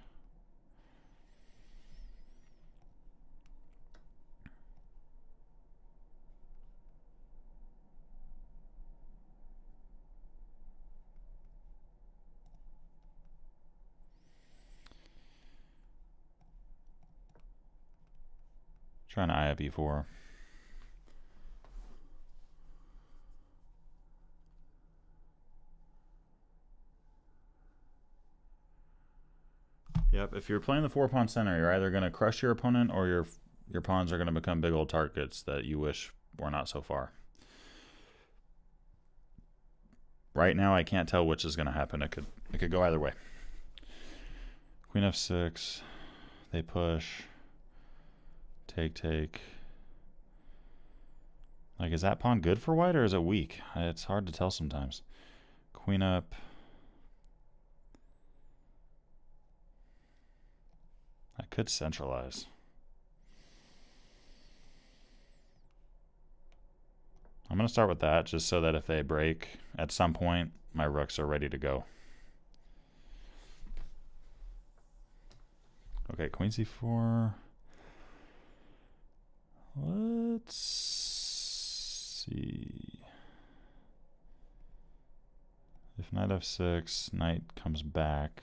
Trying to eye up E4. Yep, if you're playing the 4-pawn center, you're either going to crush your opponent or your pawns are going to become big old targets that you wish were not so far. Right now, I can't tell which is going to happen. It could go either way. Queen F6. They push. Take. Like, is that pawn good for white or is it weak? It's hard to tell sometimes. Queen up. I could centralize. I'm going to start with that just so that if they break at some point, my rooks are ready to go. Okay, Queen C4. Let's see. If knight F6, knight comes back.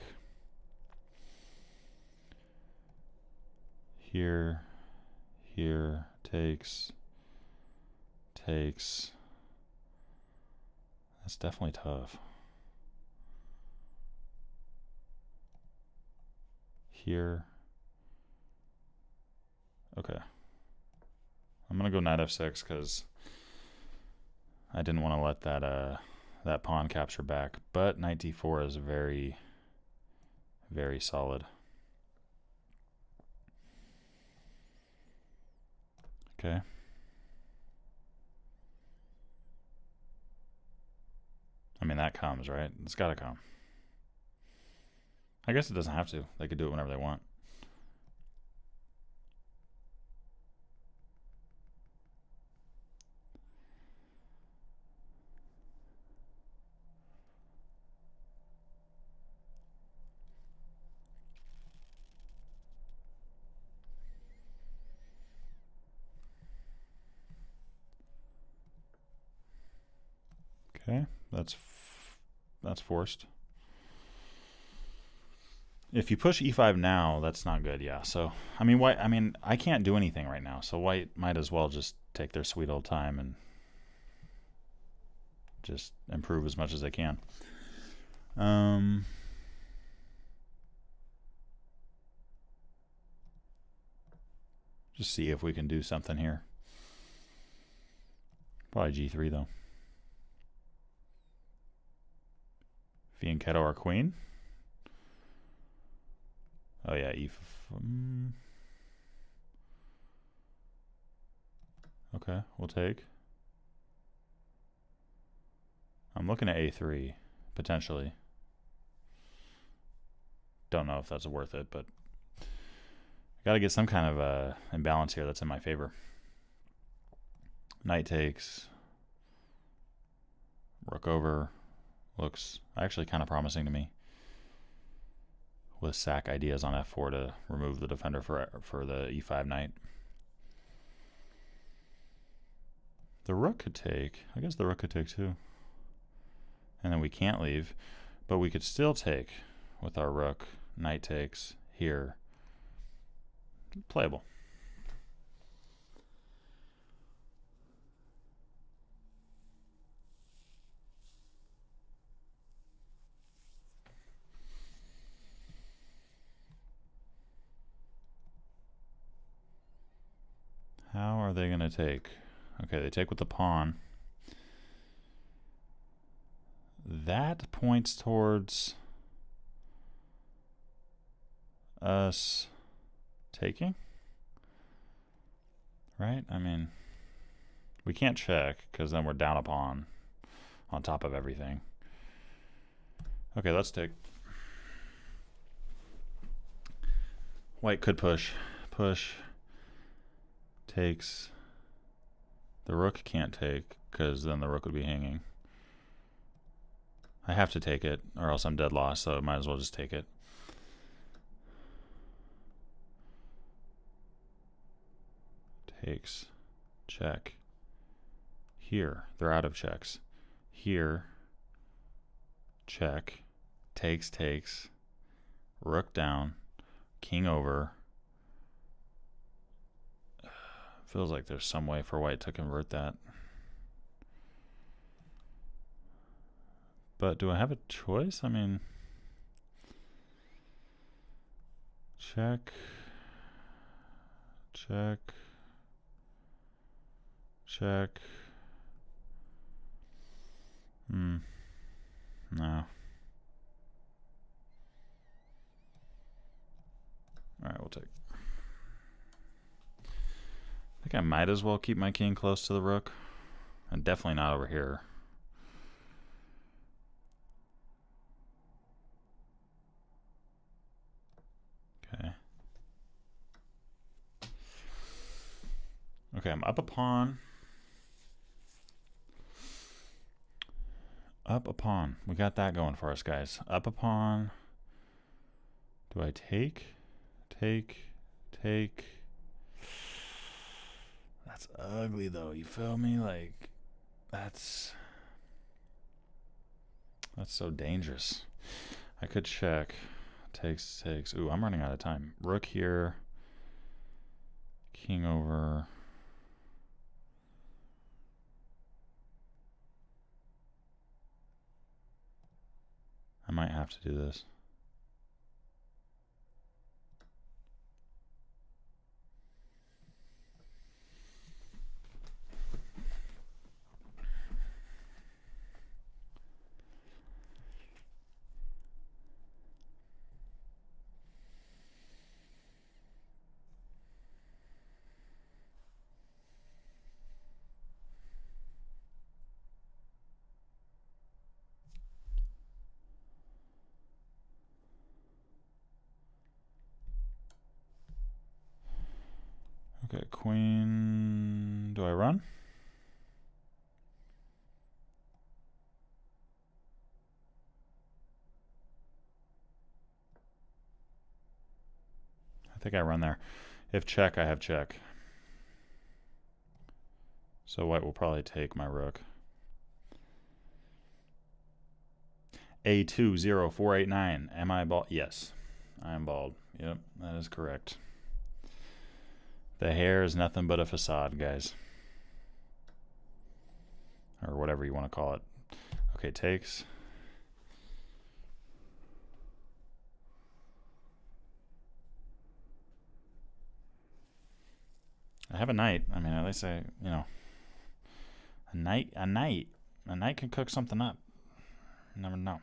Here, takes. That's definitely tough. Here. Okay. I'm gonna go knight F6 because I didn't want to let that pawn capture back. But knight D4 is very, very solid. Okay. I mean, that comes, right? It's got to come. I guess it doesn't have to. They could do it whenever they want. Okay, that's forced. If you push e5 now, that's not good. Yeah. So I mean, white. I mean, I can't do anything right now. So white might as well just take their sweet old time and just improve as much as they can. Just see if we can do something here. Probably g3 though. Fianchetto our queen. Oh yeah, okay, we'll take. I'm looking at a3 potentially. Don't know if that's worth it, but got to get some kind of imbalance here that's in my favor. Knight takes. Rook over. Looks actually kind of promising to me. With sack ideas on f4 to remove the defender for the e5 knight. The rook could take. I guess the rook could take too. And then we can't leave, but we could still take with our rook. Knight takes here. Playable. How are they going to take? Okay, they take with the pawn. That points towards us taking, right? I mean, we can't check because then we're down a pawn on top of everything. Okay, let's take. White could push. Push. Takes. The rook can't take because then the rook would be hanging. I have to take it or else I'm dead lost, so I might as well just take it. Takes. Check. Here. They're out of checks. Here. Check. Takes, takes. Rook down. King over. Feels like there's some way for white to convert that. But do I have a choice? I mean, check, check, check. No. All right, we'll take. I think I might as well keep my king close to the rook. And definitely not over here. Okay. Okay, I'm up a pawn. Up a pawn. We got that going for us, guys. Up a pawn. Do I take? Take. Take. That's ugly, though. You feel me? Like, that's so dangerous. I could check. Takes, takes. Ooh, I'm running out of time. Rook here. King over. I might have to do this. Okay, queen. Do I run? I think I run there. If check, I have check. So white will probably take my rook. A20489. Am I bald? Yes, I am bald. Yep, that is correct. The hair is nothing but a facade, guys. Or whatever you want to call it. Okay, takes. I have a knight. I mean, at least I, you know, a knight can cook something up. You never know.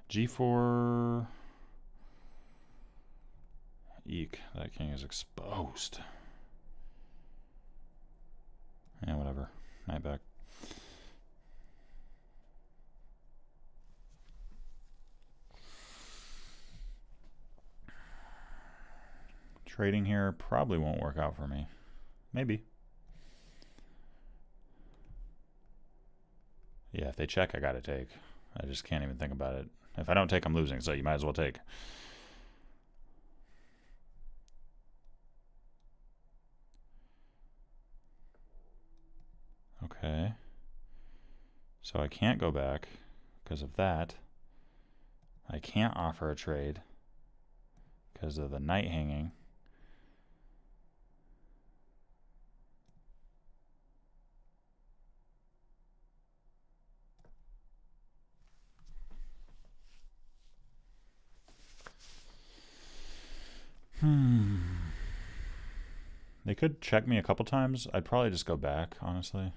G4. Eek, that king is exposed. Yeah, whatever. Knight back. Trading here probably won't work out for me. Maybe. Yeah, if they check, I gotta take. I just can't even think about it. If I don't take, I'm losing, so you might as well take. Okay. So I can't go back because of that. I can't offer a trade because of the knight hanging. They could check me a couple times. I'd probably just go back, honestly.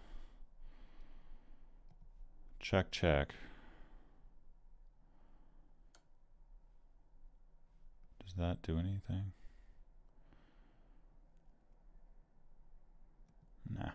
Check, check. Does that do anything? Nah.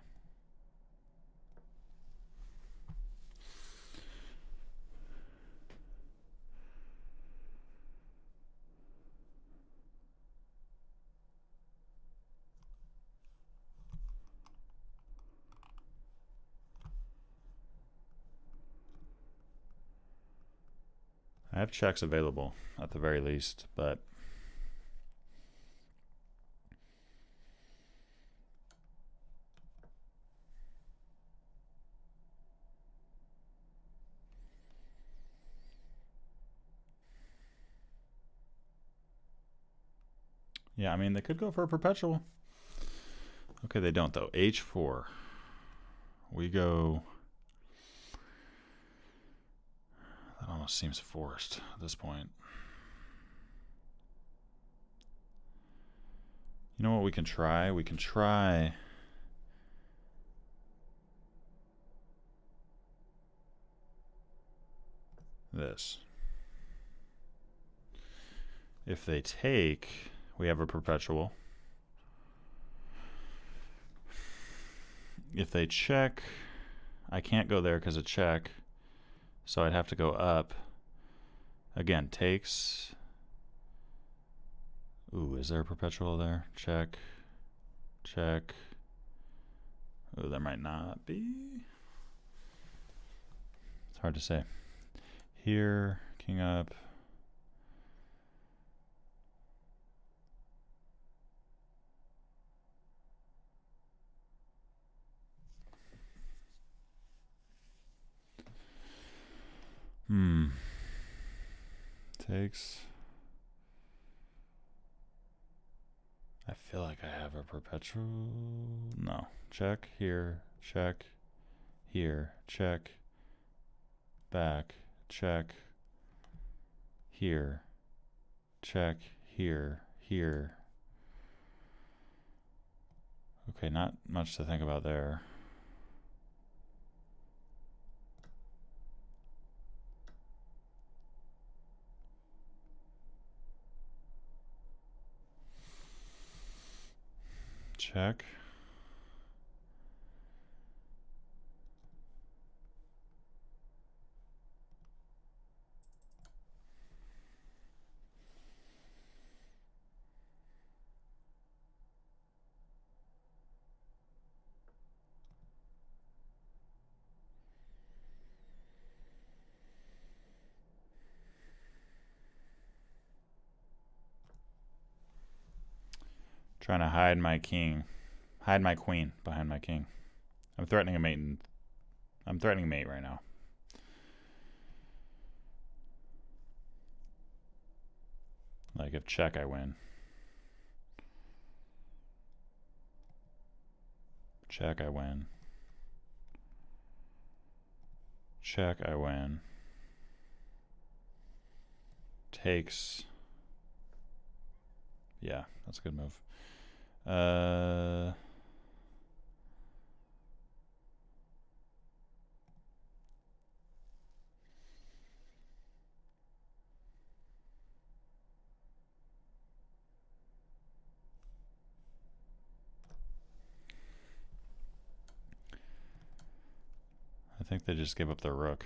I have checks available at the very least, but yeah, I mean, they could go for a perpetual. Okay, they don't, though. H4. We go... That almost seems forced at this point. You know what we can try? We can try... this. If they take, we have a perpetual. If they check, I can't go there because of check. So I'd have to go up. Again, takes. Ooh, is there a perpetual there? Check. Check. Ooh, there might not be. It's hard to say. Here, king up. Takes. I feel like I have a perpetual. No. Check here. Check here. Check. Back. Check. Here. Check. Here. Here. Okay, not much to think about there. Check. Trying to hide my king. Hide my queen behind my king. I'm threatening a mate. I'm threatening mate right now. Like if check, I win. Check, I win. Check, I win. Takes. Yeah, that's a good move. I think they just gave up their rook.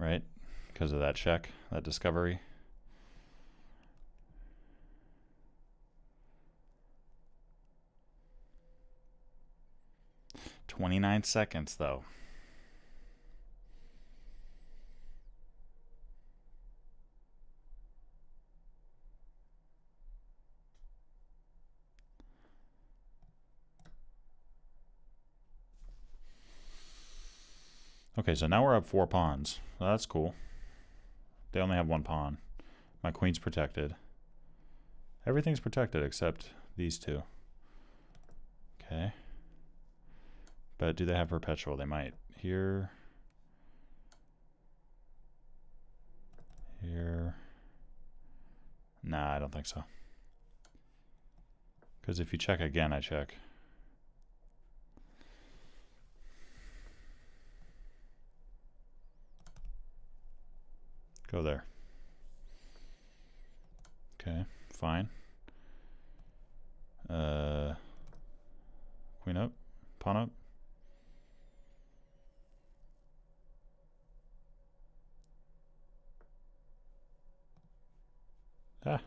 Right? Because of that check, that discovery. "29 seconds, though. Okay, so now we're up 4 pawns. Well, that's cool. They only have 1 pawn. My queen's protected. Everything's protected except these 2. Okay. But do they have perpetual? They might. Here. Here. Nah, I don't think so. Because if you check again, I check. Go there. Okay, fine. Queen up, pawn up. Ah.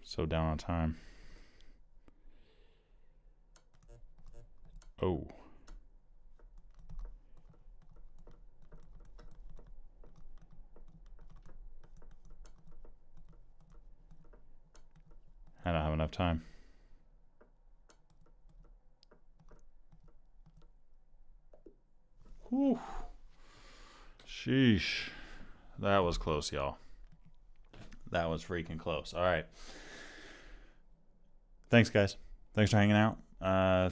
So down on time. Oh. I don't have enough time. Whew. Sheesh. That was close, y'all. That was freaking close. All right. Thanks, guys. Thanks for hanging out.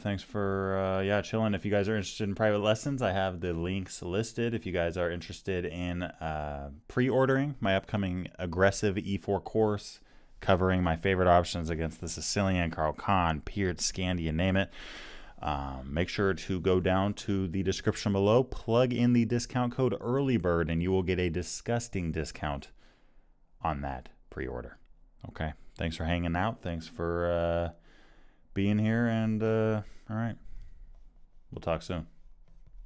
Thanks for chilling. If you guys are interested in private lessons, I have the links listed. If you guys are interested in pre-ordering my upcoming aggressive E4 course covering my favorite options against the Sicilian, CARO-KANN, PIRC, SCANDINAVIAN, you name it, make sure to go down to the description below, plug in the discount code EARLYBIRD, and you will get a disgusting discount on that pre-order. Okay. Thanks for hanging out. Thanks for being here. And all right. We'll talk soon.